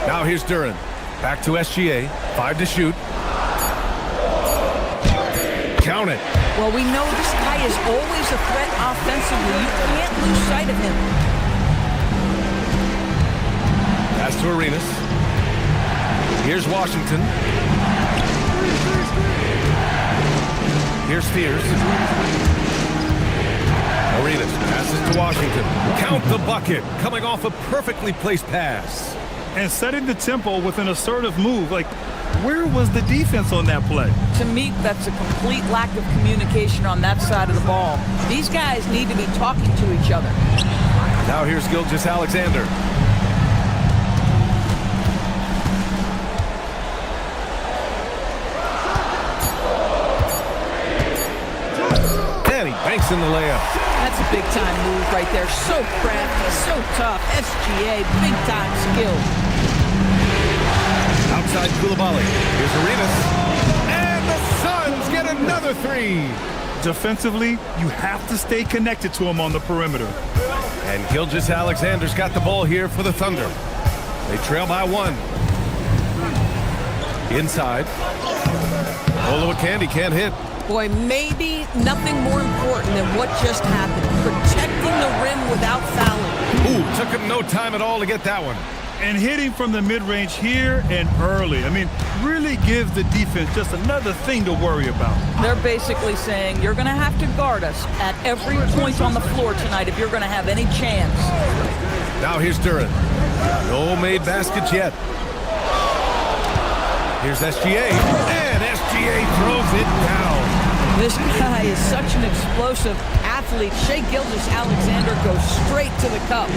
Now here's Duran. Back to SGA. 5 to shoot. Count it. Well, we know this guy is always a threat offensively. You can't lose sight of him. Pass to Arenas. Here's Washington. Here's Fears. Arenas passes to Washington. Count the bucket. Coming off a perfectly placed pass. And setting the tempo with an assertive move. Like, where was the defense on that play? To me, that's a complete lack of communication on that side of the ball. These guys need to be talking to each other. Now here's Gilgeous-Alexander. And he banks in the layup. That's a big-time move right there. So crafty, so tough. SGA, big-time skill. Outside Coulibaly. Here's Arenas. And the Suns get a for three. Defensively, you have to stay connected to him on the perimeter. And Gilgeous-Alexander's got the ball here for the Thunder. They trail by 1. Inside. Olowokandi can't hit. Boy, maybe nothing more important than what just happened. Protecting the rim without fouling. Ooh, took him no time at all to get that one. And hitting from the mid-range here and early. I mean, really gives the defense just another thing to worry about. They're basically saying you're going to have to guard us at every point on the floor tonight if you're going to have any chance. Now here's Duran. No made baskets yet. Here's SGA. And SGA throws it down. This guy is such an explosive athlete. Shai Gilgeous-Alexander goes straight to the cup.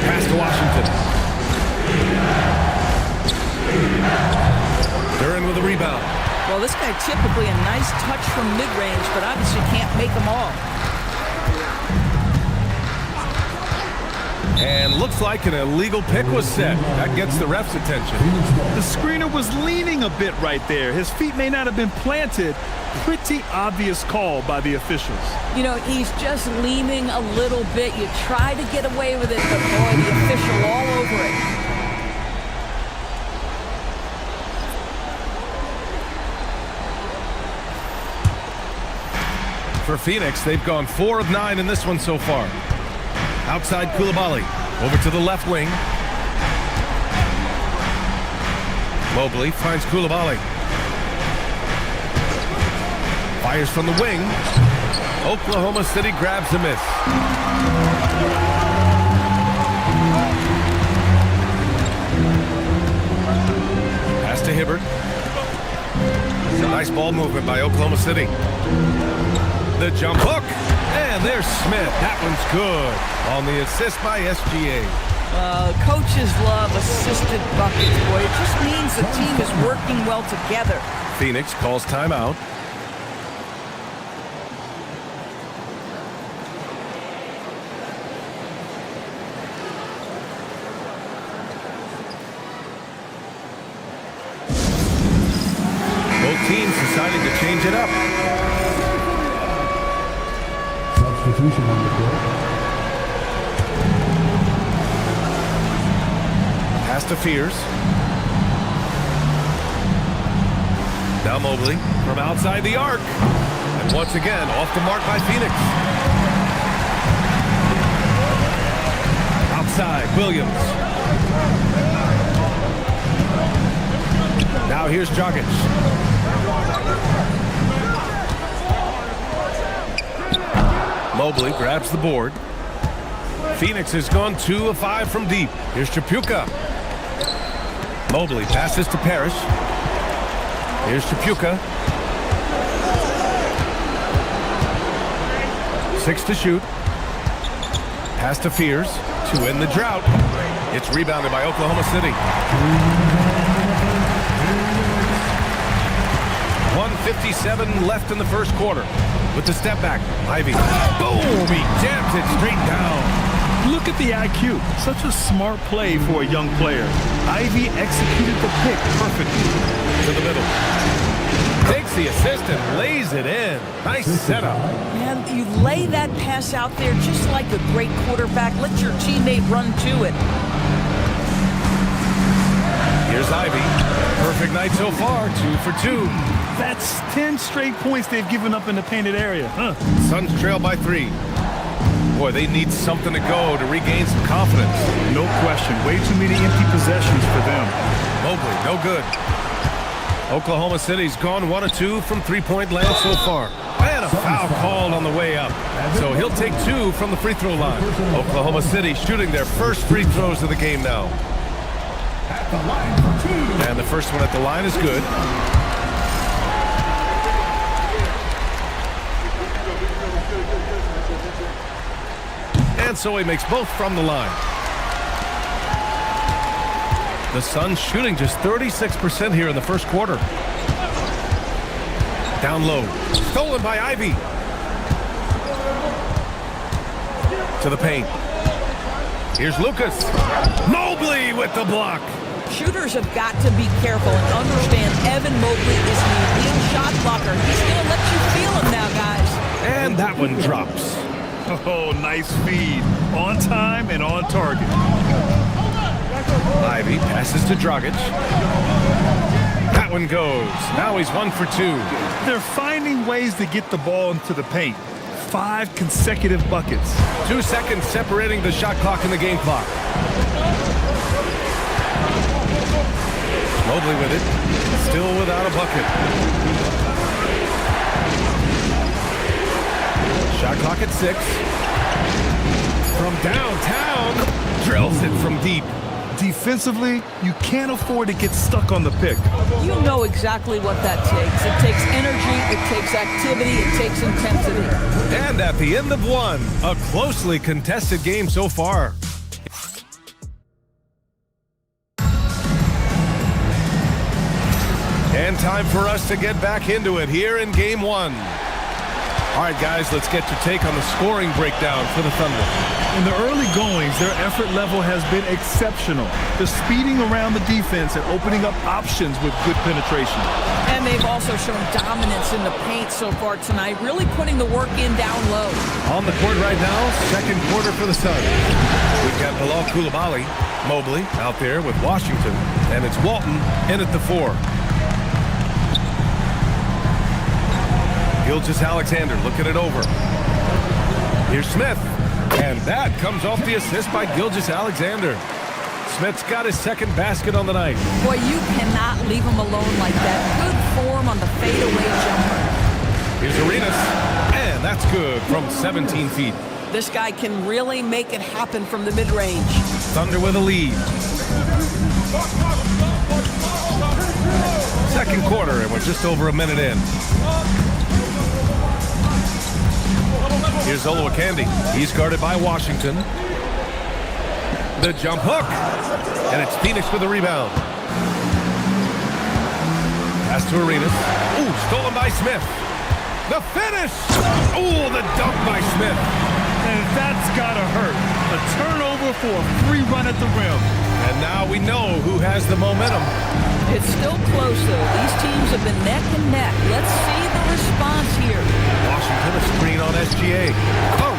Pass to Washington. Duran with a rebound. Well, this guy typically a nice touch from mid-range, but obviously can't make them all. And looks like an illegal pick was set. That gets the ref's attention. The screener was leaning a bit right there. His feet may not have been planted. Pretty obvious call by the officials. You know, he's just leaning a little bit. You try to get away with it, but boy, the official all over it. For Phoenix, they've gone 4 of 9 in this one so far. Outside Coulibaly, over to the left wing. Mobley finds Coulibaly. Fires from the wing. Oklahoma City grabs a miss. Pass to Hibbert. Nice ball movement by Oklahoma City. The jump hook. And there's Smith. That one's good. On the assist by SGA. Coaches love assisted buckets, boy. It just means the team is working well together. Phoenix calls timeout. Both teams deciding to change it up. Substitution on the court. Pass to Fears. Now Mobley from outside the arc. And once again, off the mark by Phoenix. Outside, Williams. Now here's Dragic. Mobley grabs the board. Phoenix has gone 2 of 5 from deep. Here's Chapuka. Mobley passes to Parrish. Here's Chapuka. 6 to shoot. Pass to Fears to end the drought. It's rebounded by Oklahoma City. 1:57 left in the first quarter. With the step back, Ivy. Boom! He jams it straight down. Look at the IQ. Such a smart play for a young player. Ivy executed the pick perfectly. To the middle. Takes the assist and lays it in. Nice setup. Man, you lay that pass out there just like a great quarterback. Let your teammate run to it. Here's Ivy. Perfect night so far, 2 for 2. That's 10 straight points they've given up in the painted area. Suns trail by 3. Boy, they need something to go to regain some confidence. No question. Way too many empty possessions for them. Mobley, no good. Oklahoma City's gone 1 of 2 from three-point land so far. And a foul called on the way up. So he'll take 2 from the free throw line. Oklahoma City shooting their first free throws of the game now. And the first one at the line is good. And so he makes both from the line. The Suns shooting just 36% here in the first quarter. Down low. Stolen by Ivy. To the paint. Here's Lucas. Mobley with the block. Shooters have got to be careful and understand Evan Mobley is an elite shot blocker. He's going to let you feel him now, guys. And that one drops. Oh, nice feed. On time and on target. Ivy passes to Dragic. That one goes. Now he's 1 for 2. They're finding ways to get the ball into the paint. 5 consecutive buckets. 2 seconds separating the shot clock and the game clock. Mobley with it. Still without a bucket. Shot clock at 6. From downtown. Drills it from deep. Defensively, you can't afford to get stuck on the pick. You know exactly what that takes. It takes energy, it takes activity, it takes intensity. And at the end of 1, a closely contested game so far. And time for us to get back into it here in Game 1. All right, guys, let's get your take on the scoring breakdown for the Thunder. In the early goings, their effort level has been exceptional. They're speeding around the defense and opening up options with good penetration. And they've also shown dominance in the paint so far tonight, really putting the work in down low. On the court right now, second quarter for the Suns. We've got Bilal Coulibaly, Mobley out there with Washington, and it's Walton in at the 4. Gilgeous-Alexander looking it over. Here's Smith. And that comes off the assist by Gilgeous-Alexander. Smith's got his second basket on the night. Boy, you cannot leave him alone like that. Good form on the fadeaway jumper. Here's Arenas. And that's good from 17 feet. This guy can really make it happen from the mid-range. Thunder with a lead. Second quarter, and we're just over a minute in. Here's Olowokandi. He's guarded by Washington. The jump hook. And it's Phoenix with the rebound. Pass to Arenas. Ooh, stolen by Smith. The finish. Ooh, the dunk by Smith. And that's gotta hurt. A turnover for a free run at the rim. And now we know who has the momentum. It's still close, though. These teams have been neck and neck. Let's see the response here. Washington, a screen on SGA.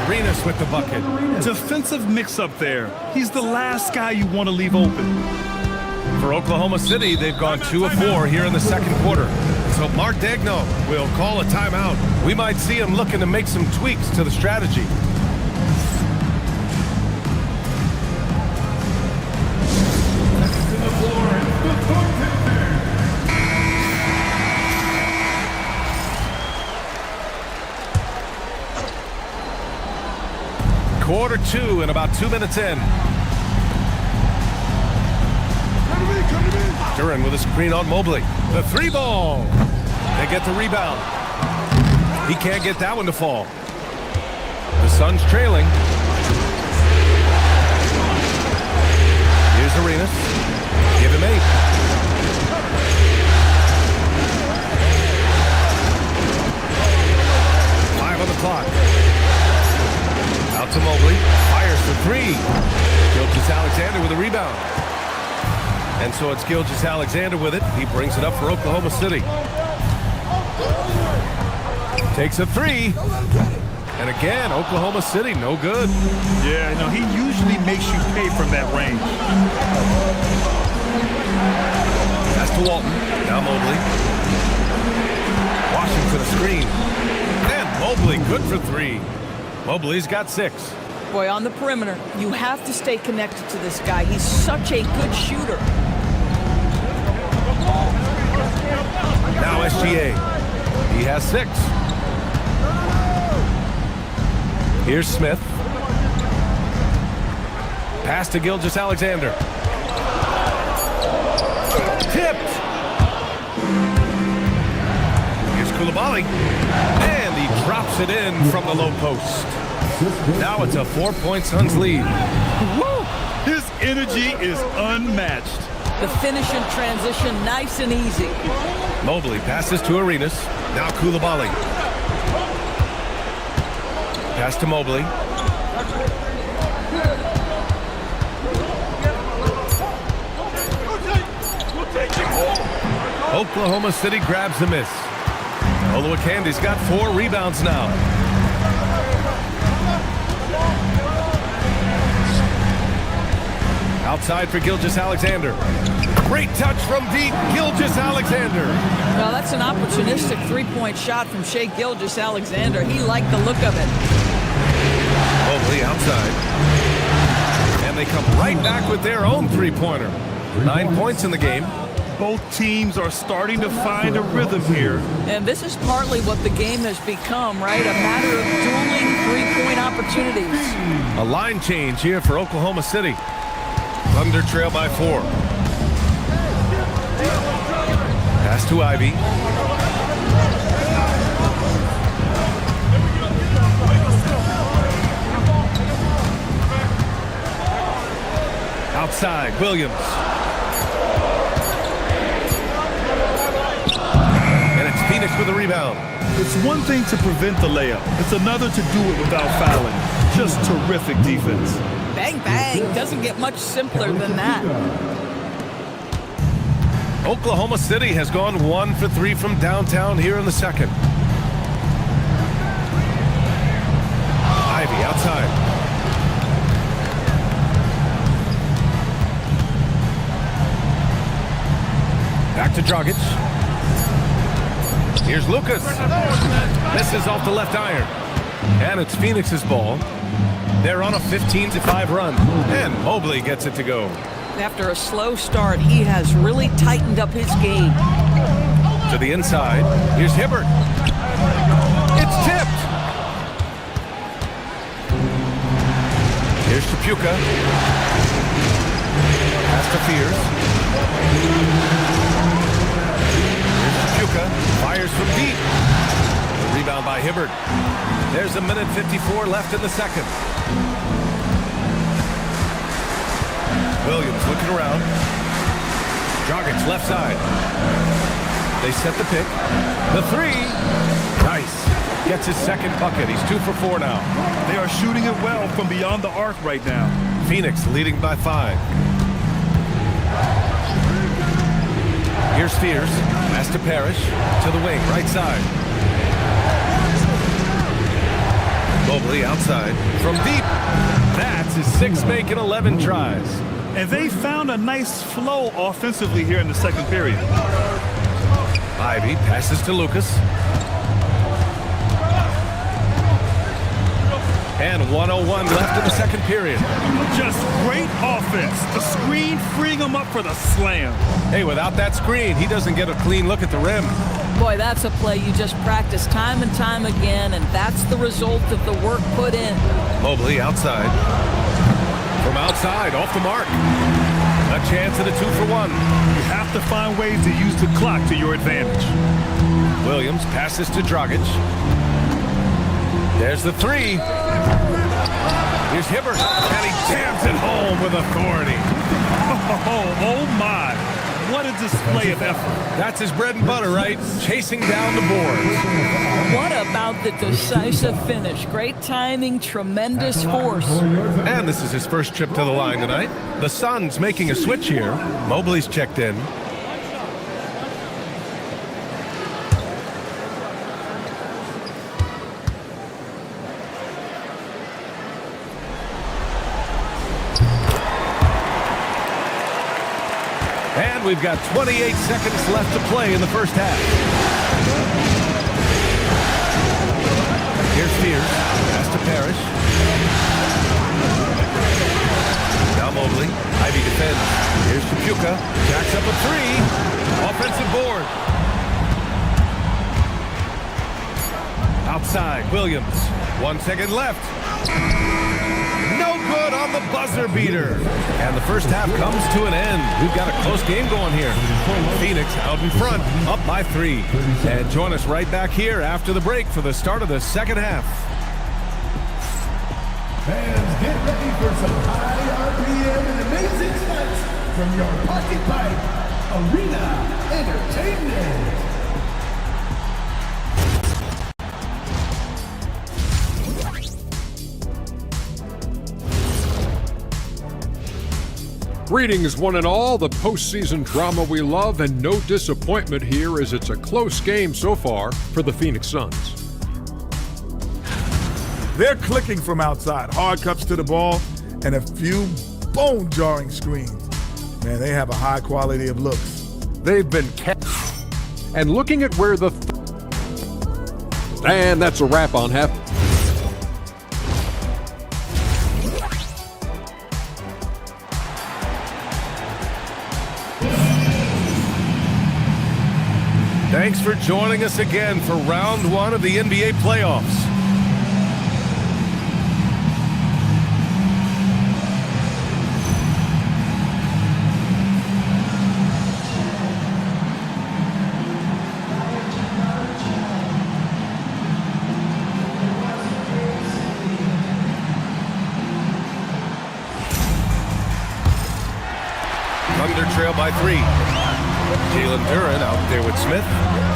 Arenas with the bucket. Defensive mix-up there. He's the last guy you want to leave open. For Oklahoma City, they've gone 2 of 4 here in the second quarter. So Mark Daigneault will call a timeout. We might see him looking to make some tweaks to the strategy. Quarter 2 and about 2 minutes in. Duran with a screen on Mobley. The 3-ball. They get the rebound. He can't get that one to fall. The Suns trailing. Here's Arenas. Give him 8. Five on the clock. Out to Mobley. Fires for 3. Gilgeous-Alexander with a rebound. And so it's Gilgeous-Alexander with it. He brings it up for Oklahoma City. Takes a 3. And again, Oklahoma City, no good. Yeah, no, he usually makes you pay from that range. Pass to Walton. Now Mobley. Washington a screen. And Mobley good for 3. Mobley's got 6. Boy, on the perimeter, you have to stay connected to this guy. He's such a good shooter. Now SGA. He has 6. Here's Smith. Pass to Gilgeous-Alexander. Tipped. Here's Coulibaly. And he drops it in from the low post. Now it's a 4-point Suns lead. Woo! His energy is unmatched. The finish in transition, nice and easy. Mobley passes to Arenas. Now Coulibaly. Pass to Mobley. Oklahoma City grabs the miss. Oluwakandi's got 4 rebounds now. Outside for Gilgeous-Alexander. Great touch from deep, Gilgeous-Alexander. Well, that's an opportunistic three-point shot from Shai Gilgeous-Alexander. He liked the look of it. Mobley outside. And they come right back with their own three-pointer. 9 points in the game. Both teams are starting to find a rhythm here. And this is partly what the game has become, right? A matter of dueling three-point opportunities. A line change here for Oklahoma City. Thunder trail by 4. Pass to Ivy. Outside, Williams. And it's Phoenix with the rebound. It's one thing to prevent the layup. It's another to do it without fouling. Just terrific defense. Bang, bang. Doesn't get much simpler than that. Oklahoma City has gone 1 for 3 from downtown here in the second. Ivy outside. Back to Dragic. Here's Lucas. Misses off the left iron. And it's Phoenix's ball. They're on a 15-5 run. And Mobley gets it to go. After a slow start, he has really tightened up his game. To the inside. Here's Hibbert. It's tipped. Here's Chapuka. Pass to Fears. Here's Chapuka. Fires from deep. The rebound by Hibbert. There's a minute 54 left in the second. Williams looking around. Dragic left side. They set the pick. The 3. Nice. Gets his second bucket. He's 2 for 4 now. They are shooting it well from beyond the arc right now. Phoenix leading by 5. Here's Fears. Pass to Parrish. To the wing, right side. Mobley outside. From deep. That's his 6th make in 11 tries. And they found a nice flow offensively here in the second period. Ivy passes to Lucas. And 1:01 left in the second period. Just great offense. The screen freeing him up for the slam. Hey, without that screen, he doesn't get a clean look at the rim. Boy, that's a play you just practice time and time again, and that's the result of the work put in. Mobley outside. From outside, off the mark. A chance at a 2 for 1. You have to find ways to use the clock to your advantage. Williams passes to Dragic. There's the 3. Here's Hibbert, and he jams it home with authority. Oh my. What a display of effort. That's his bread and butter, right? Chasing down the boards. What about the decisive finish? Great timing, tremendous force. And this is his first trip to the line tonight. The Suns making a switch here. Mobley's checked in. And we've got 28 seconds left to play in the first half. Here's Fears. Pass to Parrish. Now Mobley. Ivy defends. Here's Chapuka. Jacks up a 3. Offensive board. Outside, Williams. 1 second left. No good on the buzzer beater. And the first half comes to an end. We've got a close game going here. Phoenix out in front, up by 3. And join us right back here after the break for the start of the second half. Fans, get ready for some high RPM and amazing stunts from your Pocket Pipe Arena Entertainment. Greetings, one and all. The postseason drama we love, and no disappointment here as it's a close game so far for the Phoenix Suns. They're clicking from outside. Hard cuts to the ball and a few bone-jarring screens. Man, they have a high quality of looks. They've been and looking at where the and that's a wrap on half. Thanks for joining us again for round one of the NBA playoffs. Thunder trail by 3. Jalen Duren out there with Smith.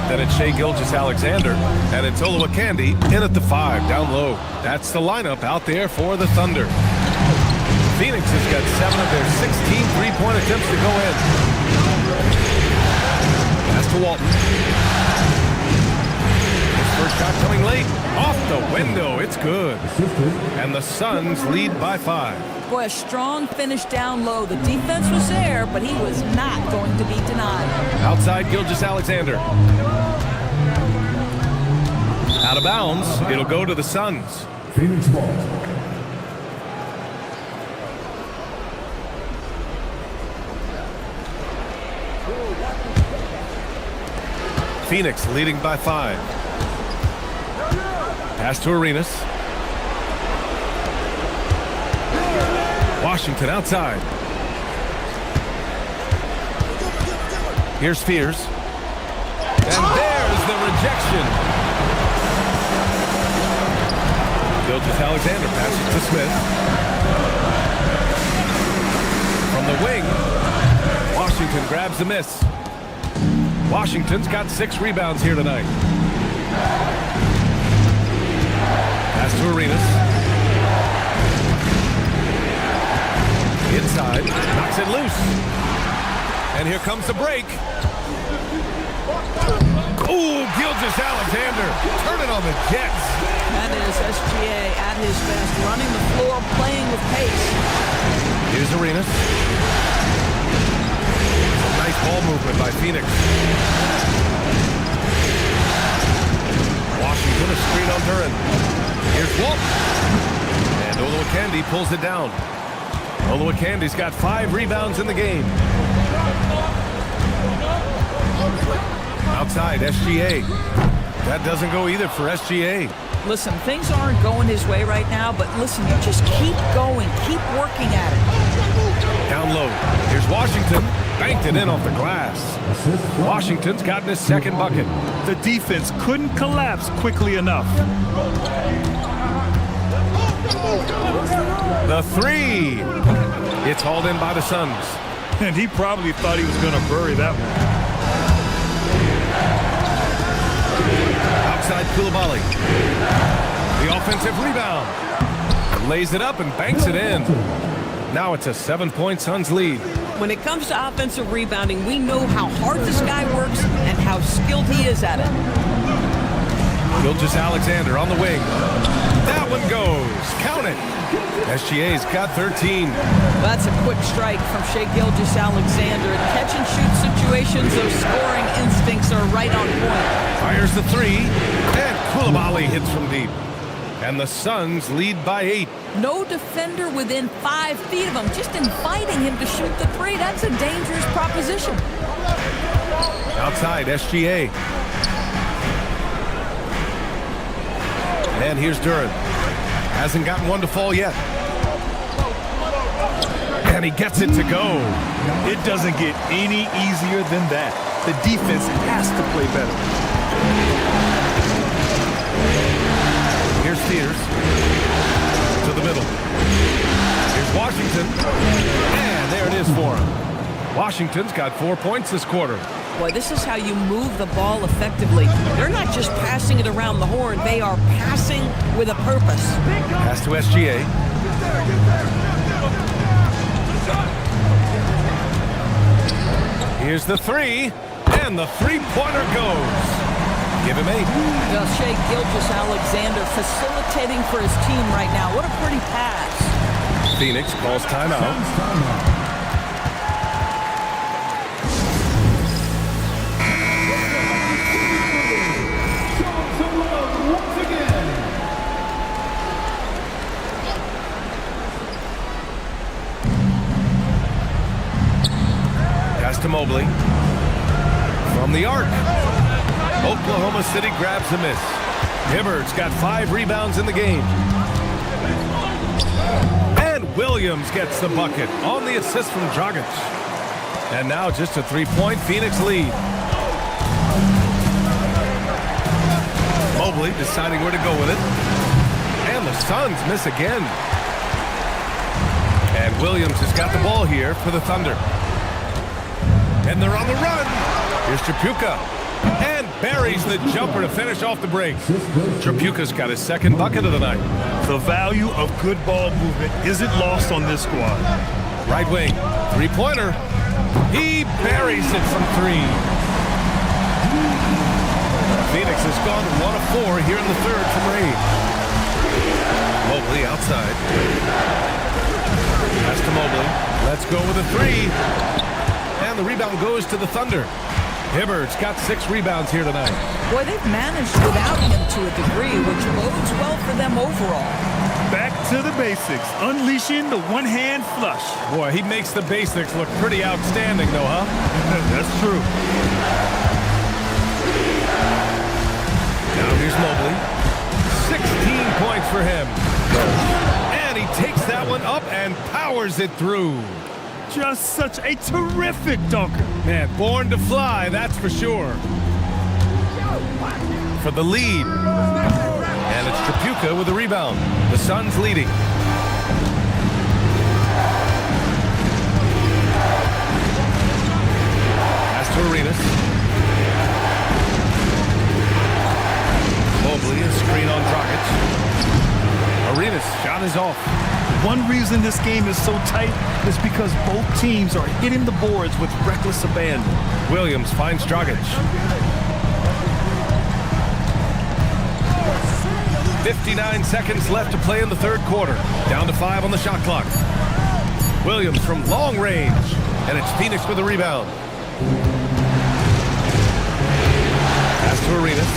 Then it's Shai Gilgeous-Alexander. And it's Olowokandi in at the 5, down low. That's the lineup out there for the Thunder. Phoenix has got 7 of their 16 three-point attempts to go in. Pass to Walton. His first shot coming late. Off the window. It's good. And the Suns lead by 5. Boy, a strong finish down low. The defense was there, but he was not going to be denied. Outside Gilgeous-Alexander. Out of bounds. It'll go to the Suns. Phoenix ball. Phoenix leading by 5. Pass to Arenas. Washington outside. Here's Spears. And there's the rejection. Gilgeous-Alexander passes to Smith. From the wing, Washington grabs the miss. Washington's got 6 rebounds here tonight. Pass to Arenas. Inside, knocks it loose. And here comes the break. Ooh, Gilgeous-Alexander, turn it on the Jets. That is SGA at his best, running the floor, playing with pace. Here's Arenas. Nice ball movement by Phoenix. Washington, a screen on Duren. Here's Walton. And Olowokandi pulls it down. Olowokandi's got 5 rebounds in the game. Outside, SGA. That doesn't go either for SGA. Listen, things aren't going his way right now, but listen, you just keep going, keep working at it. Down low. Here's Washington. Banked it in off the glass. Washington's gotten his second bucket. The defense couldn't collapse quickly enough. The 3. It's hauled in by the Suns. And he probably thought he was going to bury that one. Outside Koulibaly. The offensive rebound. Lays it up and banks it in. Now it's a 7-point Suns lead. When it comes to offensive rebounding, we know how hard this guy works and how skilled he is at it. Gilgeous-Alexander on the wing. That one goes. Count it. SGA's got 13. That's a quick strike from Shai Gilgeous-Alexander. In catch-and-shoot situations, those scoring instincts are right on point. Fires the 3, and Koulibaly hits from deep. And the Suns lead by 8. No defender within 5 feet of him, just inviting him to shoot the 3. That's a dangerous proposition. Outside, SGA. And here's Duren. Hasn't gotten one to fall yet. And he gets it to go. It doesn't get any easier than that. The defense has to play better. Here's Spears. To the middle. Here's Washington. And there it is for him. Washington's got 4 points this quarter. Boy, this is how you move the ball effectively. They're not just passing it around the horn. They are passing with a purpose. Pass to SGA. Here's the three, and the three-pointer goes. Give him 8. Well, Shai Gilgeous-Alexander facilitating for his team right now. What a pretty pass. Phoenix calls timeout. Pass to Mobley. From the arc. Oklahoma City grabs a miss. Hibbert's got 5 rebounds in the game. And Williams gets the bucket on the assist from Dragic. And now just a 3-point Phoenix lead. Mobley deciding where to go with it. And the Suns miss again. And Williams has got the ball here for the Thunder. And they're on the run. Here's Tripucka. And buries the jumper to finish off the break. Tripucka's got his second bucket of the night. The value of good ball movement isn't lost on this squad. Right wing, three-pointer. He buries it from 3. Phoenix has gone 1 of 4 here in the third from Ray. Mobley outside. Pass to Mobley. Let's go with a 3. And the rebound goes to the Thunder. Hibbert's got 6 rebounds here tonight. Boy, they've managed without him to a degree, which bodes well for them overall. Back to the basics, unleashing the one-hand flush. Boy, he makes the basics look pretty outstanding, though, huh? That's true. Now here's Mobley. 16 points for him. And he takes that one up and powers it through. Just such a terrific dunker. Man, born to fly, that's for sure. For the lead. And it's Tripucka with the rebound. The Suns leading. Pass to Arenas. Mobley, a screen on Dragic. Arenas, shot is off. One reason this game is so tight is because both teams are hitting the boards with reckless abandon. Williams finds Dragic. 59 seconds left to play in the third quarter. Down to 5 on the shot clock. Williams from long range. And it's Phoenix with the rebound. Pass to Arenas.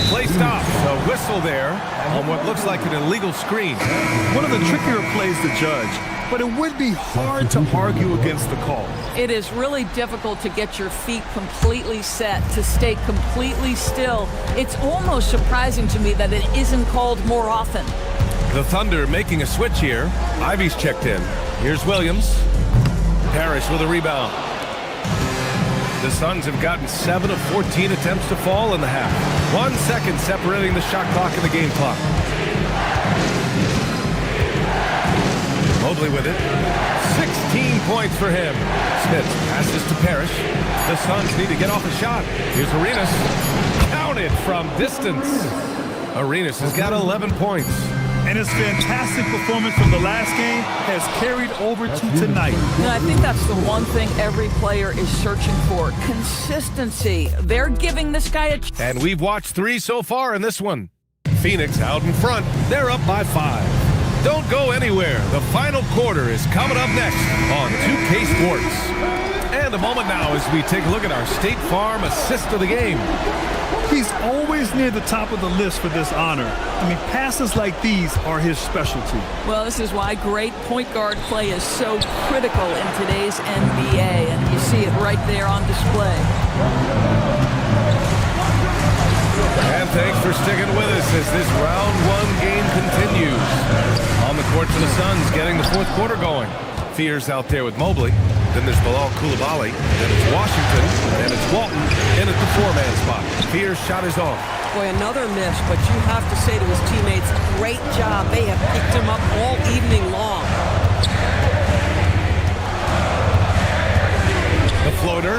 Play stops. A whistle there on what looks like an illegal screen. One of the trickier plays to judge, but it would be hard to argue against the call. It is really difficult to get your feet completely set, to stay completely still. It's almost surprising to me that it isn't called more often. The Thunder making a switch here. Ivy's checked in. Here's Williams. Parrish with a rebound. The Suns have gotten 7 of 14 attempts to fall in the half. 1 second separating the shot clock and the game clock. Mobley with it. 16 points for him. Smith passes to Parrish. The Suns need to get off a shot. Here's Arenas. Counted from distance. Arenas has got 11 points. And his fantastic performance from the last game has carried over to tonight. And I think that's the one thing every player is searching for. Consistency. They're giving this guy a chance. And we've watched 3 so far in this one. Phoenix out in front. They're up by 5. Don't go anywhere. The final quarter is coming up next on 2K Sports. And a moment now as we take a look at our State Farm assist of the game. He's always near the top of the list for this honor. I mean, passes like these are his specialty. Well, this is why great point guard play is so critical in today's NBA, and you see it right there on display. And thanks for sticking with us as this round 1 game continues. On the court for the Suns, getting the fourth quarter going. Fears out there with Mobley. Then there's Bilal Coulibaly. Then it's Washington. Then it's Walton in at the 4-man spot. Fears shot is off. Boy, another miss, but you have to say to his teammates, great job. They have picked him up all evening long. The floater.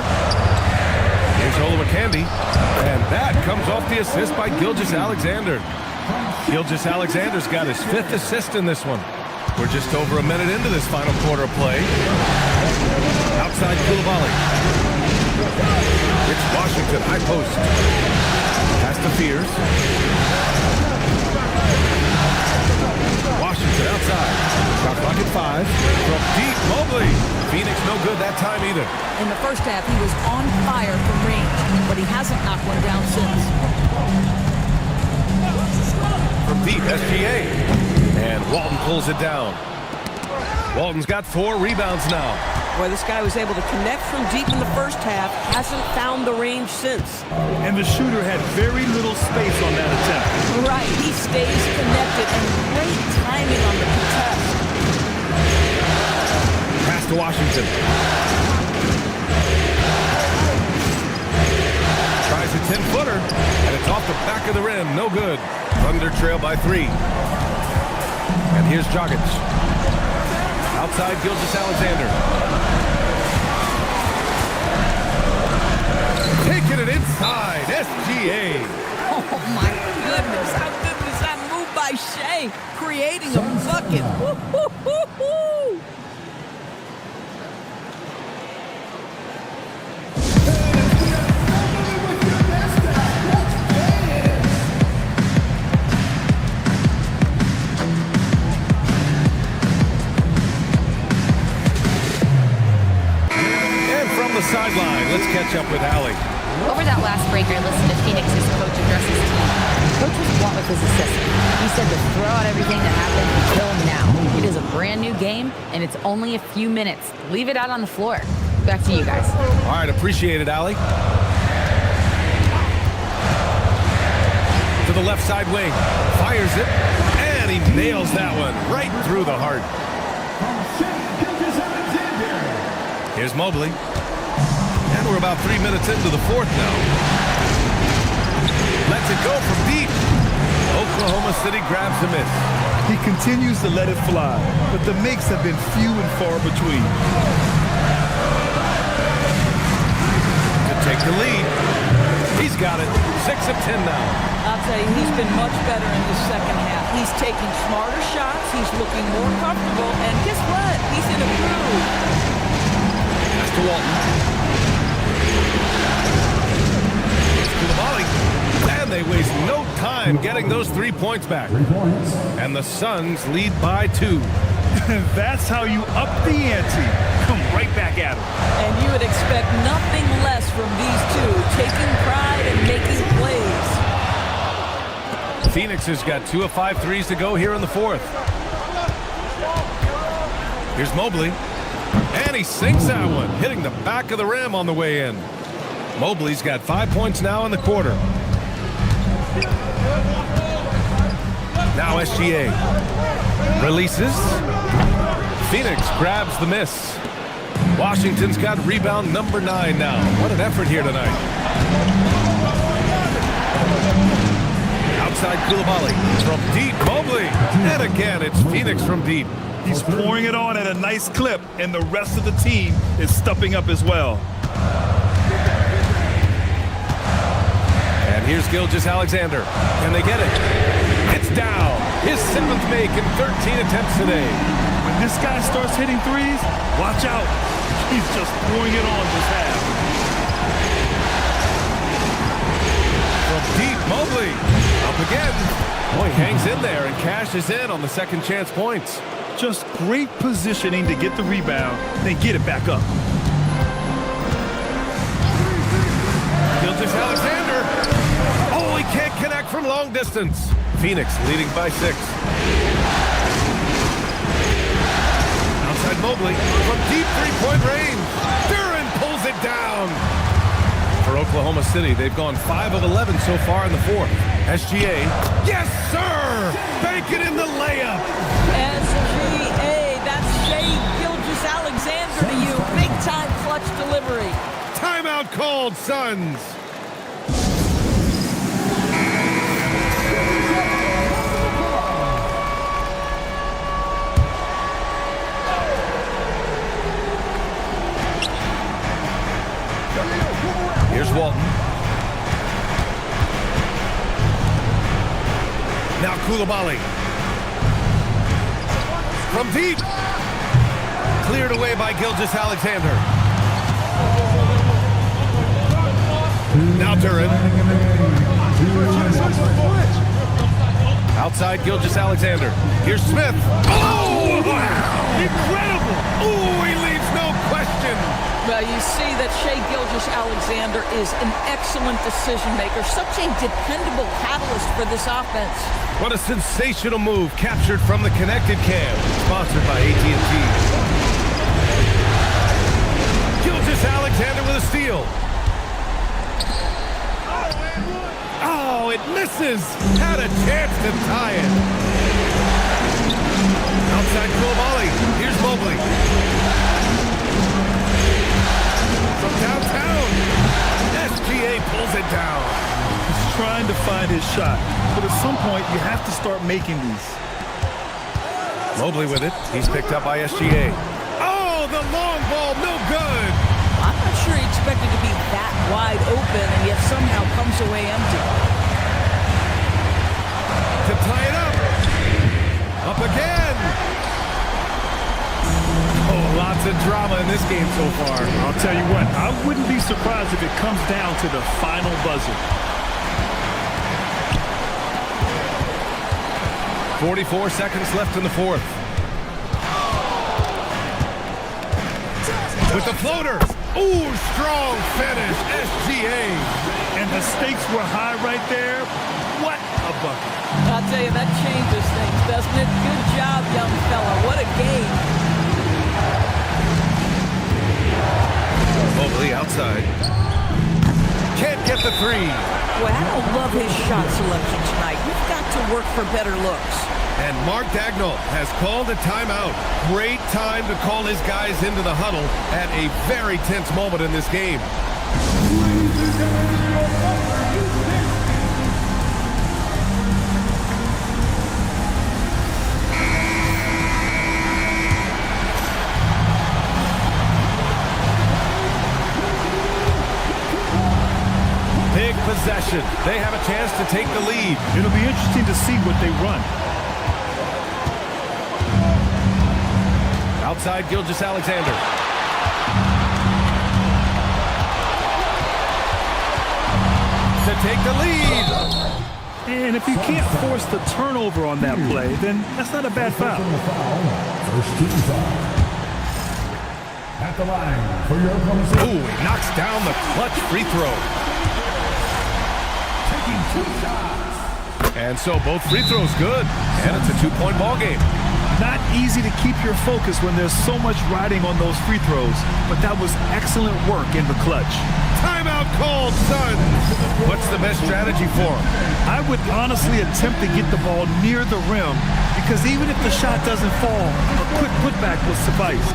Here's Olowokandi. And that comes off the assist by Gilgeous-Alexander. Gilgeous-Alexander's got his 5th assist in this one. We're just over a minute into this final quarter of play. Outside Koulibaly. It's Washington, high post. Pass to Fears. Washington outside. Shot clock at 5. From deep, Mobley. Phoenix no good that time either. In the first half, he was on fire from range, but he hasn't knocked one down since. From deep, SGA. And Walton pulls it down. Walton's got 4 rebounds now. Boy, this guy was able to connect from deep in the first half, hasn't found the range since. And the shooter had very little space on that attempt. Right, he stays connected, and great timing on the contest. Pass to Washington. Tries a 10-footer, and it's off the back of the rim. No good. Thunder trail by 3. And here's Jokic. Outside Gilgeous-Alexander. Taking it inside. SGA. Oh, my goodness. How good was that move by Shea? Creating a bucket. Woo-hoo-hoo-hoo. Sideline. Let's catch up with Allie. Over that last break, I listened to Phoenix's coach address his team. Coach was blunt with his assistant. He said to throw out everything that happened and kill him now. It is a brand new game, and it's only a few minutes. Leave it out on the floor. Back to you guys. All right, appreciate it, Allie. To the left side wing. Fires it, and he nails that one right through the heart. Here's Mobley. And we're about 3 minutes into the fourth now. Lets it go from deep. Oklahoma City grabs the miss. He continues to let it fly, but the makes have been few and far between. To take the lead. He's got it. 6 of 10 now. I'll tell you, he's been much better in the second half. He's taking smarter shots. He's looking more comfortable. And guess what? He's in a groove. That's to Walton. And they waste no time getting those 3 points back. And the Suns lead by 2. That's how you up the ante. Come right back at them. And you would expect nothing less from these two, taking pride and making plays. Phoenix has got 2 of 5 threes to go here in the fourth. Here's Mobley. And he sinks that one, hitting the back of the rim on the way in. Mobley's got 5 points now in the quarter. Now SGA releases. Phoenix grabs the miss. Washington's got rebound number 9 now. What an effort here tonight. Outside Koulibaly from deep. Mobley. And again, it's Phoenix from deep. He's pouring it on at a nice clip, and the rest of the team is stepping up as well. And here's Gilgeous-Alexander. Can they get it? It's down. His 7th make in 13 attempts today. When this guy starts hitting threes, watch out. He's just pouring it on this half. From deep, Mobley. Up again. Boy, hangs in there and cashes in on the second chance points. Just great positioning to get the rebound, then get it back up. Gilgeous-Alexander. Oh, he can't connect from long distance. Phoenix leading by 6. Outside Mobley from deep 3-point range. Duran pulls it down. For Oklahoma City, they've gone 5 of 11 so far in the fourth. SGA. Yes, sir! Bank it in the layup. SGA, that's Shea Gilgeous-Alexander to you. Big time clutch delivery. Timeout called, Suns. Here's Walton. Now Koulibaly. from deep. Cleared away by Gilgeous-Alexander. Now Duran. Outside Gilgeous-Alexander. Here's Smith. Oh, wow! Incredible! Oh, he leaves no question. Well, you see that Shai Gilgeous-Alexander is an excellent decision maker, such a dependable catalyst for this offense. What a sensational move captured from the connected cam, sponsored by AT&T. Gilgeous-Alexander with a steal. Oh, it misses. Had a chance to tie it. Outside Koulibaly. Here's Mobley. From downtown. SGA pulls it down. He's trying to find his shot, but at some point you have to start making these. Mobley with it. He's picked up by SGA. Oh, the long ball, no good. I'm not sure he expected to be that wide open and yet somehow comes away empty. To tie it up. Up again. Oh, lots of drama in this game so far. I'll tell you what, I wouldn't be surprised if it comes down to the final buzzer. 44 seconds left in the fourth. With the floater. Ooh, strong finish. SGA. And the stakes were high right there. What a bucket. I'll tell you, that changes things, doesn't it? Good job, young fella. What a game. Mobley outside. Can't get the three. Boy, I don't love his shot selection tonight. We've got to work for better looks. And Mark Dagnall has called a timeout. Great time to call his guys into the huddle at a very tense moment in this game. Big possession. They have a chance to take the lead. It'll be interesting to see what they run. Outside Gilgeous-Alexander. To take the lead. And if you can't force the turnover on that play, then that's not a bad foul. First team foul. At the line for your opponent's. Ooh, he knocks down the clutch free throw. Taking 2 shots. And so both free throws good. And it's a 2-point ball game. Not easy to keep your focus when there's so much riding on those free throws, but that was excellent work in the clutch. Timeout called, son. What's the best strategy for him? I would honestly attempt to get the ball near the rim, because even if the shot doesn't fall, a quick putback will suffice.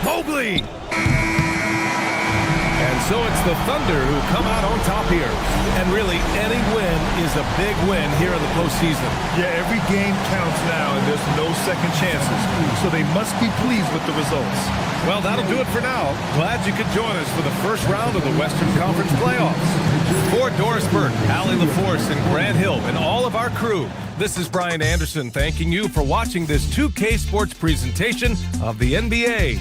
Mobley! And so it's the Thunder who come out on top here. And really, any win is a big win here in the postseason. Yeah, every game counts now, and there's no second chances. So they must be pleased with the results. Well, that'll do it for now. Glad you could join us for the first round of the Western Conference playoffs. For Doris Burke, Allie LaForce, and Grant Hill, and all of our crew, this is Brian Anderson thanking you for watching this 2K Sports presentation of the NBA.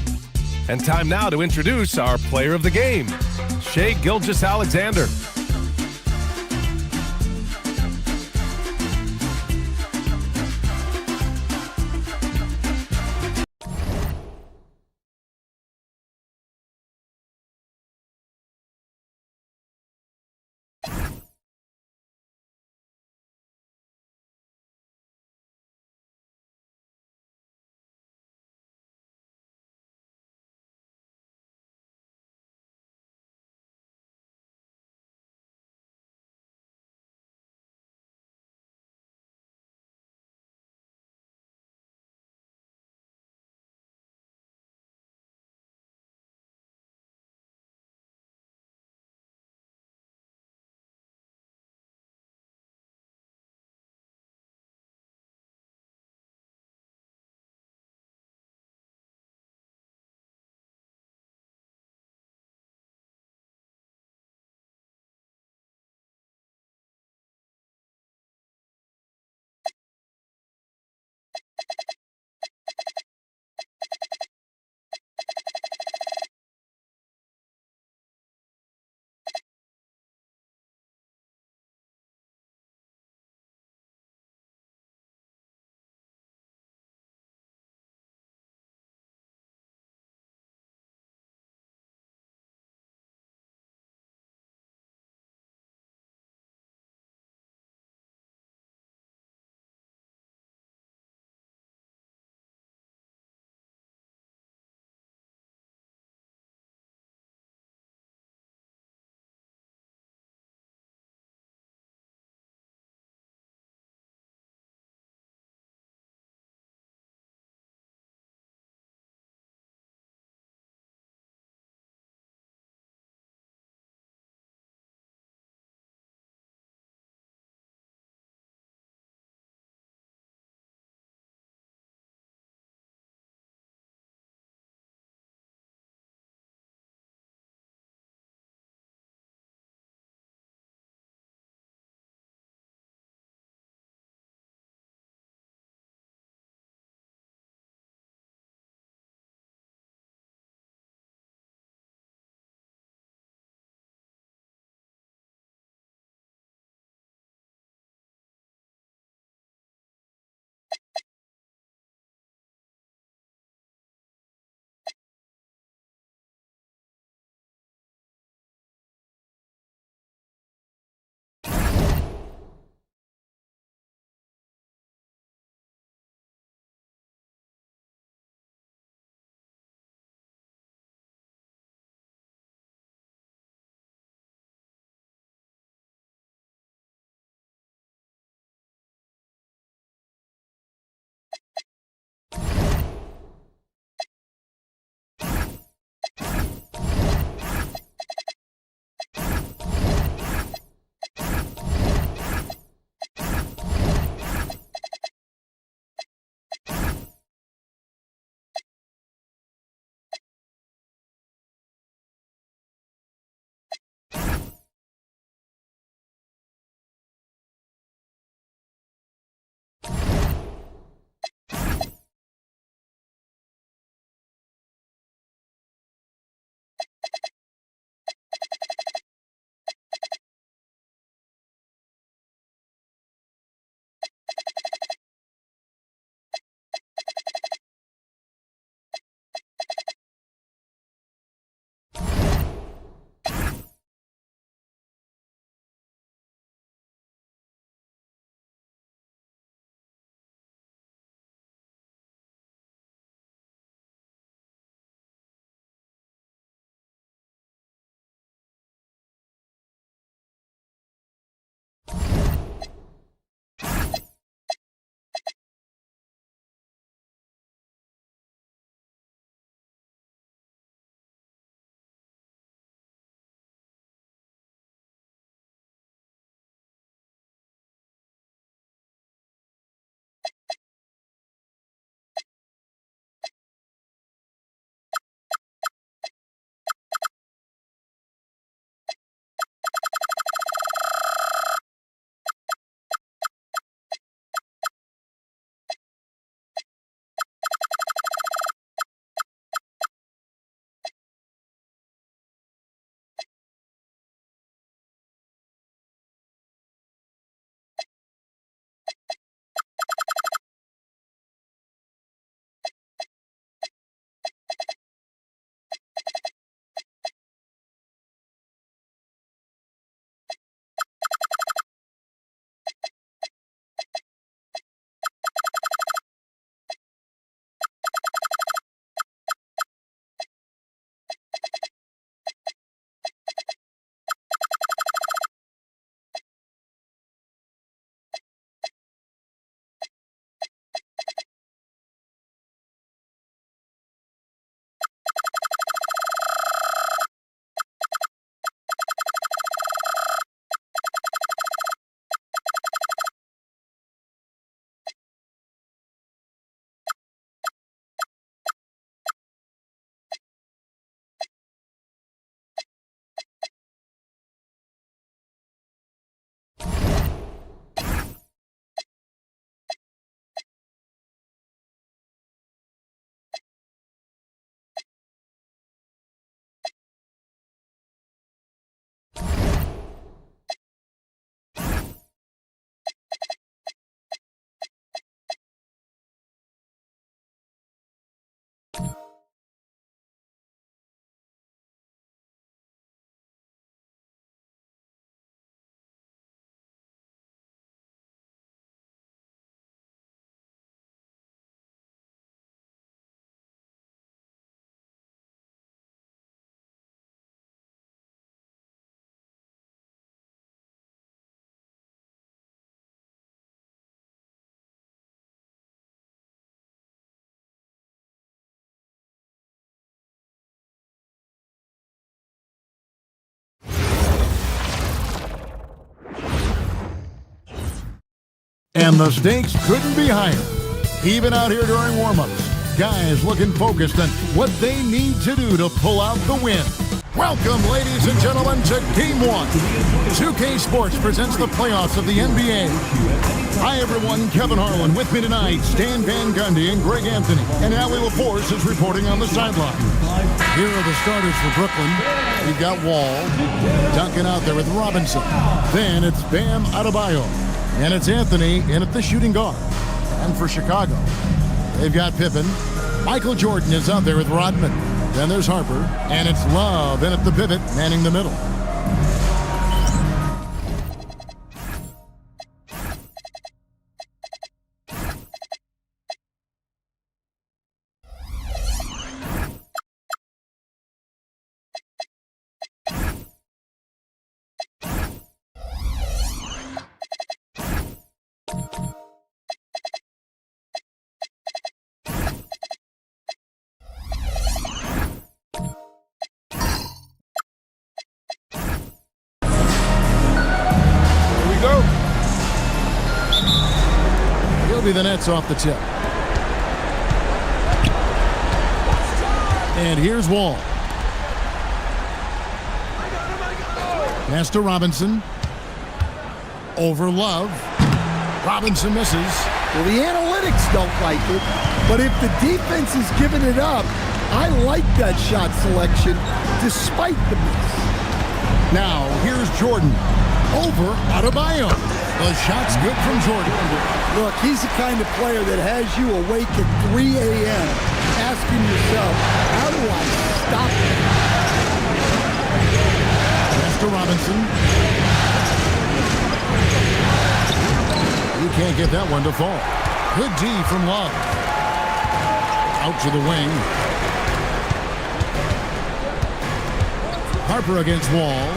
And time now to introduce our player of the game, Shai Gilgeous-Alexander. And the stakes couldn't be higher. Even out here during warm-ups, guys looking focused on what they need to do to pull out the win. Welcome, ladies and gentlemen, to Game 1. 2K Sports presents the playoffs of the NBA. Hi, everyone. Kevin Harlan with me tonight, Stan Van Gundy and Greg Anthony. And Allie LaForce is reporting on the sideline. Here are the starters for Brooklyn. We've got Wall, Duncan out there with Robinson. Then it's Bam Adebayo. And it's Anthony in at the shooting guard. And for Chicago, they've got Pippen. Michael Jordan is out there with Rodman. Then there's Harper. And it's Love in at the pivot, manning the middle. The Nets off the tip. And here's Wall. Pass to Robinson. Over Love. Robinson misses. Well, the analytics don't like it, but if the defense is giving it up, I like that shot selection despite the miss. Now, here's Jordan. Over Adebayo. The shot's good from Jordan. Look, he's the kind of player that has you awake at 3 a.m. asking yourself, how do I stop him? Mr. Robinson. You can't get that one to fall. Good D from Love. Out to the wing. Harper against Wall.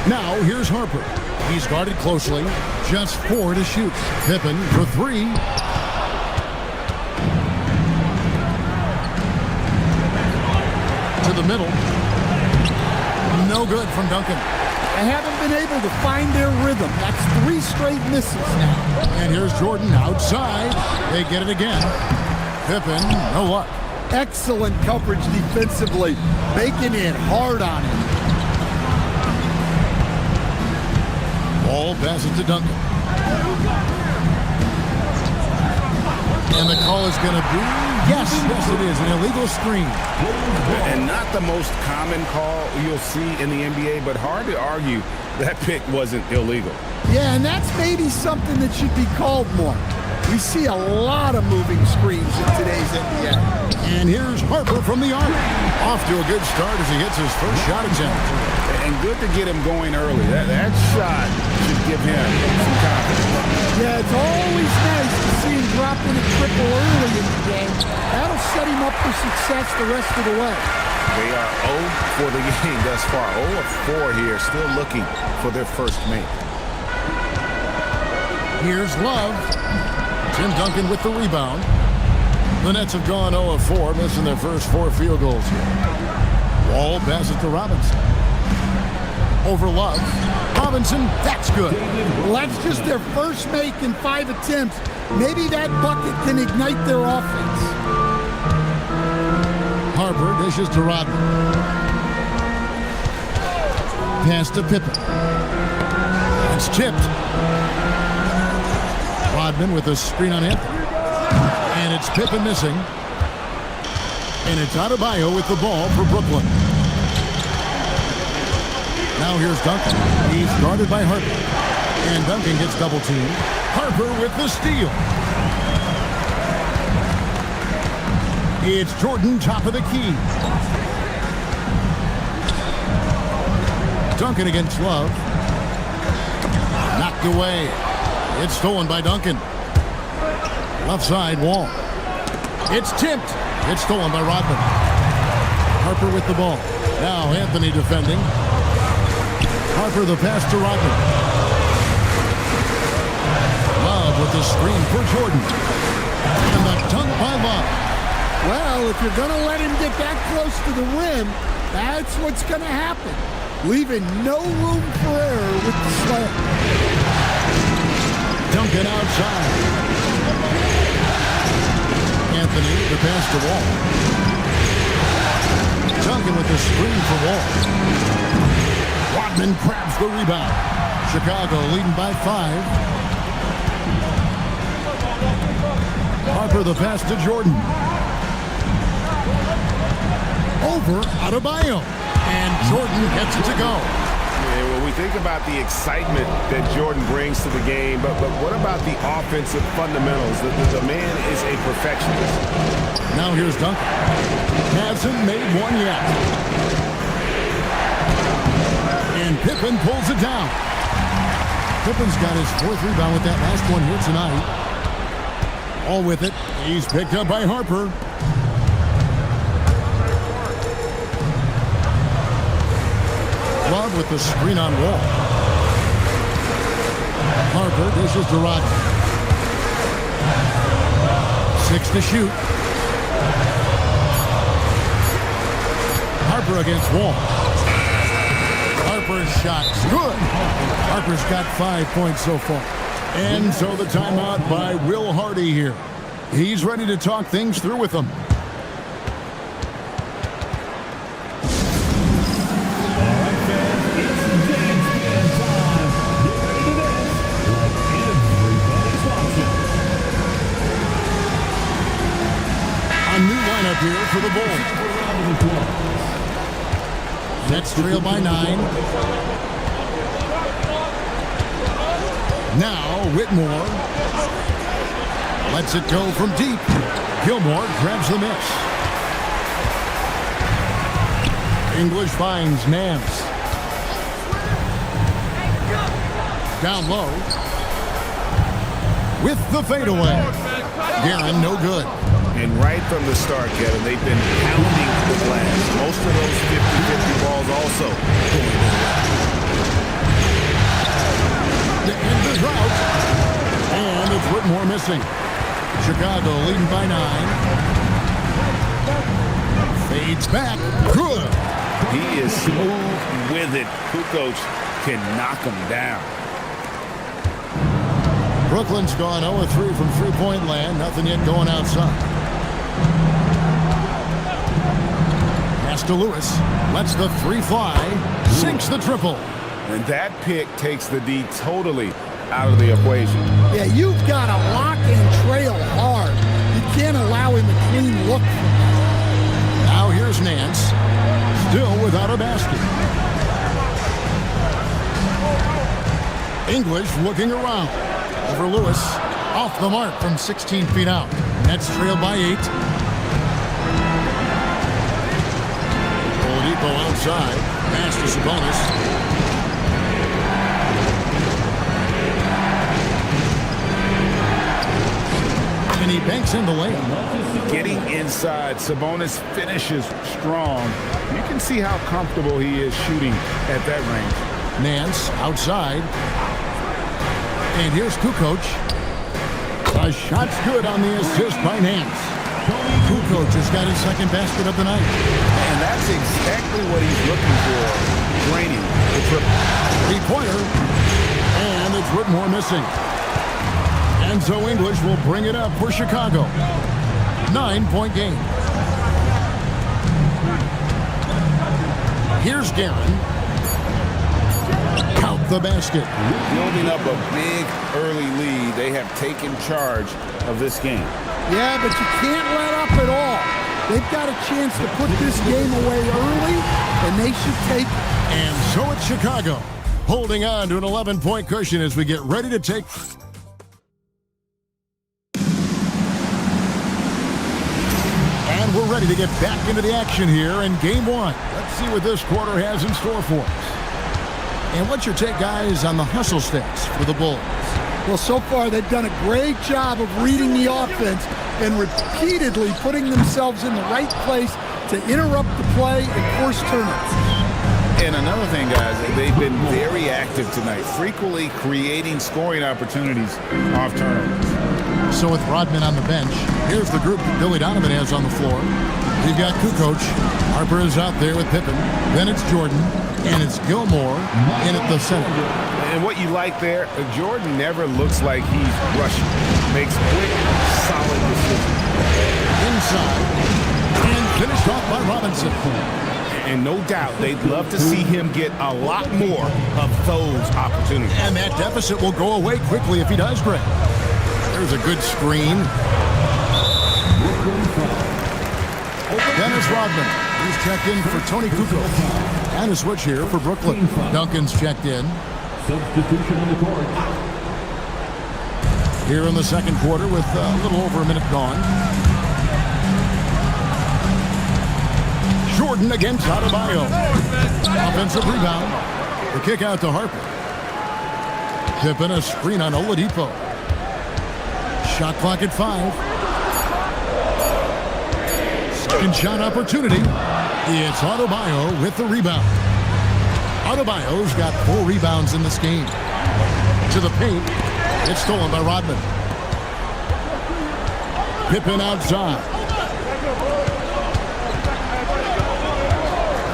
Now, here's Harper. He's guarded closely. Just 4 to shoot. Pippen for 3. To the middle. No good from Duncan. They haven't been able to find their rhythm. That's 3 straight misses now. And here's Jordan outside. They get it again. Pippen, no luck. Excellent coverage defensively. Making it hard on him. Ball passes to Duncan. And the call is going to be, yes, it is, an illegal screen. And not the most common call you'll see in the NBA, but hard to argue that pick wasn't illegal. Yeah, and that's maybe something that should be called more. We see a lot of moving screens in today's NBA. And here's Harper from the arc. Off to a good start as he hits his first shot attempt. And good to get him going early. That shot should give him some confidence. Yeah, it's always nice to see him drop in a triple early in the game. That'll set him up for success the rest of the way. They are 0 for the game thus far. 0 of 4 here, still looking for their first make. Here's Love. Tim Duncan with the rebound. The Nets have gone 0 of 4, missing their first 4 field goals here. Wall passes to Robinson. Over Love. Robinson, that's good. Well, that's just their first make in 5 attempts. Maybe that bucket can ignite their offense. Harper dishes to Rodman. Pass to Pippen. It's tipped. Rodman with a screen on Anthony. And it's Pippen missing. And it's Adebayo with the ball for Brooklyn. Now here's Duncan. He's guarded by Harper. And Duncan gets double teamed. Harper with the steal. It's Jordan top of the key. Duncan against Love. Knocked away. It's stolen by Duncan. Left side, Wall. It's tipped. It's stolen by Rodman. Harper with the ball. Now Anthony defending. Harper the pass to Rodman. Love with the screen for Jordan. And the dunk by Love. Well, if you're going to let him get that close to the rim, That's what's going to happen. Leaving no room for error with the slam. Duncan outside. Anthony, the pass to Wall. Duncan with the screen for Wall. Rodman grabs the rebound. Chicago leading by 5. Harper the pass to Jordan. Over Adebayo. And Jordan gets it to go. Yeah, when we think about the excitement that Jordan brings to the game, but what about the offensive fundamentals? The man is a perfectionist. Now here's Duncan. Hasn't made one yet. And Pippen pulls it down. Pippen's got his 4th rebound with that last one here tonight. All with it. He's picked up by Harper. Love with the screen on Wall. Harper dishes to Rodman. 6 to shoot. Harper against Wall. Harper's shot's good. Harper's got 5 points so far. And so the timeout by Will Hardy here. He's ready to talk things through with them. Here for the Bulls. Nets trail by 9. Now Whitmore lets it go from deep. Gilmore grabs the miss. English finds Nance. Down low. With the fadeaway. Guerin, no good. And right from the start, Kevin, they've been pounding the glass. Most of those 50-50 balls also going their way. To end the drought. And it's Whitmore missing. Chicago leading by 9. Fades back. Good. He is smooth with it. Kukoc can knock him down. Brooklyn's gone 0-3 from three-point land. Nothing yet going outside. Pass to Lewis. Lets the 3 fly. Sinks the triple. And that pick takes the D totally out of the equation. Yeah, you've got to lock and trail hard. You can't allow him a clean look. Now here's Nance. Still without a basket. English looking around. Over Lewis. Off the mark from 16 feet out. Nets trail by 8. Oladipo outside. Pass to Sabonis. And he banks in the layup. Getting inside, Sabonis finishes strong. You can see how comfortable he is shooting at that range. Nance outside. And here's Kukoc. A shot's good on the assist by Nance. Kukoc has got his second basket of the night. And that's exactly what he's looking for. Draining the triple. 3-pointer. And it's Whitmore missing. And so English will bring it up for Chicago. 9-point game. Here's Guerin. Count the basket. Building up a big early lead. They have taken charge of this game. Yeah, but you can't let up at all. They've got a chance to put this game away early, and they should take it. And so it's Chicago, holding on to an 11-point cushion as we get ready to take... And we're ready to get back into the action here in Game 1. Let's see what this quarter has in store for us. And what's your take, guys, on the hustle stats for the Bulls? Well, so far they've done a great job of reading the offense and repeatedly putting themselves in the right place to interrupt the play and force turnovers. And another thing, guys, they've been very active tonight, frequently creating scoring opportunities off turnovers. So with Rodman on the bench, here's the group that Billy Donovan has on the floor. We've got Kukoc. Harper is out there with Pippen. Then it's Jordan. And it's Gilmore in at the center. And what you like there, Jordan never looks like he's rushing. Makes quick, solid decisions. Inside. And finished off by Robinson. And no doubt they'd love to see him get a lot more of those opportunities. And that deficit will go away quickly if he does, Greg. There's a good screen. Dennis Rodman, he's checked in for Tony Kukoc. And a switch here for Brooklyn. Duncan's checked in. Substitution on the court. Here in the second quarter with a little over a minute gone. Jordan against Adebayo. Offensive rebound. The kick out to Harper. Pippen a screen on Oladipo. Shot clock at 5. Second shot opportunity. It's Adebayo with the rebound. Adebayo's got 4 rebounds in this game. To the paint. It's stolen by Rodman. Pippen outside.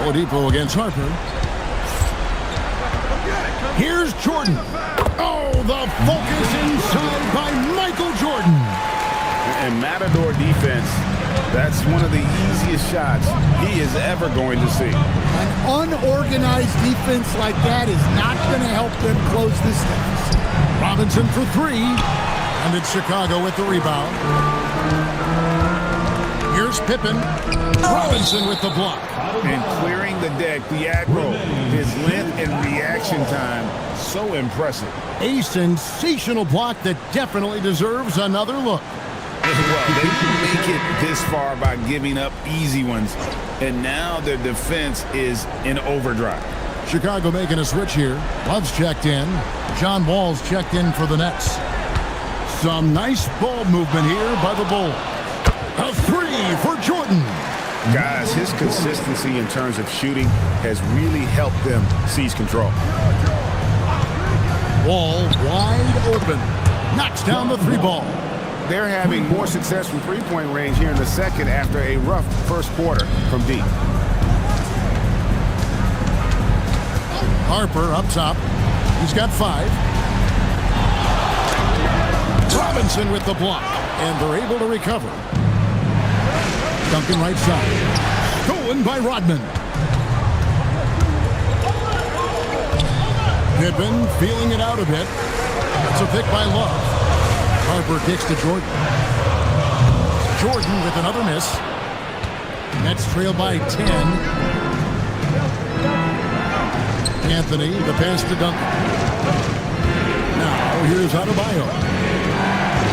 Oladipo against Harper. Here's Jordan. Oh, the focus inside by Michael Jordan. And Matador defense, that's one of the easiest shots he is ever going to see. An unorganized defense like that is not going to help them close this deficit. Robinson for 3. And it's Chicago with the rebound. Here's Pippen. Robinson with the block. And clearing the deck, the aggro, his length and reaction time, so impressive. A sensational block that definitely deserves another look. Well, they can make it this far by giving up easy ones, and now their defense is in overdrive. Chicago making a switch here. Love's checked in. John Wall's checked in for the Nets. Some nice ball movement here by the Bulls. A 3 for Jordan. Guys, his consistency in terms of shooting has really helped them seize control. Wall wide open. Knocks down the 3 ball. They're having more success from three-point range here in the second after a rough first quarter from deep. Harper up top. He's got 5. Robinson with the block. And they're able to recover. Duncan right side. Stolen by Rodman. Pippen feeling it out a bit. It's a pick by Love. Harper kicks to Jordan. Jordan with another miss. Nets trail by 10. Anthony, the pass to Duncan. Now here's Adebayo.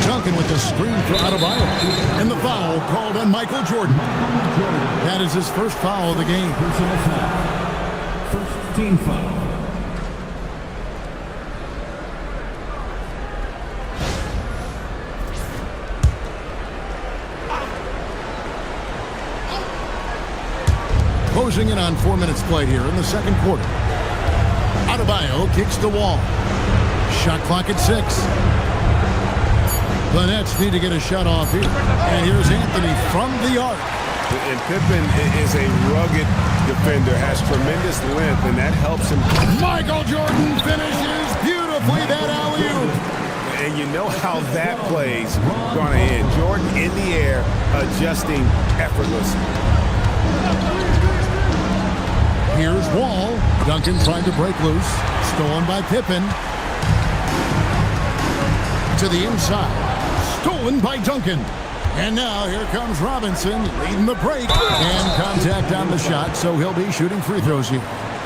Duncan with the screen for Adebayo. And the foul called on Michael Jordan. That is his first foul of the game. First team foul. Closing in on 4 minutes played here in the second quarter. Adebayo kicks the Wall. Shot clock at 6. The Nets need to get a shot off here. And here's Anthony from the arc. And Pippen is a rugged defender, has tremendous length, and that helps him. Michael Jordan finishes beautifully that alley-oop. And you know how that play's going to end. Jordan in the air, adjusting effortlessly. Here's Wall. Duncan trying to break loose. Stolen by Pippen. To the inside. Stolen by Duncan. And now here comes Robinson leading the break. And contact on the shot, so he'll be shooting free throws here.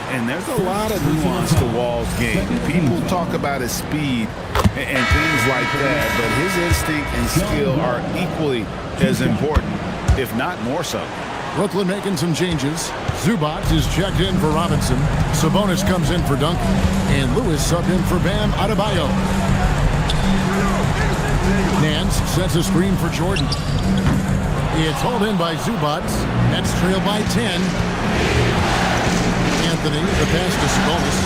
And there's a lot of nuance to Wall's game. People talk about his speed and things like that, but his instinct and skill are equally as important, if not more so. Brooklyn making some changes. Zubac is checked in for Robinson. Sabonis comes in for Duncan. And Lewis subbed in for Bam Adebayo. Nance sets a screen for Jordan. It's hauled in by Zubac. Nets trail by 10. Anthony, the pass to Sabonis.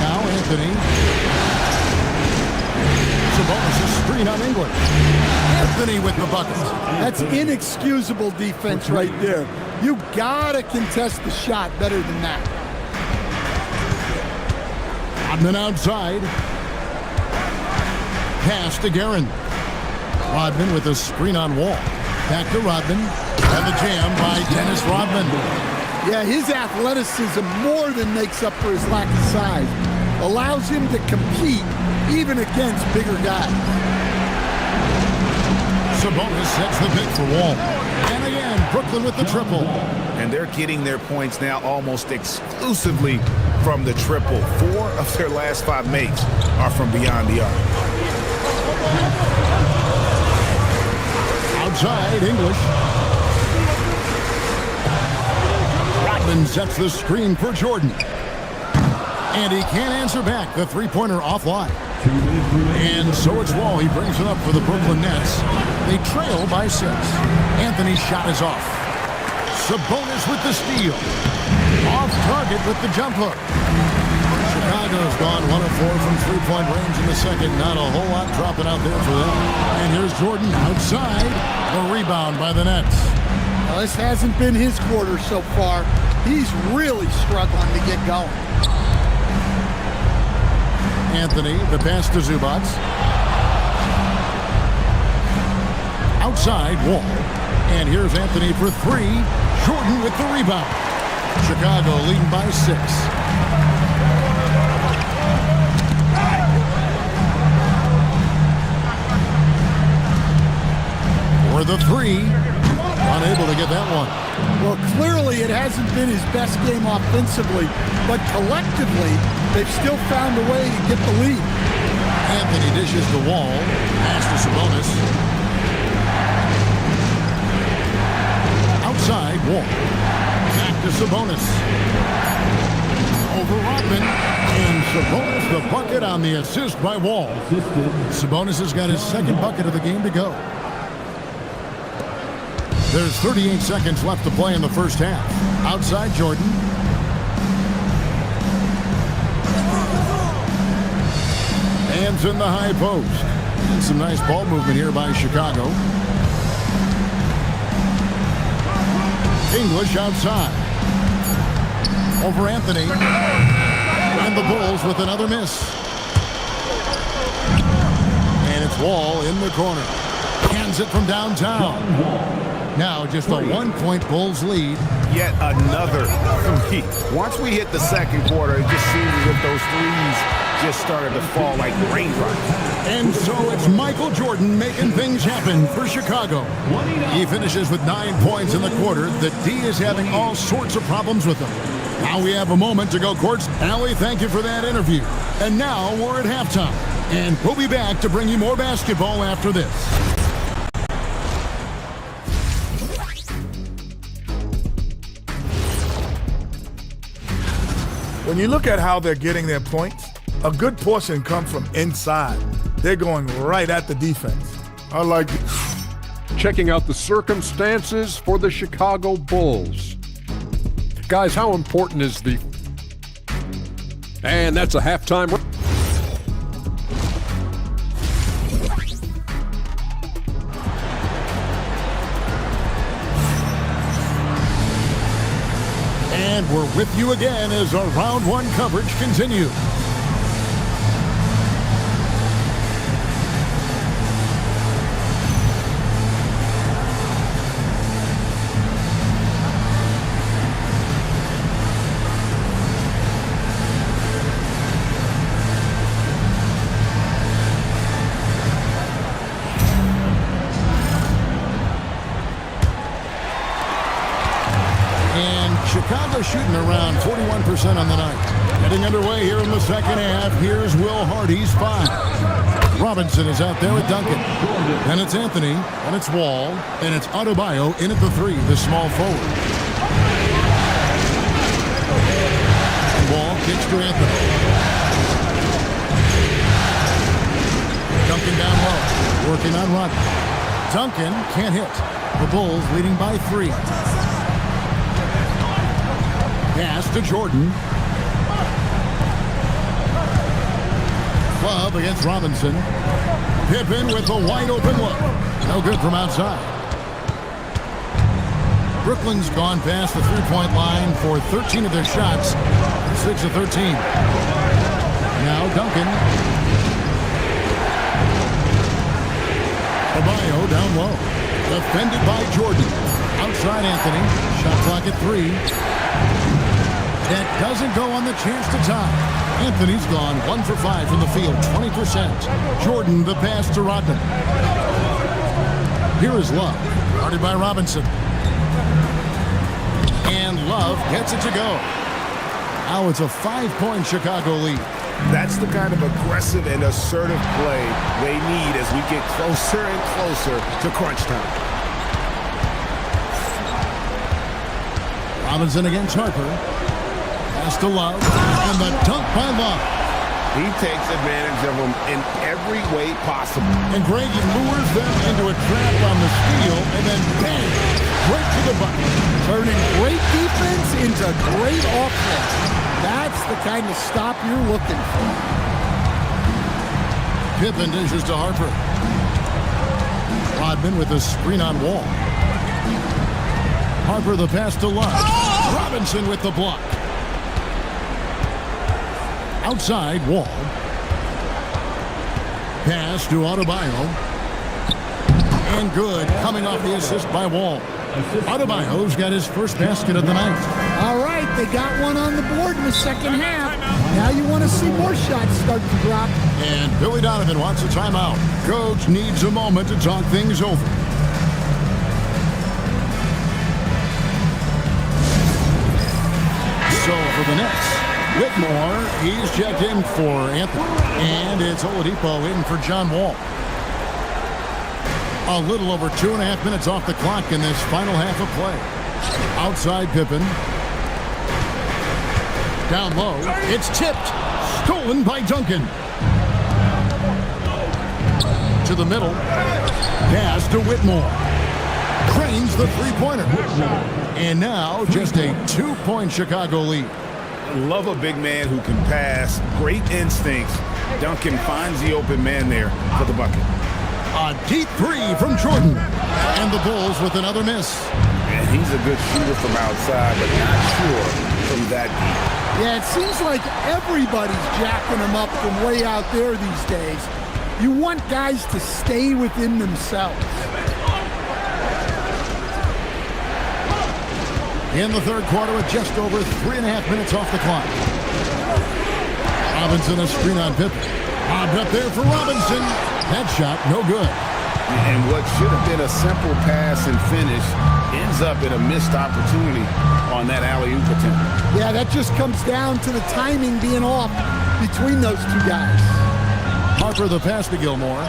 Now Anthony. Sabonis' screen on English. Anthony with the bucket. That's inexcusable defense right there. You gotta contest the shot better than that. Rodman outside. Pass to Guerin. Rodman with a screen on Wall. Back to Rodman. And the jam by Dennis Rodman. Yeah, his athleticism more than makes up for his lack of size. Allows him to compete even against bigger guys. Sabonis sets the pick for Wall. And again, Brooklyn with the triple. And they're getting their points now almost exclusively from the triple. 4 of their last 5 makes are from beyond the arc. Outside, English. Rodman sets the screen for Jordan. And he can't answer back. The three-pointer offline. And so it's Wall. He brings it up for the Brooklyn Nets. They trail by 6. Anthony's shot is off. Sabonis with the steal. Off target with the jump hook. Chicago's gone 1 of 4 from three-point range in the second. Not a whole lot dropping out there for them. And here's Jordan outside. The rebound by the Nets. Well, this hasn't been his quarter so far. He's really struggling to get going. Anthony, the pass to Zubac. Outside, Wall. And here's Anthony for 3. Jordan with the rebound. Chicago leading by 6. For the 3. Unable to get that one. Well, clearly it hasn't been his best game offensively, but collectively, they've still found a way to get the lead. Anthony dishes the Wall. Pass to Sabonis. Outside, Wall. Back to Sabonis. Over Rodman. And Sabonis the bucket on the assist by Wall. Sabonis has got his second bucket of the game to go. There's 38 seconds left to play in the first half. Outside Jordan. Hands in the high post. And some nice ball movement here by Chicago. English outside. Over Anthony. And the Bulls with another miss. And it's Wall in the corner. Hands it from downtown. Now just a 1-point Bulls lead. Yet another 3. Once we hit the second quarter, it just seems as if those threes just started to fall like raindrops. And so it's Michael Jordan making things happen for Chicago. He finishes with 9 points in the quarter. The D is having all sorts of problems with him. Now we have a moment to go courts. Allie, thank you for that interview. And now we're at halftime. And we'll be back to bring you more basketball after this. When you look at how they're getting their points, a good portion comes from inside. They're going right at the defense. I like it. Checking out the circumstances for the Chicago Bulls. Guys, how important is the... And that's a halftime... And we're with you again as our round 1 coverage continues. Chicago shooting around 41% on the night. Getting underway here in the second half. Here's Will Hardy's 5. Robinson is out there with Duncan. And it's Anthony. And it's Wall. And it's Adebayo in at the 3, the small forward. And Wall kicks to Anthony. Duncan down low. Working on Rodman. Duncan can't hit. The Bulls leading by 3. Pass to Jordan. Love against Robinson. Pippen with a wide open look. No good from outside. Brooklyn's gone past the three-point line for 13 of their shots. 6 of 13. Now Duncan. Adebayo down low. Defended by Jordan. Outside Anthony. Shot clock at 3. That doesn't go on the chance to tie. Anthony's gone 1 for 5 from the field, 20%. Jordan the pass to Rodman. Here is Love. Guarded by Robinson. And Love gets it to go. Now it's a 5-point Chicago lead. That's the kind of aggressive and assertive play they need as we get closer and closer to crunch time. Robinson against Harper. Pass to Love. And the dunk by Love. He takes advantage of them in every way possible. And Greg lures them into a trap on the steal, and then bang, right to the bucket. Turning great defense into great offense. That's the kind of stop you're looking for. Pippen dishes to Harper. Rodman with a screen on Wall. Harper the pass to Love. Robinson with the block. Outside, Wall. Pass to Adebayo. And good, coming off the assist by Wall. Adebayo's got his first basket of the night. All right, they got one on the board in the second half. Now you want to see more shots start to drop. And Billy Donovan wants a timeout. Coach needs a moment to talk things over. So for the Nets, Whitmore, he's checked in for Anthony. And it's Oladipo in for John Wall. A little over 2.5 minutes off the clock in this final half of play. Outside Pippen. Down low. It's tipped. Stolen by Duncan. To the middle. Pass to Whitmore. Cranes the three-pointer. And now just a 2-point Chicago lead. Love a big man who can pass. Great instincts. Duncan finds the open man there for the bucket. A deep three from Jordan. And the Bulls with another miss. And he's a good shooter from outside, but not sure from that deep. Yeah, it seems like everybody's jacking him up from way out there these days. You want guys to stay within themselves. In the third quarter with just over 3.5 minutes off the clock. Robinson a screen on Pippen. Bobbed up there for Robinson. That shot, no good. And what should have been a simple pass and finish ends up in a missed opportunity on that alley-oop attempt. Yeah, that just comes down to the timing being off between those two guys. Harper the pass to Gilmore.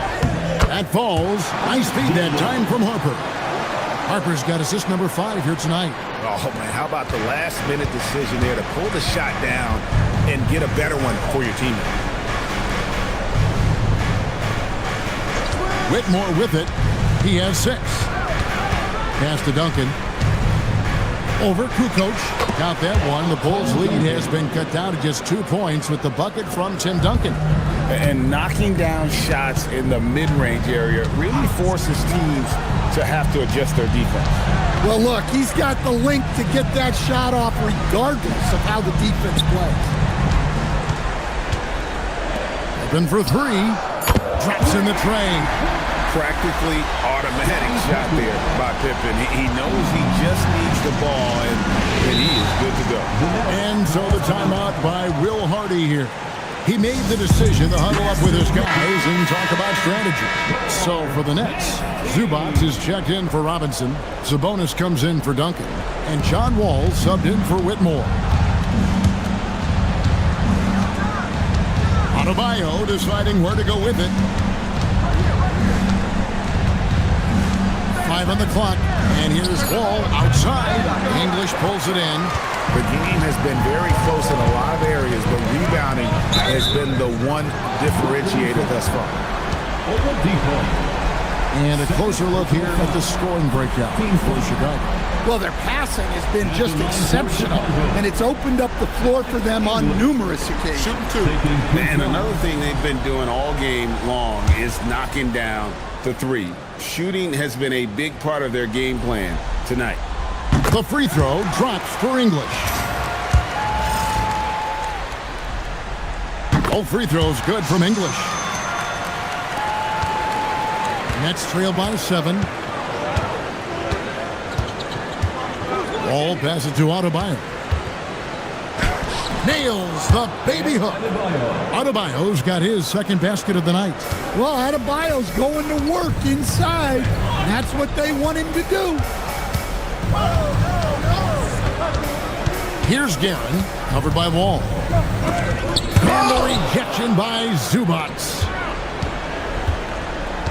That falls. Nice feed that time from Harper. Harper's got assist number 5 here tonight. Oh, man, how about the last-minute decision there to pull the shot down and get a better one for your team? Whitmore with it. He has 6. Pass to Duncan. Over Kukoc. Count that one. The Bulls' lead has been cut down to just 2 points with the bucket from Tim Duncan. And knocking down shots in the mid-range area really forces teams to have to adjust their defense. Well, look, he's got the length to get that shot off regardless of how the defense plays. Open for 3. Drops in the tray. Practically automatic shot there by Pippen. He knows he just needs the ball, and he is good to go. And so the timeout by Will Hardy here. He made the decision to huddle up with his guys and talk about strategy. So for the Nets, Zubac is checked in for Robinson. Sabonis comes in for Duncan. And John Wall subbed in for Whitmore. Adebayo deciding where to go with it. 5 on the clock. And here's Wall outside. English pulls it in. The game has been very close in a lot of areas, but rebounding has been the one differentiator thus far. And a closer look here at the scoring breakdown for Chicago. Well, their passing has been just exceptional, and it's opened up the floor for them on numerous occasions. Shooting two. And another thing they've been doing all game long is knocking down the three. Shooting has been a big part of their game plan tonight. The free throw drops for English. All free throws good from English. Nets trail by 7. Ball passes to Adebayo. Nails the baby hook. Adebayo's got his second basket of the night. Well, Adebayo's going to work inside. That's what they want him to do. Here's Guerin, covered by Wall. And the rejection by Zubac.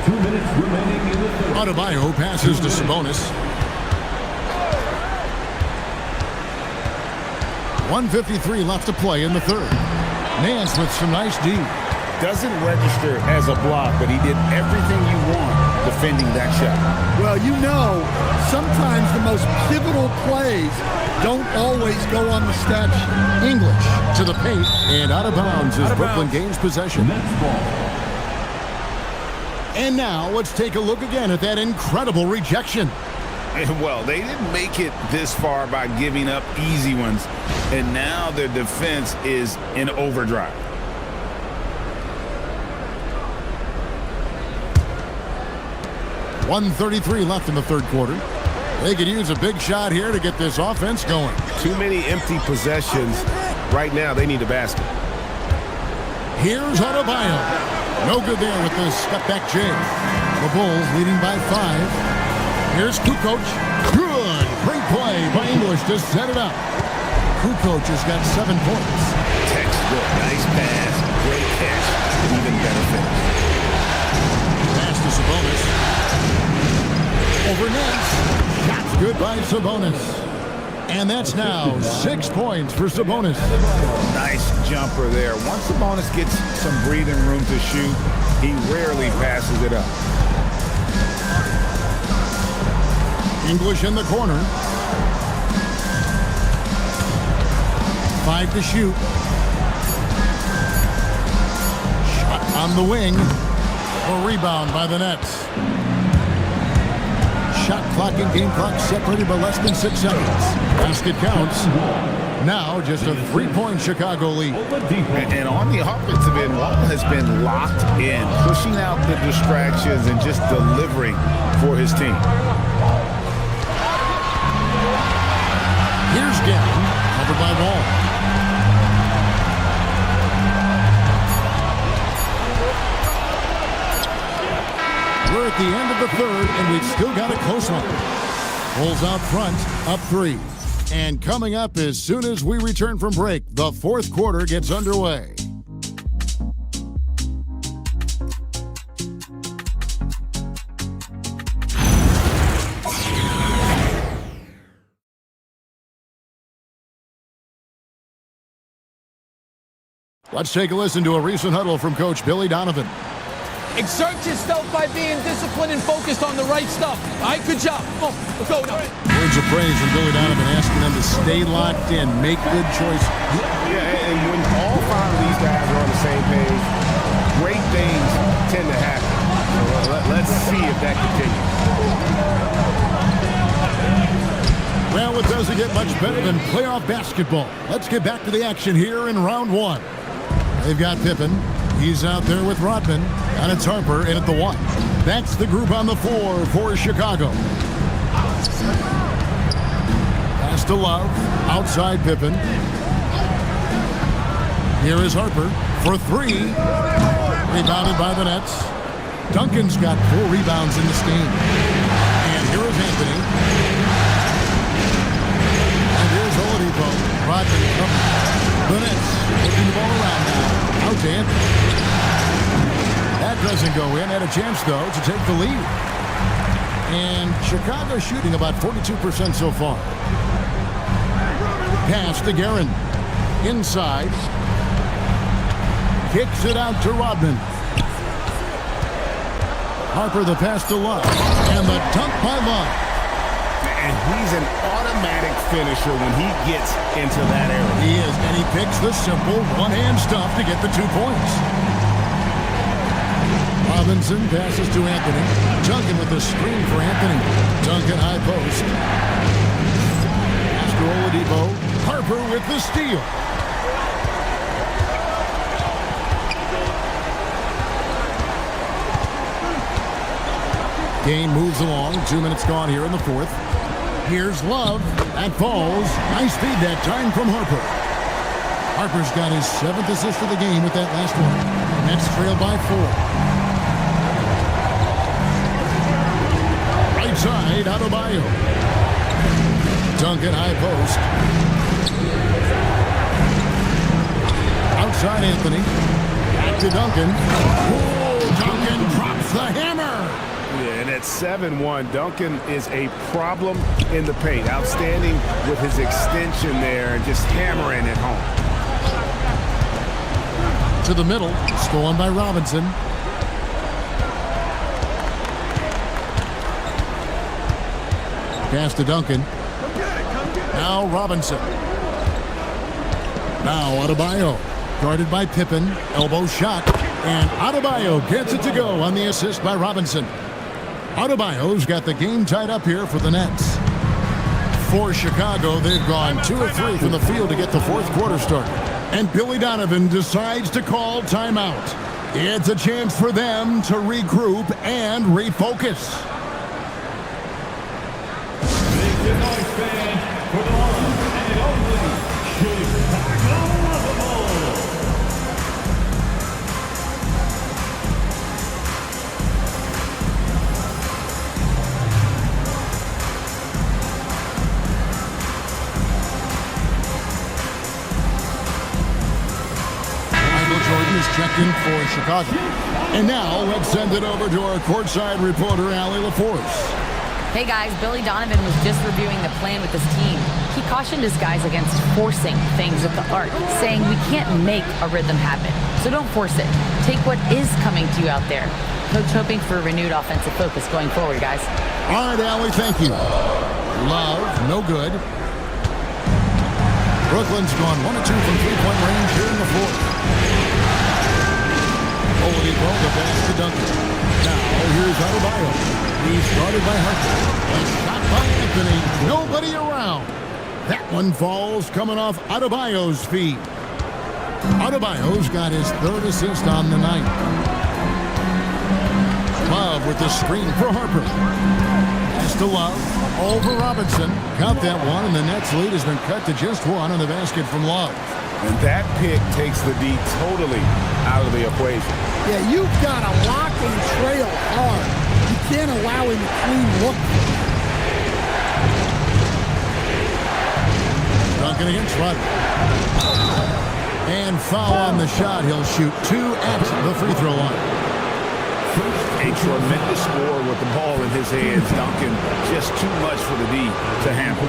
2 minutes remaining in the third. Adebayo passes to Sabonis. 1:53 left to play in the third. Nance with some nice D. Doesn't register as a block, but he did everything you want defending that shot. Well, you know, sometimes the most pivotal plays don't always go on the stat sheet. English to the paint and out of bounds as Brooklyn gains possession. And now let's take a look again at that incredible rejection. Well, they didn't make it this far by giving up easy ones, and now their defense is in overdrive. .133 left in the third quarter. They could use a big shot here to get this offense going. Too many empty possessions. Right now, they need a basket. Here's Adebayo. No good there with the step-back jam. The Bulls leading by 5. Here's Kukoc. Good. Great play by English to set it up. Kukoc has got 7 points. Textbook. Nice pass. Great catch. Even better finish. Pass to Sabonis. Over Nance. Shot's good by Sabonis. And that's now 6 points for Sabonis. Nice jumper there. Once Sabonis gets some breathing room to shoot, he rarely passes it up. English in the corner. 5 to shoot. Shot on the wing. A rebound by the Nets. Shot clock and game clock separated by less than 6 seconds. Basket counts. Now just a 3-point Chicago lead. And on the offensive end, Wall has been locked in, pushing out the distractions and just delivering for his team. Here's Guerin, covered by Wall. We're at the end of the third, and we've still got a close one. Bulls out front, up 3. And coming up as soon as we return from break, the fourth quarter gets underway. Let's take a listen to a recent huddle from Coach Billy Donovan. Exert yourself by being disciplined and focused on the right stuff. All right, good job. Oh, go now. Words of praise from Billy Donovan asking them to stay locked in, make good choices. Yeah, and when all 5 of these guys are on the same page, great things tend to happen. So let's see if that continues. Well, it doesn't get much better than playoff basketball. Let's get back to the action here in round 1. They've got Pippen. He's out there with Rodman. And it's Harper in at the 1. That's the group on the floor for Chicago. Pass to Love. Outside Pippen. Here is Harper for 3. Rebounded by the Nets. Duncan's got 4 rebounds in this game. And here is Anthony. And here's Oladipo. Rodman coming. The Nets taking the ball around now. Out to Anthony. That doesn't go in. Had a chance, though, to take the lead. And Chicago shooting about 42% so far. Pass to Guerin. Inside. Kicks it out to Rodman. Harper the pass to Love. And the dunk by Love. And he's an automatic finisher when he gets into that area. He is, and he picks the simple one-hand stuff to get the 2 points. Robinson passes to Anthony. Duncan with the screen for Anthony. Duncan high post. Pass to Oladipo. Harper with the steal. Game moves along. 2 minutes gone here in the fourth. Here's Love. That falls. Nice feed that time from Harper. Harper's got his 7th assist of the game with that last one. Nets trail by 4. Right side, Adebayo. Duncan high post. Outside Anthony. Back to Duncan. Oh, Duncan drops the hammer. Yeah, and at 7-1, Duncan is a problem in the paint. Outstanding with his extension there and just hammering it home. To the middle, stolen by Robinson. Pass to Duncan. Now Robinson. Now Adebayo. Guarded by Pippen. Elbow shot. And Adebayo gets it to go on the assist by Robinson. Adebayo's got the game tied up here for the Nets. For Chicago, they've gone 2 of 3 from the field to get the fourth quarter started. And Billy Donovan decides to call timeout. It's a chance for them to regroup and refocus. Make the noise, fan, for the one and only Chicago Bulls. Jordan is checked in for Chicago. And now let's send it over to our courtside reporter, Allie LaForce. Hey guys, Billy Donovan was just reviewing the plan with his team. He cautioned his guys against forcing things at the arc, saying we can't make a rhythm happen, so don't force it. Take what is coming to you out there. Coach hoping for a renewed offensive focus going forward, guys. All right, Allie, thank you. Love, no good. Brooklyn's gone 1 of 2 from three-point range here in the fourth. Oladipo, the pass to Duncan. Now, here's Adebayo. He's guarded by Harper. And shot by Anthony. Nobody around. That one falls coming off Adebayo's feet. Adebayo's got his 3rd assist on the night. Love with the screen for Harper. Pass to Love. Over Robinson. Count that one, and the Nets lead has been cut to just 1 on the basket from Love. And that pick takes the D totally out of the equation. Yeah, you've got to lock and trail hard. You can't allow him a clean look. Duncan against Rodman. And foul on the shot. He'll shoot 2 at the free throw line. A tremendous score with the ball in his hands. Duncan, just too much for the D to handle.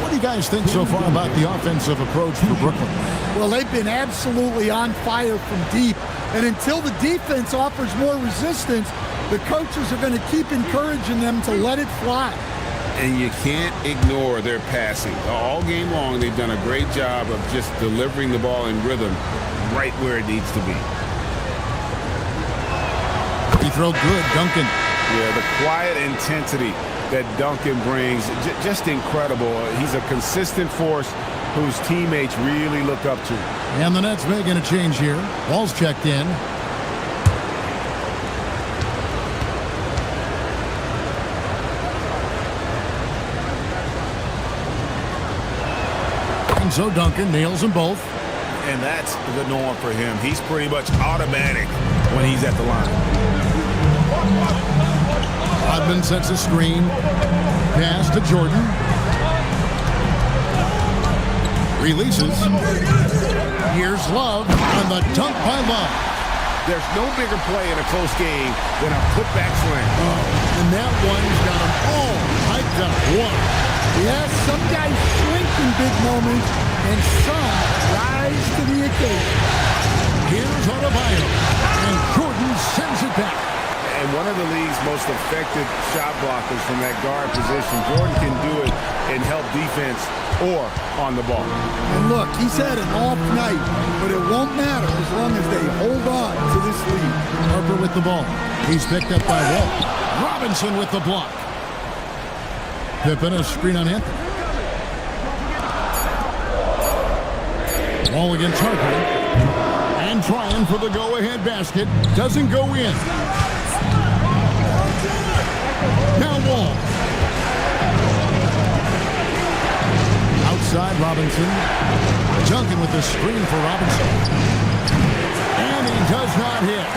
What do you guys think so far about the offensive approach for Brooklyn? Well, they've been absolutely on fire from deep. And until the defense offers more resistance, the coaches are going to keep encouraging them to let it fly. And you can't ignore their passing. All game long, they've done a great job of just delivering the ball in rhythm right where it needs to be. He throw good, Duncan. Yeah, the quiet intensity that Duncan brings, just incredible. He's a consistent force whose teammates really look up to. And the Nets making a change here. Wall's checked in. And so Duncan nails them both. And that's the norm for him. He's pretty much automatic when he's at the line. Rodman sets a screen. Pass to Jordan. Releases. Here's Love on the dunk by Love. There's no bigger play in a close game than a putback slam. And that one's got them all hyped up. Wow. Yes, some guys shrink in big moments, and some rise to the occasion. Here's Adebayo, and Jordan sends it back. And one of the league's league's most effective shot blockers from that guard position. Jordan can do it and help defense or on the ball. And look, he's had an off night, but it won't matter as long as they hold on to this lead. Harper with the ball. He's picked up by Wall. Robinson with the block. Pippen a screen on Anthony. Wall against Harper. And trying for the go-ahead basket. Doesn't go in. Now Wall. Outside Robinson. Duncan with the screen for Robinson. And he does not hit.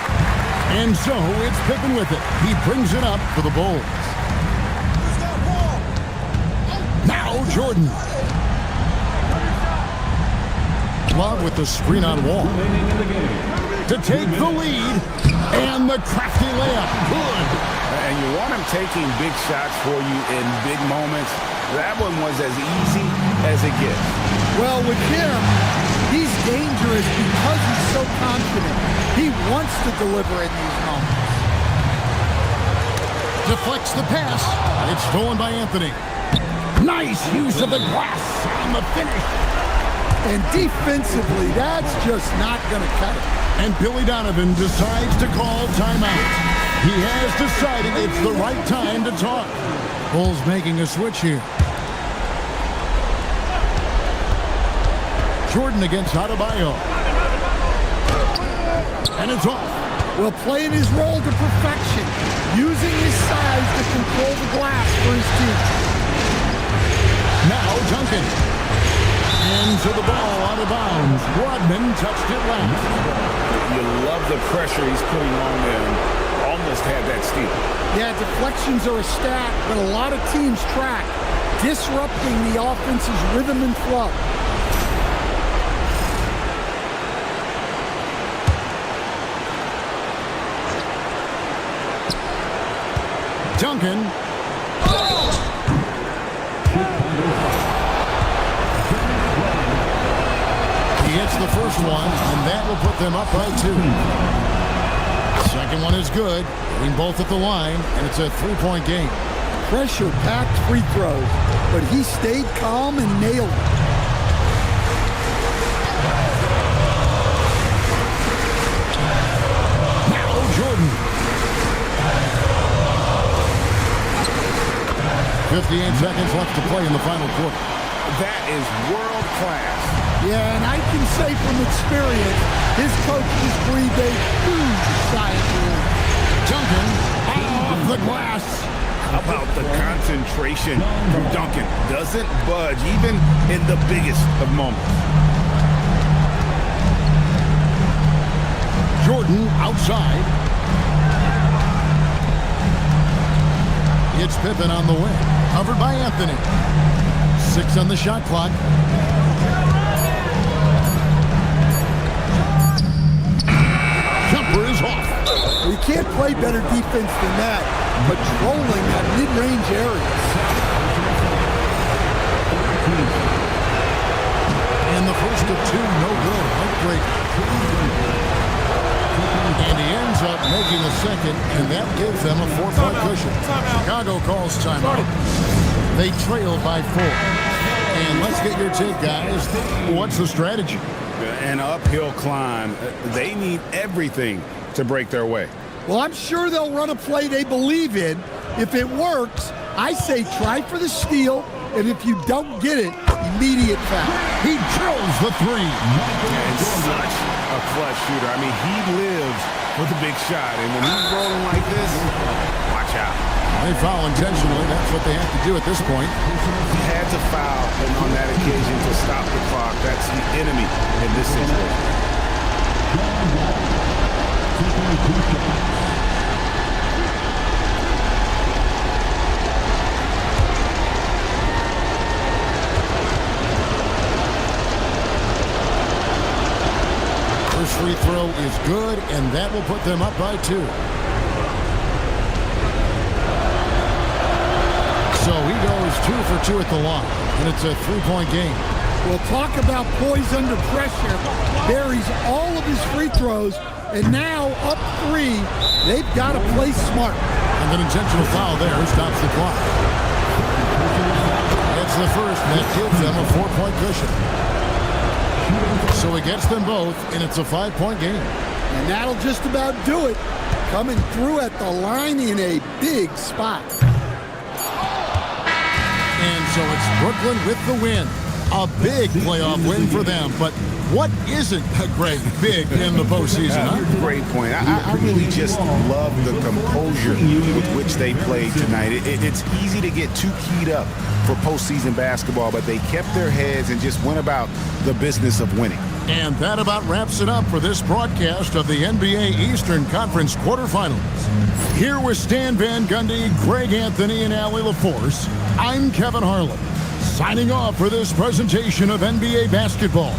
And so it's Pippen with it. He brings it up for the Bulls. Now Jordan. Love with the screen on Wall. To take the lead. And the crafty layup. Good. And you want him taking big shots for you in big moments. That one was as easy as it gets. Well, with him, he's dangerous because he's so confident. He wants to deliver in these moments. Deflects the pass. It's stolen by Anthony. Nice use of the glass on the finish. And defensively, that's just not going to cut it. And Billy Donovan decides to call timeout. He has decided it's the right time to talk. Bulls making a switch here. Jordan against Adebayo. And it's off. Well, playing his role to perfection. Using his size to control the glass for his team. Now Duncan. Into the ball out of bounds. Rodman touched it last. You love the pressure he's putting on them. Almost had that steal. Yeah, deflections are a stat, but a lot of teams track, disrupting the offense's rhythm and flow. Duncan. He hits the first one, and that will put them up by 2. Second one is good. Hitting both at the line, and it's a 3-point game. Pressure-packed free throws, but he stayed calm and nailed it. Now Jordan. 58 seconds left to play in the final quarter. That is world class. Yeah, and I can say from experience, his coaches breathed a huge sigh of relief. Duncan off the glass. How about the concentration from Duncan? Doesn't budge even in the biggest of moments. Jordan outside. It's Pippen on the wing. Covered by Anthony. 6 on the shot clock. Jumper is off. You can't play better defense than that, patrolling that mid-range area. And the first of 2, no good. Heartbreaker. And he ends up making a second, and that gives them a 4-point cushion. Chicago calls timeout. They trailed by 4. And let's get your take, guys. What's the strategy? An uphill climb. They need everything to break their way. Well, I'm sure they'll run a play they believe in. If it works, I say try for the steal, and if you don't get it, immediate foul. He drills the 3. And such a clutch shooter. I mean, he lives for the big shot, and when he's rolling like this, watch out. They foul intentionally. That's what they have to do at this point. He had to foul, and on that occasion to stop the clock. That's the enemy in this situation. First free throw is good, and that will put them up by 2. So he goes 2 for 2 at the line, and it's a 3-point game. Well, talk about poise under pressure. Buries all of his free throws And now up 3, they've got to play smart. And an intentional foul there stops the clock. It's the first, and that gives them a 4-point cushion. So he gets them both, and it's a 5-point game. And that'll just about do it. Coming through at the line in a big spot. And so it's Brooklyn with the win. A big playoff win for them. But what isn't a great big in the postseason? Huh? Great point. I really just love the composure with which they played tonight. It's easy to get too keyed up for postseason basketball, but they kept their heads and just went about the business of winning. And that about wraps it up for this broadcast of the NBA Eastern Conference quarterfinals. Here with Stan Van Gundy, Greg Anthony, and Allie LaForce, I'm Kevin Harlan, signing off for this presentation of NBA basketball.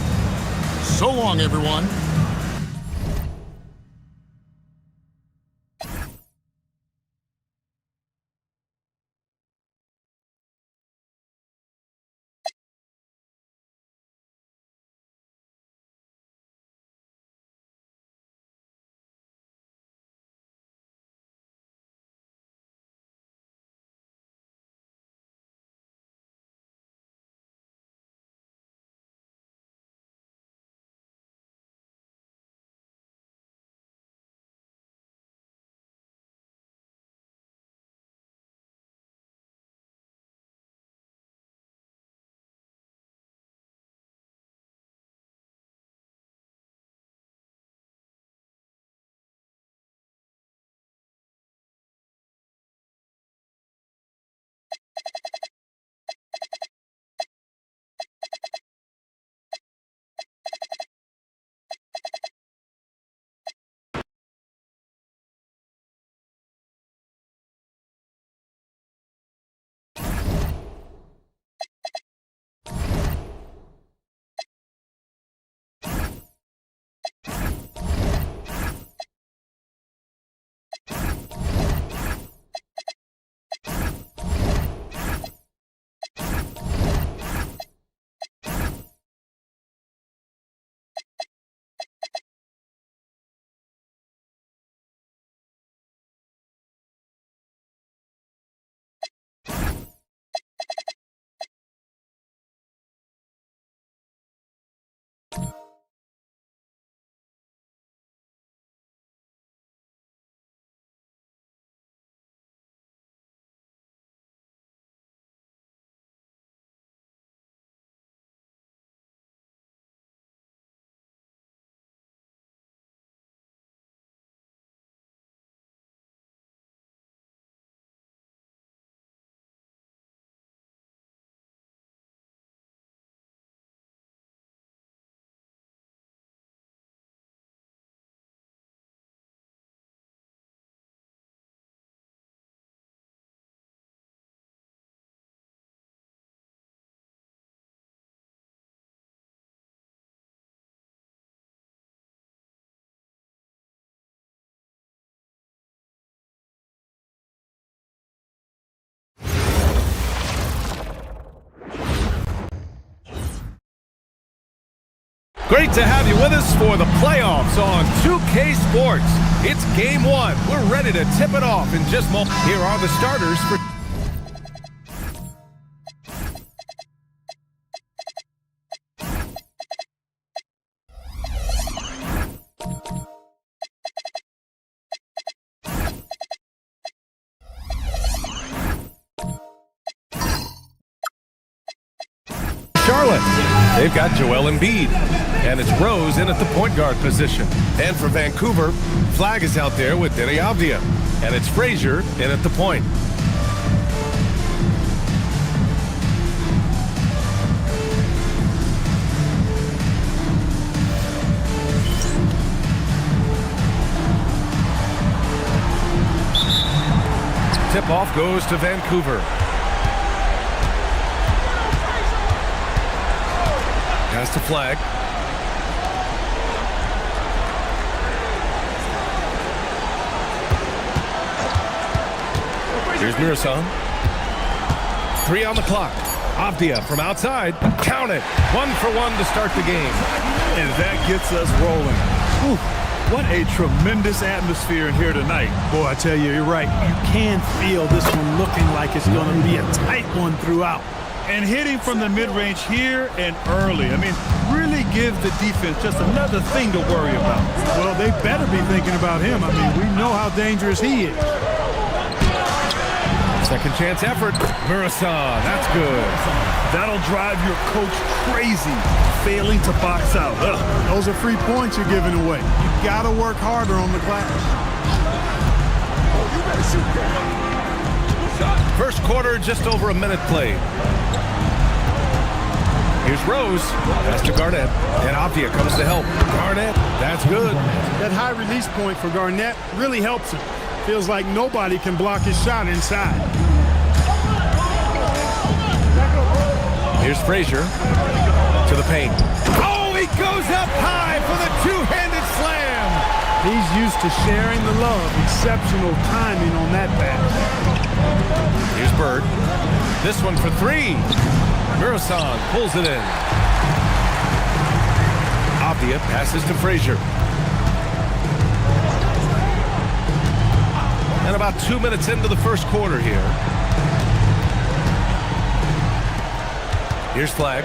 So long, everyone. Great to have you with us for the playoffs on 2K Sports. It's game 1. We're ready to tip it off in just moments. Here are the starters for... Charlotte. They've got Joel Embiid, and it's Rose in at the point guard position. And for Vancouver, Flag is out there with Denny Avdia, and it's Frazier in at the point. Tip-off goes to Vancouver. Pass to Flag. Here's Mirasan. 3 on the clock. Avdia from outside. Count it. 1 for 1 to start the game. And that gets us rolling. Whew. What a tremendous atmosphere in here tonight. Boy, I tell you, you're right. You can feel this one looking like it's going to be a tight one throughout. And hitting from the mid-range here and early. I mean, really give the defense just another thing to worry about. Well, they better be thinking about him. I mean, we know how dangerous he is. Second chance effort. Murasan, that's good. That'll drive your coach crazy, failing to box out. Ugh. Those are free points you're giving away. You got to work harder on the glass. First quarter, just over a minute played. Here's Rose. Pass to Garnett. And Avdia comes to help. Garnett, that's good. That high release point for Garnett really helps him. Feels like nobody can block his shot inside. Here's Frazier to the paint. Oh, he goes up high for the two-handed slam. He's used to sharing the love. Exceptional timing on that pass. Here's Bird. This one for three. Murasan pulls it in. Avdia passes to Frazier. And about 2 minutes into the first quarter here. Here's Flag.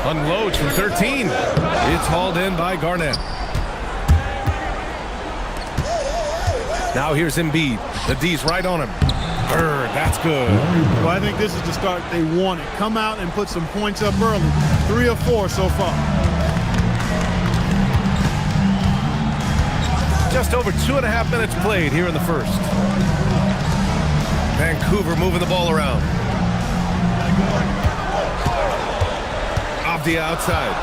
Unloads from 13. It's hauled in by Garnett. Now here's Embiid. The D's right on him. Bird, that's good. Well, I think this is the start they wanted. Come out and put some points up early. 3 of 4 so far. Just over 2.5 minutes played here in the first. Vancouver moving the ball around. Avdia outside.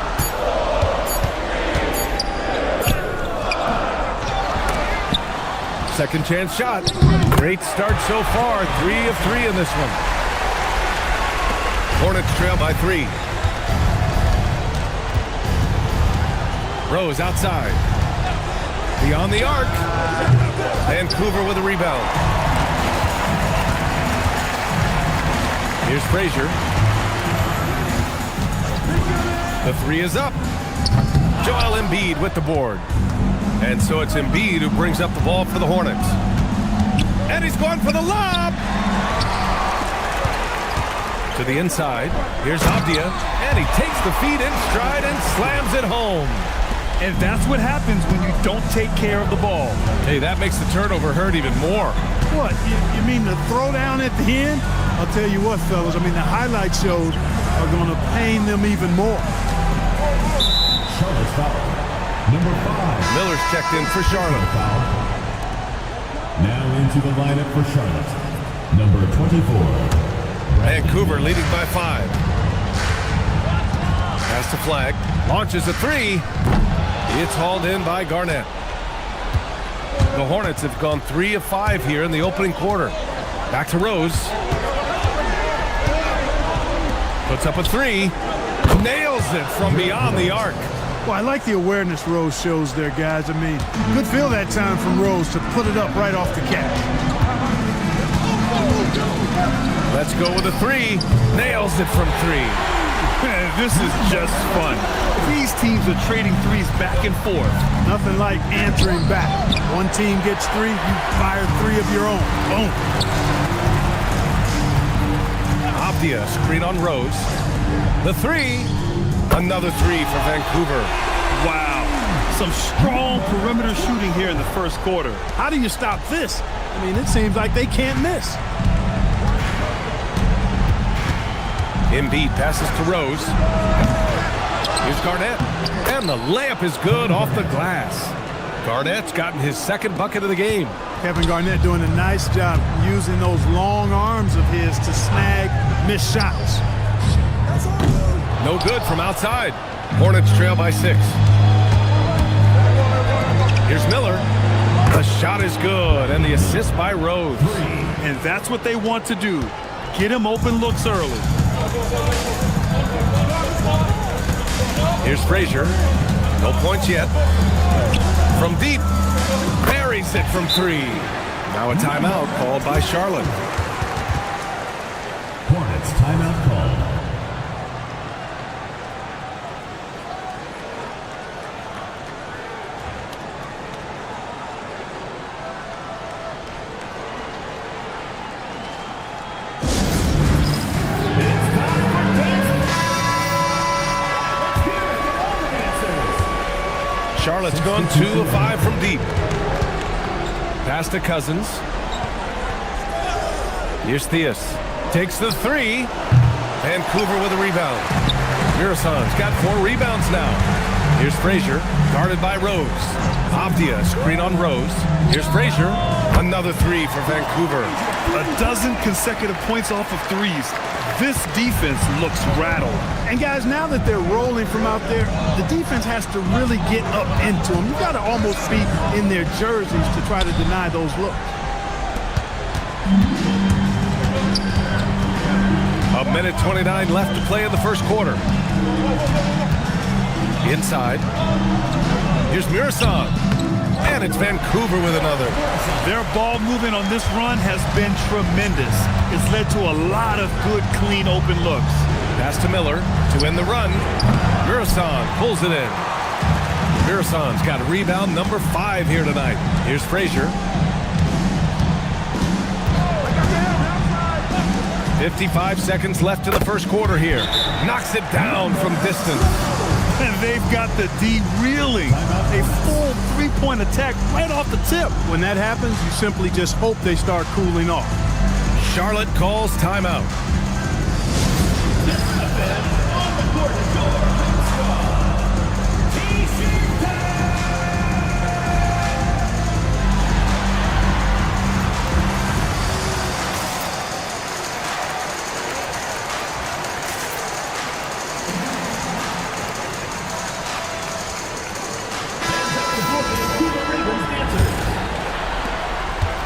Second chance shot. Great start so far. 3 of 3 in this one. Hornets trail by 3. Rose outside. Beyond the arc. Vancouver with a rebound. Here's Frazier. The 3 is up. Joel Embiid with the board. And so it's Embiid who brings up the ball for the Hornets. And he's going for the lob. To the inside. Here's Avdia. And he takes the feed in stride and slams it home. And that's what happens when you don't take care of the ball. Hey, that makes the turnover hurt even more. What? You mean the throwdown at the end? I'll tell you what, fellas. I mean, the highlight shows are going to pain them even more. Charlotte's foul. Number 5. Miller's checked in for Charlotte. Now into the lineup for Charlotte. Number 24. Vancouver leading by 5. Pass to Flag. Launches a 3. It's hauled in by Garnett. The Hornets have gone 3 of 5 here in the opening quarter. Back to Rose. Puts up a 3. Nails it from beyond the arc. Well, I like the awareness Rose shows there, guys. I mean, good feel that time from Rose to put it up right off the catch. Let's go with a 3. Nails it from 3. This is just fun. These teams are trading threes back and forth. Nothing like answering back. One team gets 3, you fire 3 of your own. Boom. Avdia screen on Rose. The 3. Another 3 for Vancouver. Wow. Some strong perimeter shooting here in the first quarter. How do you stop this? I mean, it seems like they can't miss. Embiid passes to Rose. Here's Garnett. And the layup is good off the glass. Garnett's gotten his second bucket of the game. Kevin Garnett doing a nice job using those long arms of his to snag missed shots. No good from outside. Hornets trail by 6. Here's Miller. The shot is good, and the assist by Rose. And that's what they want to do. Get him open looks early. Here's Frazier. No points yet. From deep. Buries it from 3. Now a timeout called by Charlotte. Hornets timeout called. Charlotte's gone 2 of 5 from deep. Pass to Cousins. Here's Theus. Takes the 3. Vancouver with a rebound. Mirasan's got 4 rebounds now. Here's Frazier, guarded by Rose. Avdia, screen on Rose. Here's Frazier. Another 3 for Vancouver. A dozen consecutive points off of threes. This defense looks rattled. And guys, now that they're rolling from out there, the defense has to really get up into them. You've got to almost be in their jerseys to try to deny those looks. A minute 29 left to play in the first quarter. Inside. Here's Mirasan. And it's Vancouver with another. Their ball movement on this run has been tremendous. It's led to a lot of good, clean, open looks. Pass to Miller to end the run. Mirasan pulls it in. Mirasan's got rebound number 5 here tonight. Here's Frazier. 55 seconds left in the first quarter here. Knocks it down from distance. And they've got the D reeling. A full 3-point attack right off the tip. When that happens, you simply just hope they start cooling off. Charlotte calls timeout.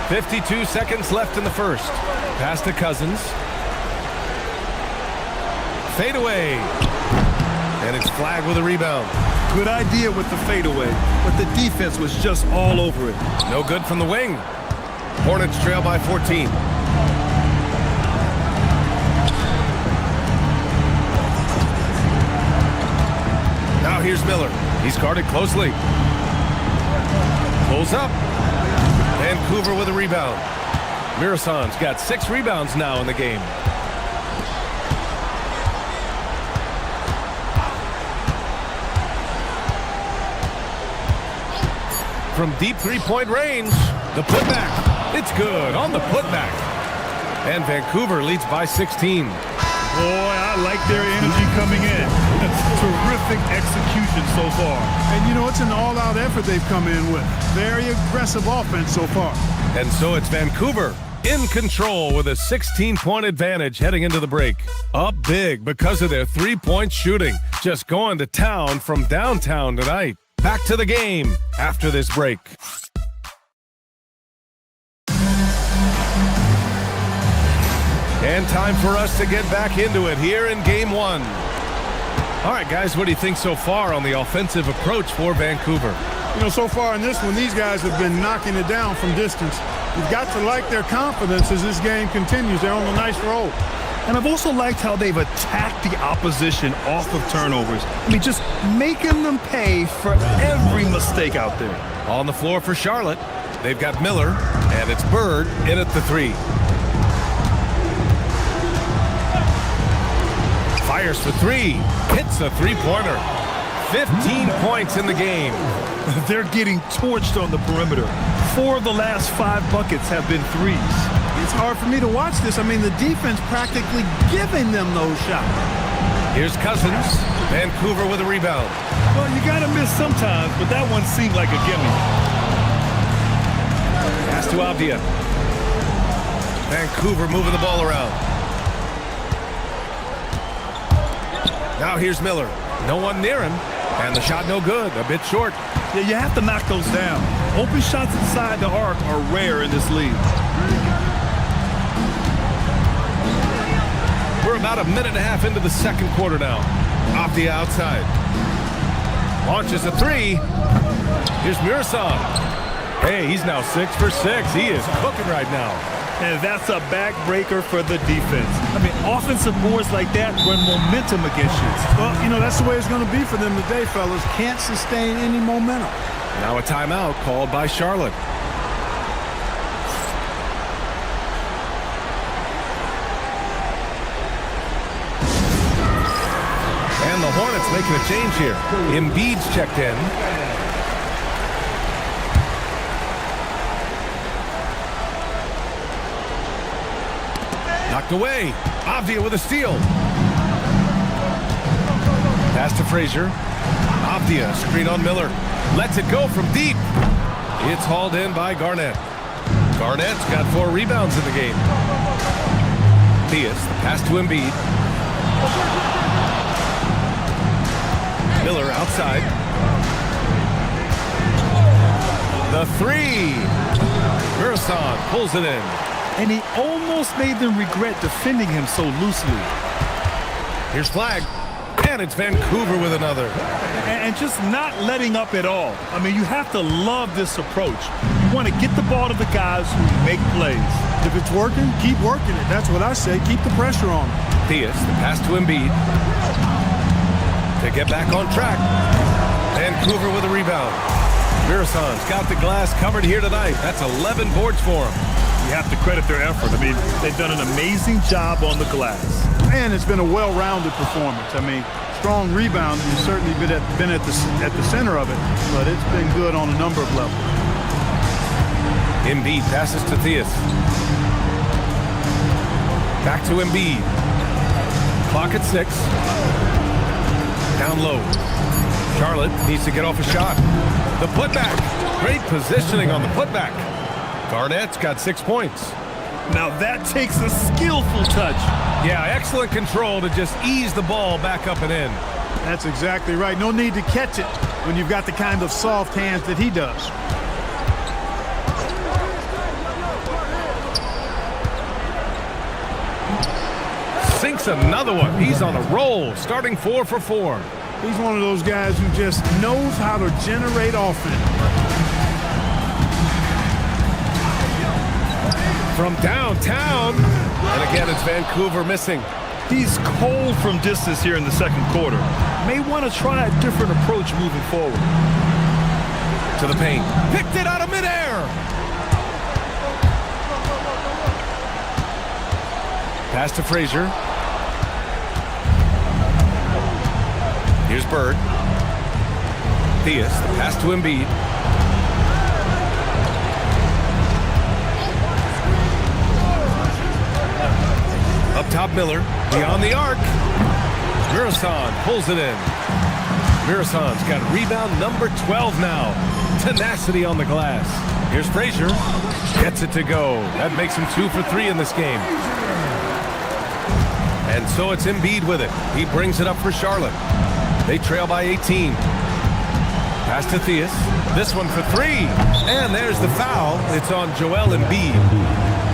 .52 seconds left in the first. Pass to Cousins. Fadeaway. And it's flagged with a rebound. Good idea with the fadeaway, but the defense was just all over it. No good from the wing. Hornets trail by 14. Now here's Miller. He's guarded closely. Pulls up. Vancouver with a rebound. Mirasan's got 6 rebounds now in the game. From deep 3-point range, the putback. It's good on the putback. And Vancouver leads by 16. Boy, I like their energy coming in. Terrific execution so far. And you know, it's an all-out effort they've come in with. Very aggressive offense so far. And so it's Vancouver in control with a 16-point advantage heading into the break. Up big because of their 3-point shooting. Just going to town from downtown tonight. Back to the game after this break. And time for us to get back into it here in Game 1. All right, guys, what do you think so far on the offensive approach for Vancouver? You know, so far in this one, these guys have been knocking it down from distance. You've got to like their confidence as this game continues. They're on a nice roll. And I've also liked how they've attacked the opposition off of turnovers. I mean, just making them pay for every mistake out there. On the floor for Charlotte, they've got Miller, and it's Bird in at the 3. Fires for 3. Hits a 3-pointer. 15 points in the game. They're getting torched on the perimeter. 4 of the last 5 buckets have been threes. It's hard for me to watch this. I mean, the defense practically giving them those shots. Here's Cousins. Vancouver with a rebound. Well, you got to miss sometimes, but that one seemed like a gimme. Pass to Avdia. Vancouver moving the ball around. Now here's Miller. No one near him. And the shot no good. A bit short. Yeah, you have to knock those down. Open shots inside the arc are rare in this league. We're about a minute and a half into the second quarter now. Off the outside. Launches a 3. Here's Mirasan. Hey, he's now 6 for 6. He is cooking right now. And that's a backbreaker for the defense. I mean, offensive boards like that run momentum against you. Well, you know, that's the way it's going to be for them today, fellas. Can't sustain any momentum. Now a timeout called by Charlotte. And the Hornets making a change here. Embiid's checked in. Knocked away. Avdia with a steal. Pass to Frazier. Avdia, screen on Miller. Lets it go from deep. It's hauled in by Garnett. Garnett's got 4 rebounds in the game. Theus, pass to Embiid. Miller outside. The 3. Murson pulls it in. And he almost made them regret defending him so loosely. Here's Flag. And it's Vancouver with another. And just not letting up at all. I mean, you have to love this approach. You want to get the ball to the guys who make plays. If it's working, keep working it. That's what I say. Keep the pressure on. Theus, the pass to Embiid. To get back on track. Vancouver with a rebound. Murason's got the glass covered here tonight. That's 11 boards for him. You have to credit their effort. I mean, they've done an amazing job on the glass. And it's been a well-rounded performance. I mean, strong rebound has certainly been at the center of it, but it's been good on a number of levels. Embiid passes to Theus. Back to Embiid. Clock at 6. Down low. Charlotte needs to get off a shot. The putback. Great positioning on the putback. Garnett's got 6 points. Now that takes a skillful touch. Yeah, excellent control to just ease the ball back up and in. That's exactly right. No need to catch it when you've got the kind of soft hands that he does. Sinks another one. He's on a roll, starting 4 for 4. He's one of those guys who just knows how to generate offense. From downtown, and again it's Vancouver missing. He's cold from distance here in the second quarter. May want to try a different approach moving forward. To the paint. Picked it out of midair. Pass to Frazier. Here's Bird. Theus, the pass to Embiid. Up top, Miller. Beyond the arc. Murson pulls it in. Murason's got rebound number 12 now. Tenacity on the glass. Here's Frazier. Gets it to go. That makes him 2 for 3 in this game. And so it's Embiid with it. He brings it up for Charlotte. They trail by 18. Pass to Theus. This one for 3. And there's the foul. It's on Joel Embiid.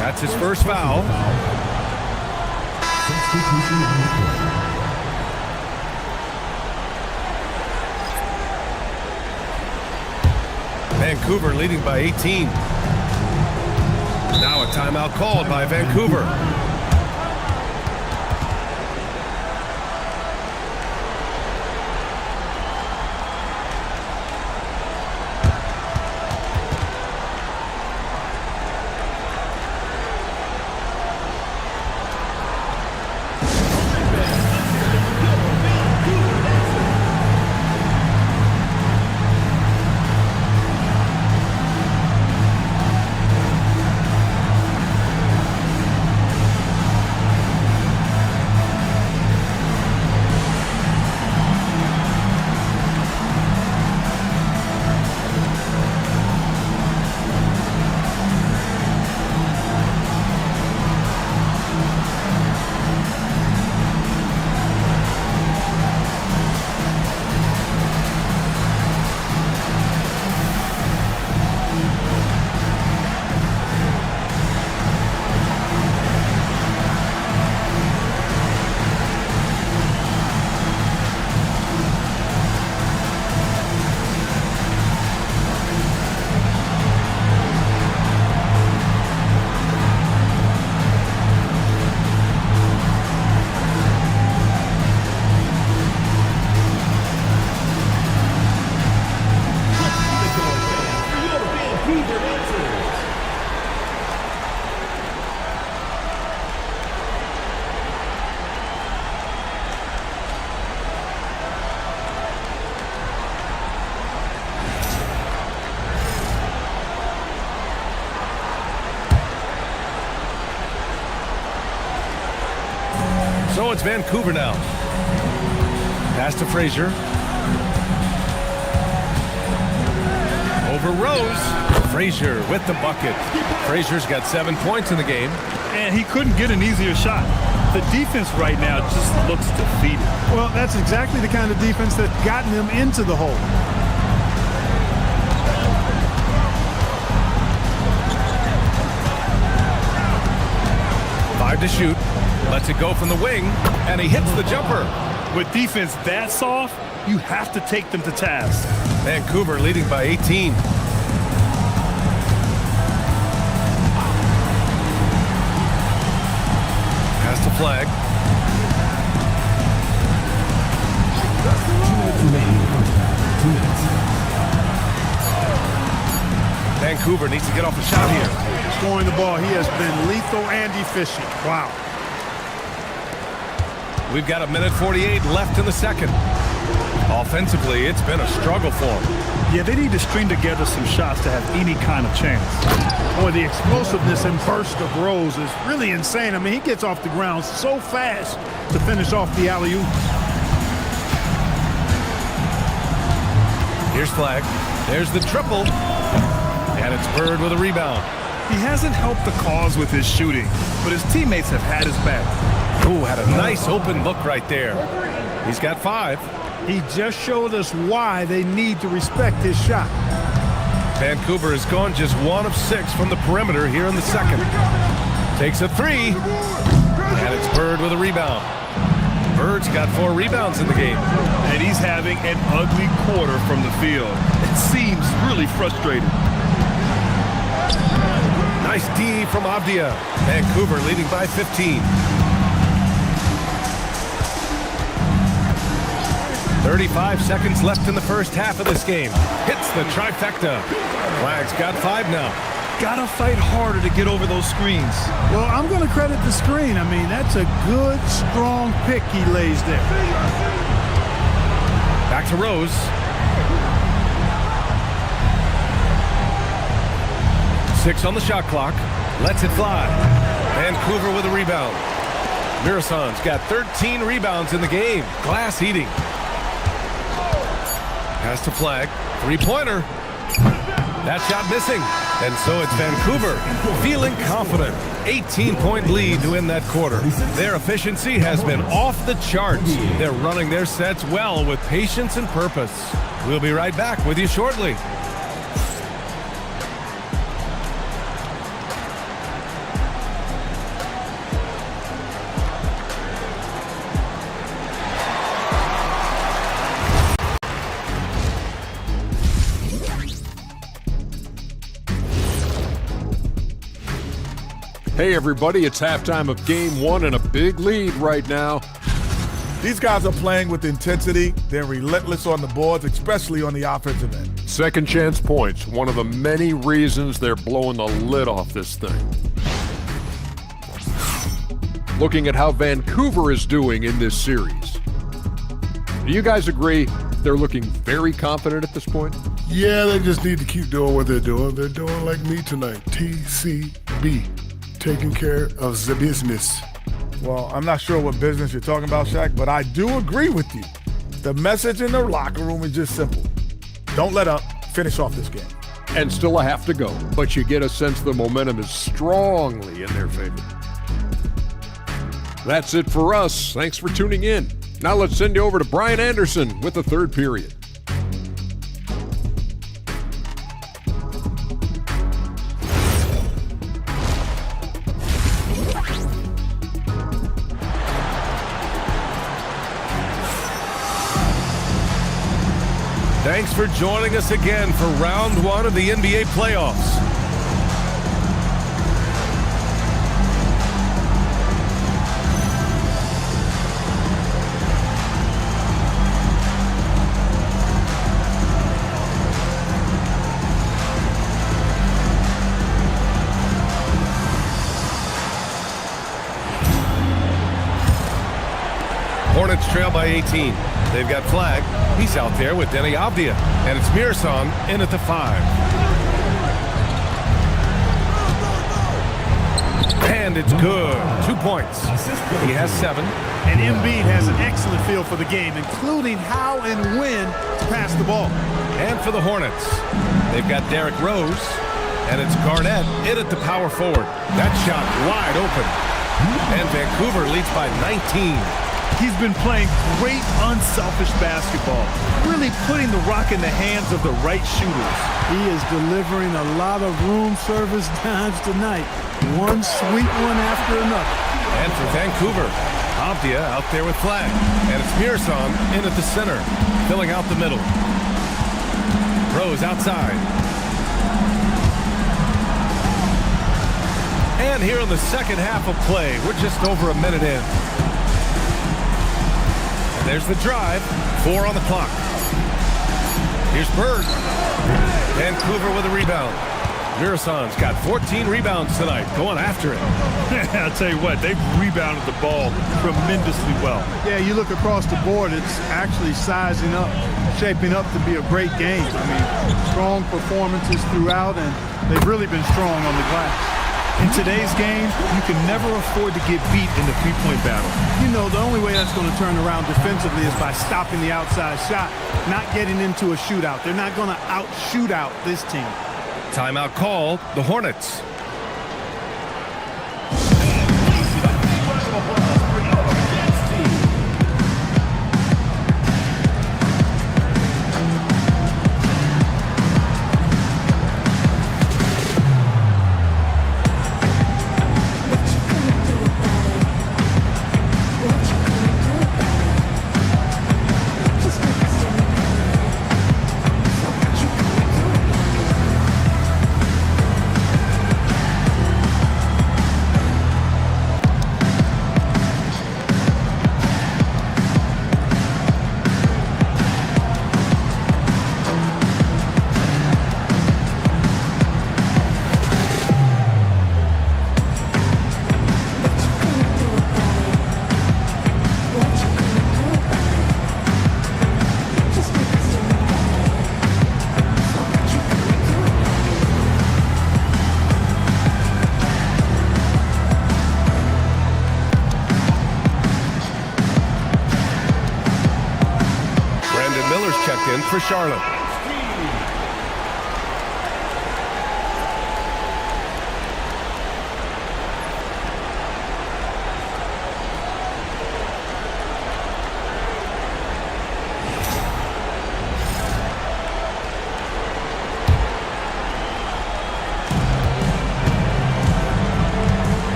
That's his first foul. Vancouver leading by 18. Now a timeout called by Vancouver. So it's Vancouver now. Pass to Frazier. Over Rose. Frazier with the bucket. Frazier's got 7 points in the game. And he couldn't get an easier shot. The defense right now just looks defeated. Well, that's exactly the kind of defense that's gotten them into the hole. Five to shoot. Lets it go from the wing, and he hits the jumper. With defense that soft, you have to take them to task. Vancouver leading by 18. Pass to Flag. Vancouver needs to get off a shot here. Scoring the ball, he has been lethal and efficient. Wow. We've got 1:48 left in the second. Offensively, it's been a struggle for them. Yeah, they need to string together some shots to have any kind of chance. Boy, the explosiveness and burst of Rose is really insane. I mean, he gets off the ground so fast to finish off the alley-oop. Here's Flag. There's the triple. And it's Bird with a rebound. He hasn't helped the cause with his shooting, but his teammates have had his back. Ooh, had a nice open look right there. He's got 5. He just showed us why they need to respect his shot. Vancouver has gone just 1 of 6 from the perimeter here in the second. Takes a 3. And it's Bird with a rebound. Bird's got 4 rebounds in the game. And he's having an ugly quarter from the field. It seems really frustrating. Nice D from Avdia. Vancouver leading by 15. 35 seconds left in the first half of this game. Hits the trifecta. Flag's got 5 now. Gotta fight harder to get over those screens. Well, I'm going to credit the screen. I mean, that's a good, strong pick he lays there. Back to Rose. Six on the shot clock. Lets it fly. Vancouver with a rebound. Mirasan's got 13 rebounds in the game. Glass eating. Pass to Flag. 3-pointer. That shot missing. And so it's Vancouver feeling confident. 18-point lead to win that quarter. Their efficiency has been off the charts. They're running their sets well with patience and purpose. We'll be right back with you shortly. Hey everybody, it's halftime of game 1 and a big lead right now. These guys are playing with intensity. They're relentless on the boards, especially on the offensive end. Second chance points, one of the many reasons they're blowing the lid off this thing. Looking at how Vancouver is doing in this series. Do you guys agree they're looking very confident at this point? Yeah, they just need to keep doing what they're doing. They're doing like me tonight, TCB. Taking care of the business. Well, I'm not sure what business you're talking about, Shaq, but I do agree with you. The message in the locker room is just simple. Don't let up. Finish off this game. And still a half to go, but you get a sense the momentum is strongly in their favor. That's it for us. Thanks for tuning in. Now let's send you over to Brian Anderson with the third period. Thanks for joining us again for round 1 of the NBA playoffs. Hornets trail by 18. They've got Flag. He's out there with Denny Avdia. And it's Mirasan in at the 5. And it's good. 2 points. He has 7. And Embiid has an excellent feel for the game, including how and when to pass the ball. And for the Hornets, they've got Derrick Rose, and it's Garnett in at the power forward. That shot wide open. And Vancouver leads by 19. He's been playing great unselfish basketball, really putting the rock in the hands of the right shooters. He is delivering a lot of room service dimes tonight. One sweet one after another. And for Vancouver, Avdia out there with flag. And it's Pearson in at the center, filling out the middle. Rose outside. And here in the second half of play, we're just over a minute in. And there's the drive. 4 on the clock. Here's Bird. Vancouver with a rebound. Mirasan's got 14 rebounds tonight, going after it. I'll tell you what, they've rebounded the ball tremendously well. Yeah, you look across the board, it's actually sizing up, shaping up to be a great game. I mean, strong performances throughout, and they've really been strong on the glass. In today's game, you can never afford to get beat in the three-point battle. You know, the only way that's going to turn around defensively is by stopping the outside shot, not getting into a shootout. They're not going to out-shoot out this team. Timeout called, the Hornets. For Charlotte.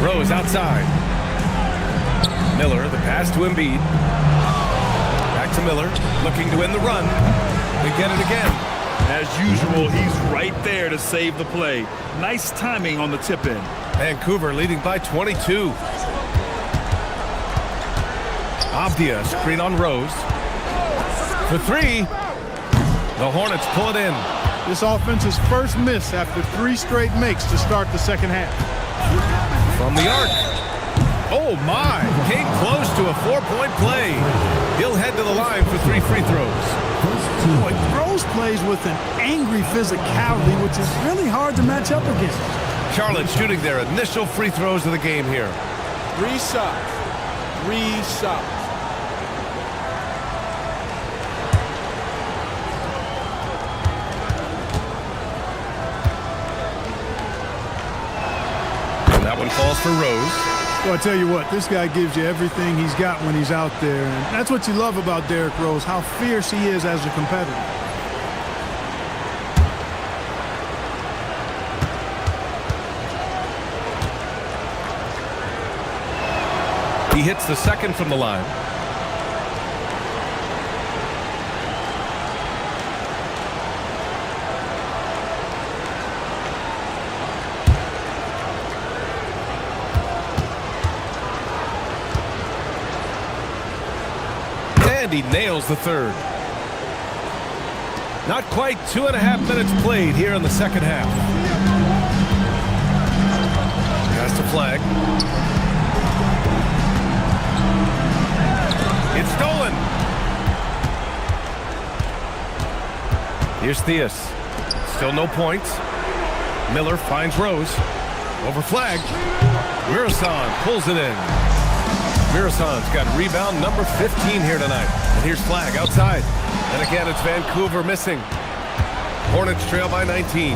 Rose outside. Miller, the pass to Embiid. Back to Miller, looking to win the run. They get it again. As usual, he's right there to save the play. Nice timing on the tip-in. Vancouver leading by 22. Avdia, screen on Rose. For 3. The Hornets pull it in. This offense's first miss after 3 straight makes to start the second half. From the arc. Oh, my. Came close to a 4-point play. He'll head to the line for 3 free throws. Boy, Rose plays with an angry physicality, which is really hard to match up against. Charlotte shooting their initial free throws of the game here. 3 shots. 3 shots. And that one falls for Rose. Well, I tell you what, this guy gives you everything he's got when he's out there. And that's what you love about Derrick Rose, how fierce he is as a competitor. He hits the second from the line. And he nails the third. Not quite 2.5 minutes played here in the second half. Pass the flag. It's stolen. Here's Theus. Still no points. Miller finds Rose. Over flag. Mirasan pulls it in. Mirasan's got rebound number 15 here tonight. And here's flag outside. And again, it's Vancouver missing. Hornets trail by 19.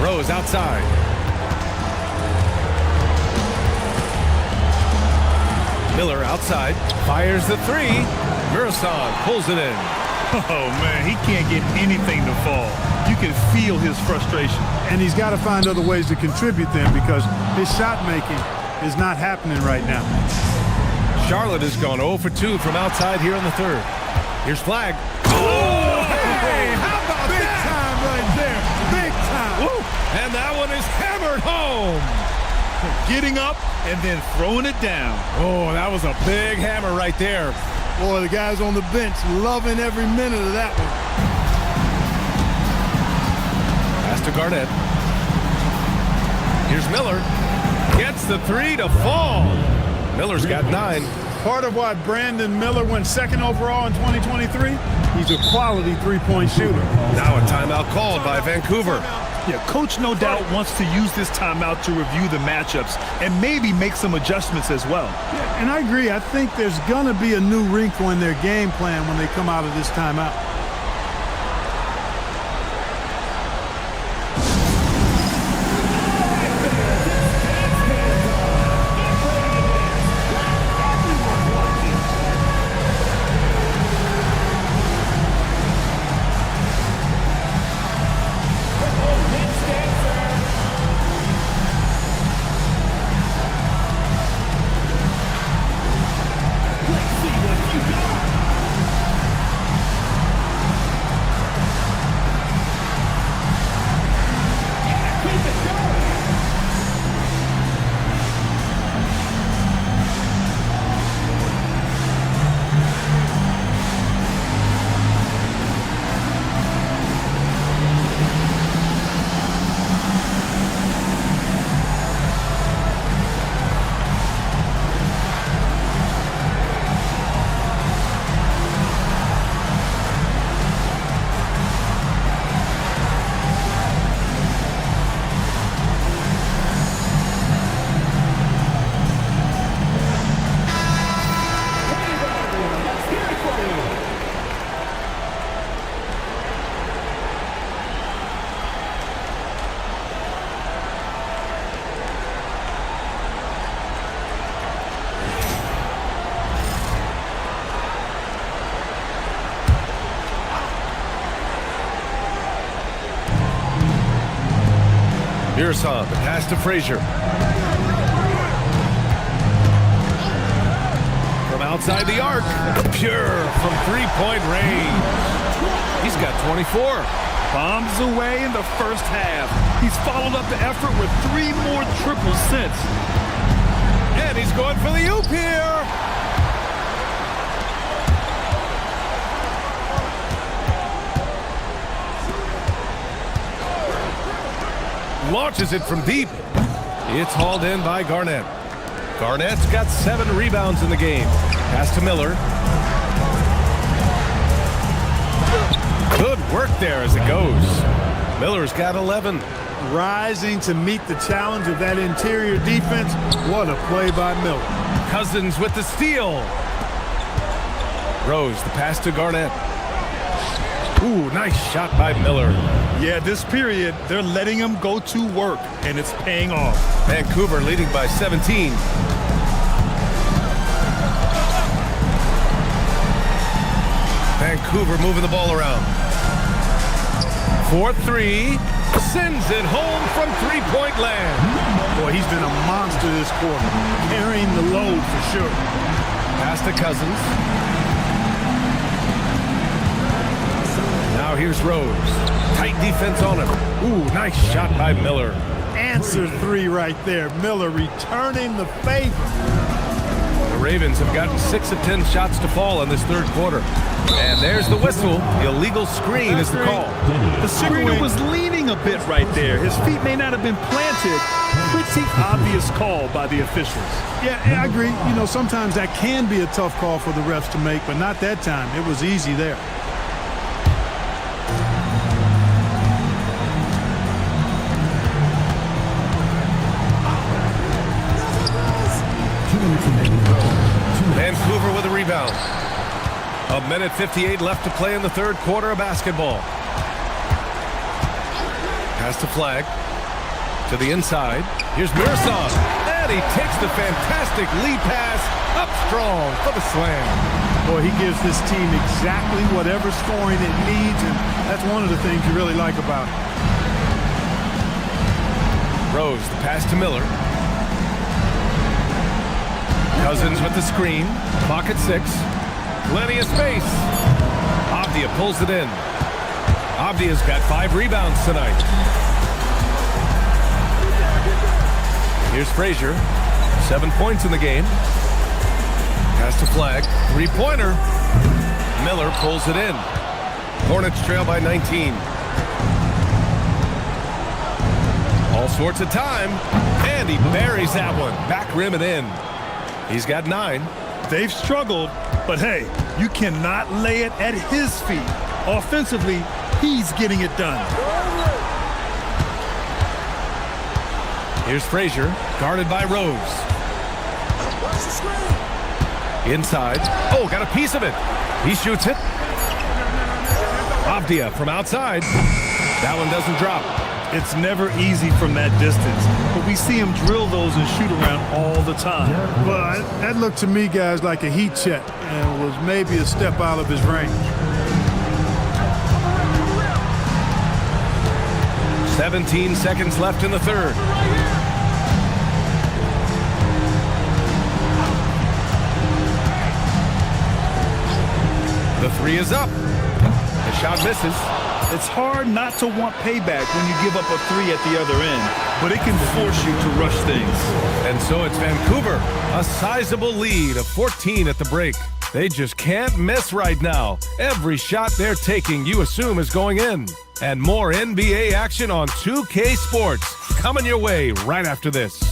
Rose outside. Miller outside. Fires the three. Mirasan pulls it in. Oh, man, he can't get anything to fall. You can feel his frustration. And he's got to find other ways to contribute then because his shot making is not happening right now. Charlotte has gone 0 for 2 from outside here in the third. Here's flag. Oh, hey, how about big time right there? Big time. Woo. And that one is hammered home. Getting up and then throwing it down. Oh, that was a big hammer right there. Boy, the guys on the bench loving every minute of that one. Pass to Garnett. Here's Miller. Gets the three to fall. Miller's got 9. Part of why Brandon Miller went second overall in 2023, he's a quality three-point shooter. Now a timeout called by Vancouver. Yeah, coach no doubt wants to use this timeout to review the matchups and maybe make some adjustments as well. Yeah, and I agree. I think there's going to be a new wrinkle in their game plan when they come out of this timeout. Mirasan, the pass to Frazier. From outside the arc, pure from three-point range. He's got 24. Bombs away in the first half. He's followed up the effort with 3 more triples since. And he's going for the oop here. Launches it from deep. It's hauled in by Garnett. Garnett's got 7 rebounds in the game. Pass to Miller. Good work there as it goes. Miller's got 11. Rising to meet the challenge of that interior defense. What a play by Miller. Cousins with the steal. Rose, the pass to Garnett. Ooh, nice shot by Miller. Yeah, this period, they're letting him go to work, and it's paying off. Vancouver leading by 17. Vancouver moving the ball around. 4-3. Sends it home from three-point land. Boy, he's been a monster this quarter. Carrying the load for sure. Pass to Cousins. Now here's Rose. Tight defense on him. Ooh, nice shot by Miller. Answer 3 right there. Miller returning the favor. The Ravens have gotten 6 of 10 shots to fall in this third quarter. And there's the whistle. Illegal screen is the call. The screener was leaning a bit right there. His feet may not have been planted. Pretty obvious call by the officials. Yeah, I agree. You know, sometimes that can be a tough call for the refs to make, but not that time. It was easy there. Vancouver with a rebound. 1:58 left to play in the third quarter of basketball. Pass to Flag. To the inside. Here's Miroslav. And he takes the fantastic lead pass up strong for the slam. Boy, he gives this team exactly whatever scoring it needs, and that's one of the things you really like about it. Rose, the pass to Miller. Cousins with the screen. Clock at 6. Plenty of space. Avdia pulls it in. Avdia's got 5 rebounds tonight. Here's Frazier. 7 points in the game. Pass to Flag. 3-pointer. Miller pulls it in. Hornets trail by 19. All sorts of time. And he buries that one. Back rim and in. He's got 9. They've struggled, but hey, you cannot lay it at his feet. Offensively, he's getting it done. Here's Frazier, guarded by Rose. Inside. Oh, got a piece of it. He shoots it. Avdia from outside. That one doesn't drop. It's never easy from that distance, but we see him drill those and shoot around all the time. Well, that looked to me, guys, like a heat check and was maybe a step out of his range. 17 seconds left in the third. The 3 is up. The shot misses. It's hard not to want payback when you give up a 3 at the other end, but it can force you to rush things. And so it's Vancouver, a sizable lead of 14 at the break. They just can't miss right now. Every shot they're taking, you assume, is going in. And more NBA action on 2K Sports coming your way right after this.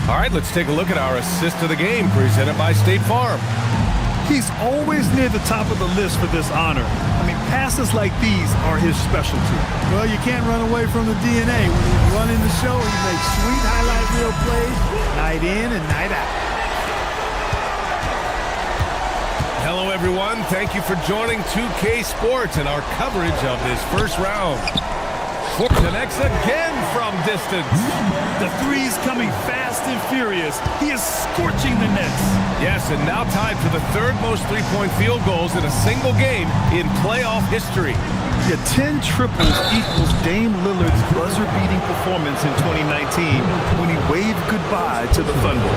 All right, let's take a look at our assist of the game presented by State Farm. He's always near the top of the list for this honor. I mean, passes like these are his specialty. Well, you can't run away from the DNA. When he's running the show, he makes sweet highlight reel plays night in and night out. Hello, everyone. Thank you for joining 2K Sports and our coverage of this first round. Foot connects again from distance. The 3's coming fast and furious. He is scorching the nets. Yes, and now tied for the third most three-point field goals in a single game in playoff history. Yeah, 10 triples equals Dame Lillard's buzzer-beating performance in 2019 when he waved goodbye to the Thunder.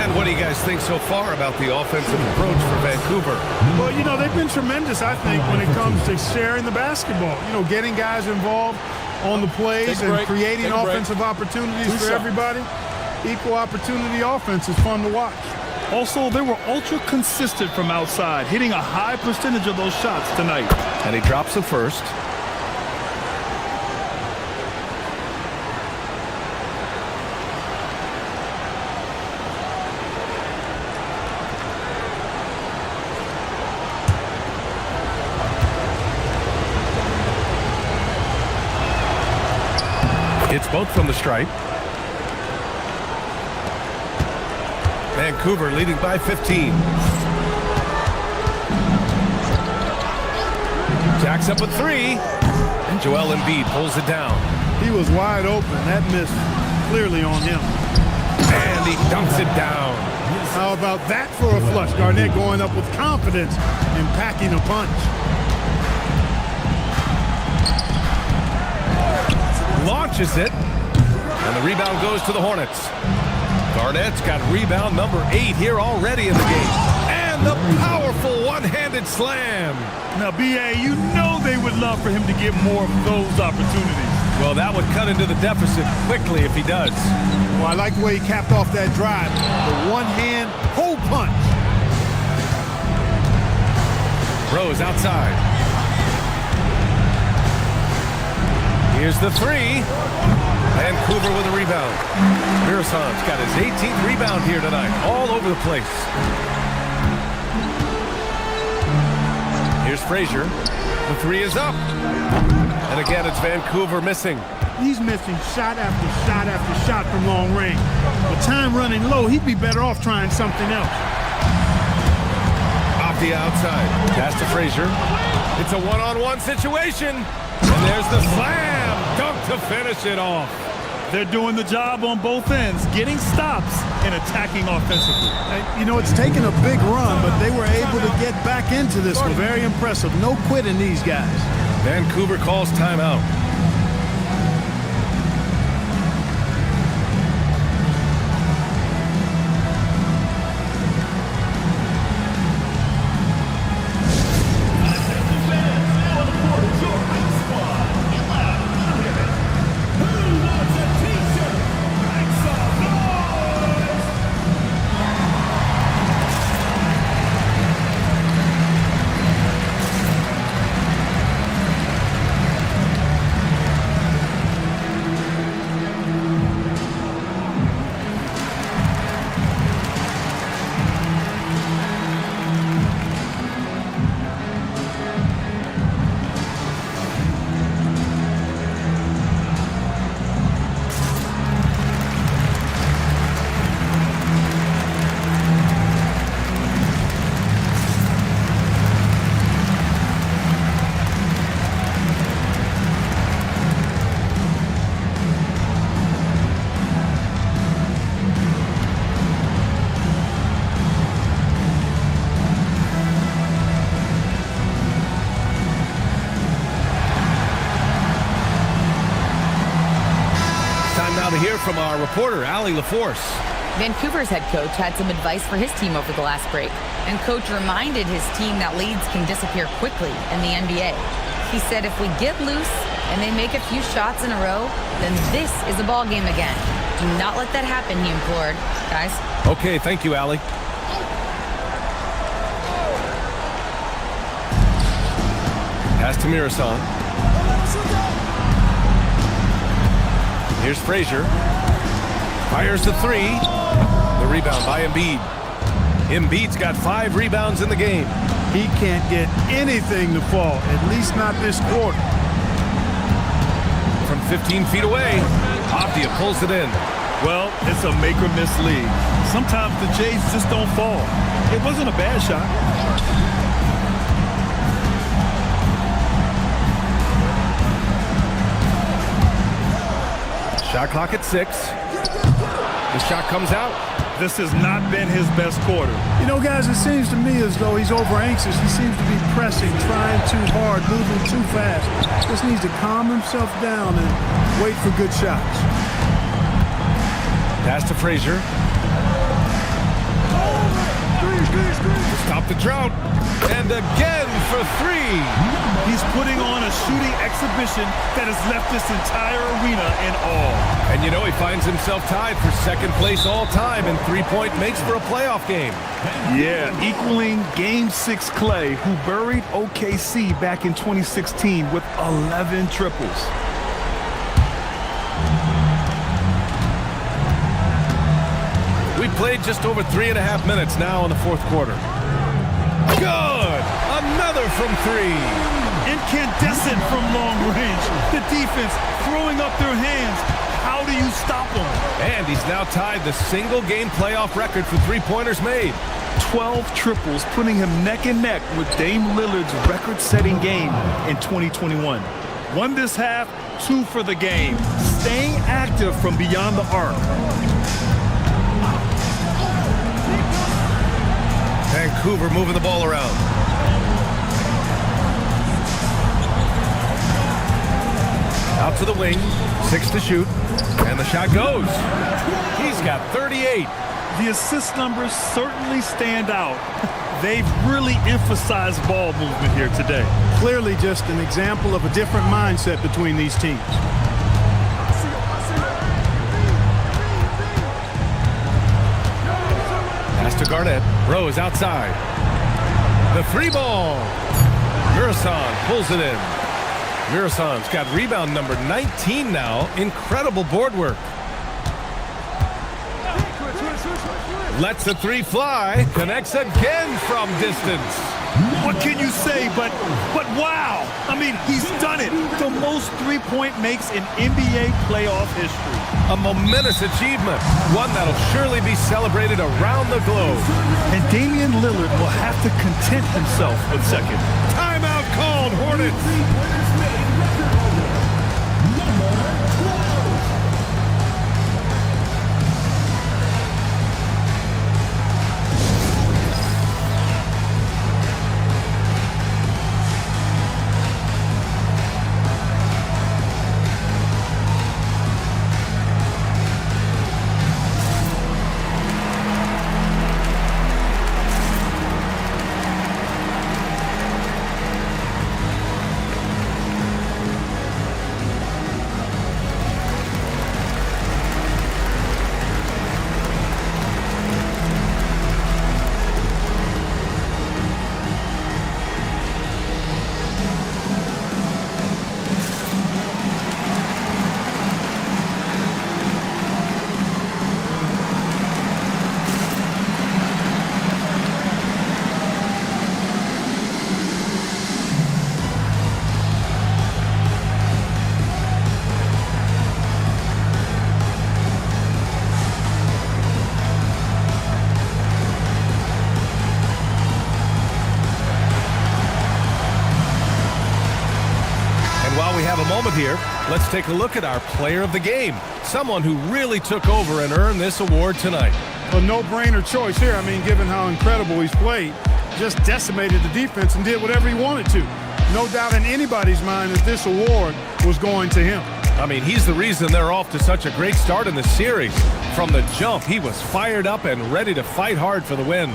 And what do you guys think so far about the offensive approach for Vancouver? Well, you know, they've been tremendous, I think, when it comes to sharing the basketball. You know, getting guys involved on the plays and creating offensive opportunities for everybody. Equal opportunity offense is fun to watch. Also, they were ultra consistent from outside, hitting a high percentage of those shots tonight. And he drops the first. It's both from the stripe. Vancouver leading by 15. Jacks up a 3. And Joel Embiid pulls it down. He was wide open. That missed clearly on him. And he dunks it down. How about that for a flush? Garnett going up with confidence and packing a punch. Launches it. And the rebound goes to the Hornets. Garnett's got rebound number 8 here already in the game. And the powerful one-handed slam. Now, B.A., you know they would love for him to get more of those opportunities. Well, that would cut into the deficit quickly if he does. Well, I like the way he capped off that drive. The one-hand hole punch. Rose outside. Here's the 3. Vancouver with a rebound. Mirasant's got his 18th rebound here tonight, all over the place. Here's Frazier. The three is up. And again, it's Vancouver missing. He's missing shot after shot after shot from long range. With time running low, he'd be better off trying something else. Off the outside. Pass to Frazier. It's a one-on-one situation. And there's the slam. Dunk to finish it off. They're doing the job on both ends, getting stops and attacking offensively. You know, it's taken a big run, but they were able to get back into this one. Very impressive. No quitting these guys. Vancouver calls timeout. To hear from our reporter, Allie LaForce. Vancouver's head coach had some advice for his team over the last break, and coach reminded his team that leads can disappear quickly in the NBA. He said if we get loose and they make a few shots in a row, then this is a ball game again. Do not let that happen, he implored. Guys? Okay, thank you, Allie. Pass to Mirasan. Here's Frazier. Fires the three. The rebound by Embiid. Embiid's got 5 rebounds in the game. He can't get anything to fall, at least not this quarter. From 15 feet away, Avdia pulls it in. Well, it's a make-or-miss league. Sometimes the Jays just don't fall. It wasn't a bad shot. Shot clock at 6. The shot comes out. This has not been his best quarter. You know, guys, it seems to me as though he's over-anxious. He seems to be pressing, trying too hard, moving too fast. Just needs to calm himself down and wait for good shots. Pass to Frazier. Stop the drought. And again for 3. He's putting on a shooting exhibition that has left this entire arena in awe. And you know, he finds himself tied for second place all time in three-point makes for a playoff game. Yeah, equaling Game 6 Clay, who buried OKC back in 2016 with 11 triples. We played just over 3.5 minutes now in the fourth quarter. Good! Another from 3. Incandescent from long range. The defense throwing up their hands. How do you stop him? And he's now tied the single-game playoff record for three-pointers made. 12 triples, putting him neck and neck with Dame Lillard's record-setting game in 2021. 1 this half, 2 for the game. Staying active from beyond the arc. Vancouver moving the ball around. Out to the wing, 6 to shoot, and the shot goes. He's got 38. The assist numbers certainly stand out. They've really emphasized ball movement here today. Clearly just an example of a different mindset between these teams. Pass to Garnett. Rose outside. The 3 ball. Mirasan pulls it in. Mirasan's got rebound number 19 now. Incredible board work. Lets the 3 fly. Connects again from distance. What can you say but wow? I mean, he's done it. The most three-point makes in NBA playoff history. A momentous achievement, one that'll surely be celebrated around the globe. And Damian Lillard will have to content himself with second. Timeout called, Hornets. Here, let's take a look at our player of the game, someone who really took over and earned this award tonight. A no-brainer choice here. I mean, given how incredible he's played, just decimated the defense and did whatever he wanted to. No doubt in anybody's mind that this award was going to him. I mean, he's the reason they're off to such a great start in the series. From the jump, he was fired up and ready to fight hard for the win.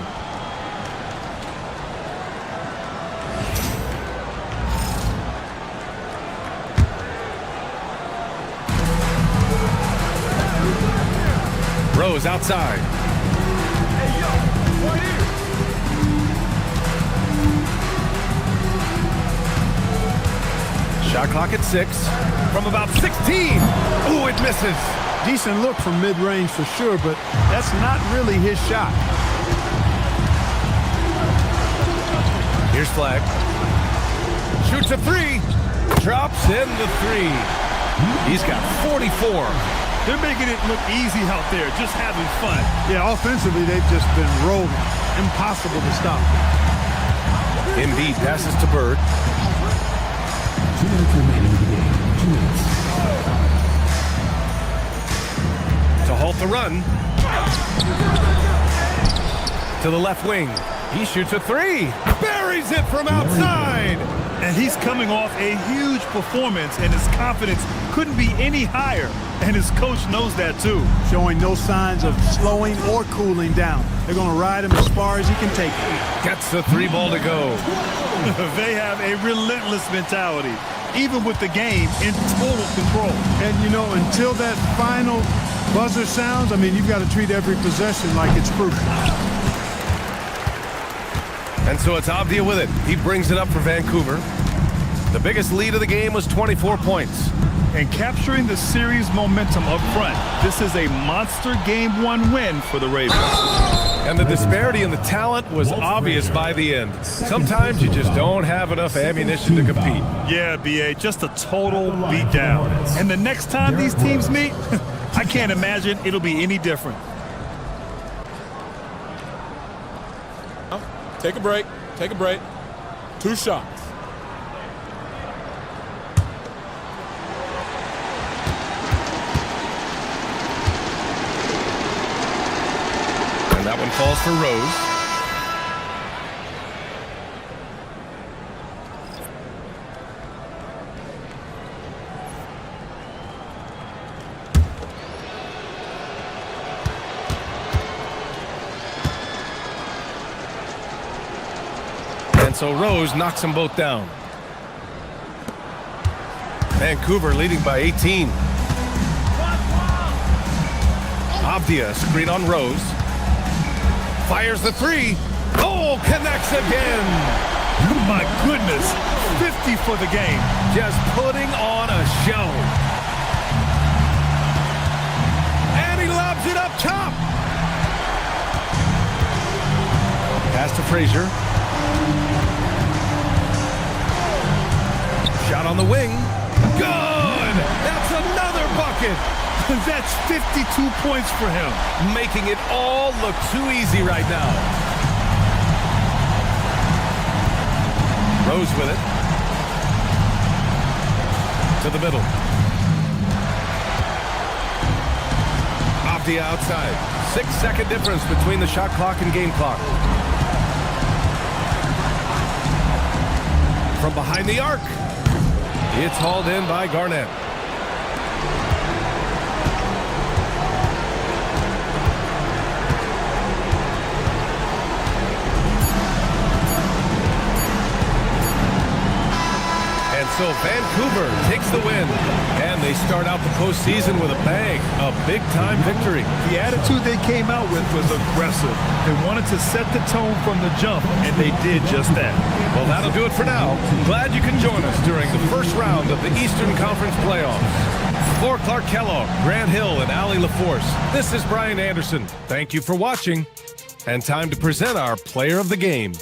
Rose outside. Shot clock at 6. From about 16. Ooh, it misses. Decent look from mid-range for sure, but that's not really his shot. Here's Flag. Shoots a 3. Drops in the 3. He's got 44. They're making it look easy out there, just having fun. Yeah, offensively, they've just been rolling. Impossible to stop. Embiid passes to Bird. 2 minutes remaining in the game. 2 minutes. To halt the run. To the left wing. He shoots a 3. Buries it from outside. And he's coming off a huge performance, and his confidence couldn't be any higher. And his coach knows that too. Showing no signs of slowing or cooling down. They're going to ride him as far as he can take it. Gets the 3 ball to go. They have a relentless mentality, even with the game in total control. And, you know, until that final buzzer sounds, I mean, you've got to treat every possession like it's crucial. And so it's Avdia with it. He brings it up for Vancouver. The biggest lead of the game was 24 points. And capturing the series momentum up front, this is a monster Game 1 win for the Ravens. And the disparity in the talent was obvious by the end. Sometimes you just don't have enough ammunition to compete. Yeah, B.A., just a total beatdown. And the next time these teams meet, I can't imagine it'll be any different. Take a break. Take a break. 2 shots. And that one falls for Rose. And so Rose knocks them both down. Vancouver leading by 18. Avdia screen on Rose. Fires the 3. Oh, connects again. My goodness. 50 for the game. Just putting on a show. And he lobs it up top. Pass to Frazier. Shot on the wing. Good! That's another bucket! That's 52 points for him. Making it all look too easy right now. Rose with it. To the middle. Off the outside. 6-second difference between the shot clock and game clock. From behind the arc. It's hauled in by Garnett. And so Vancouver takes the win. And they start out the postseason with a bang. A big-time victory. The attitude they came out with was aggressive. They wanted to set the tone from the jump, and they did just that. Well, that'll do it for now. Glad you can join us during the first round of the Eastern Conference playoffs. For Clark Kellogg, Grant Hill, and Allie LaForce, this is Brian Anderson. Thank you for watching. And time to present our player of the game.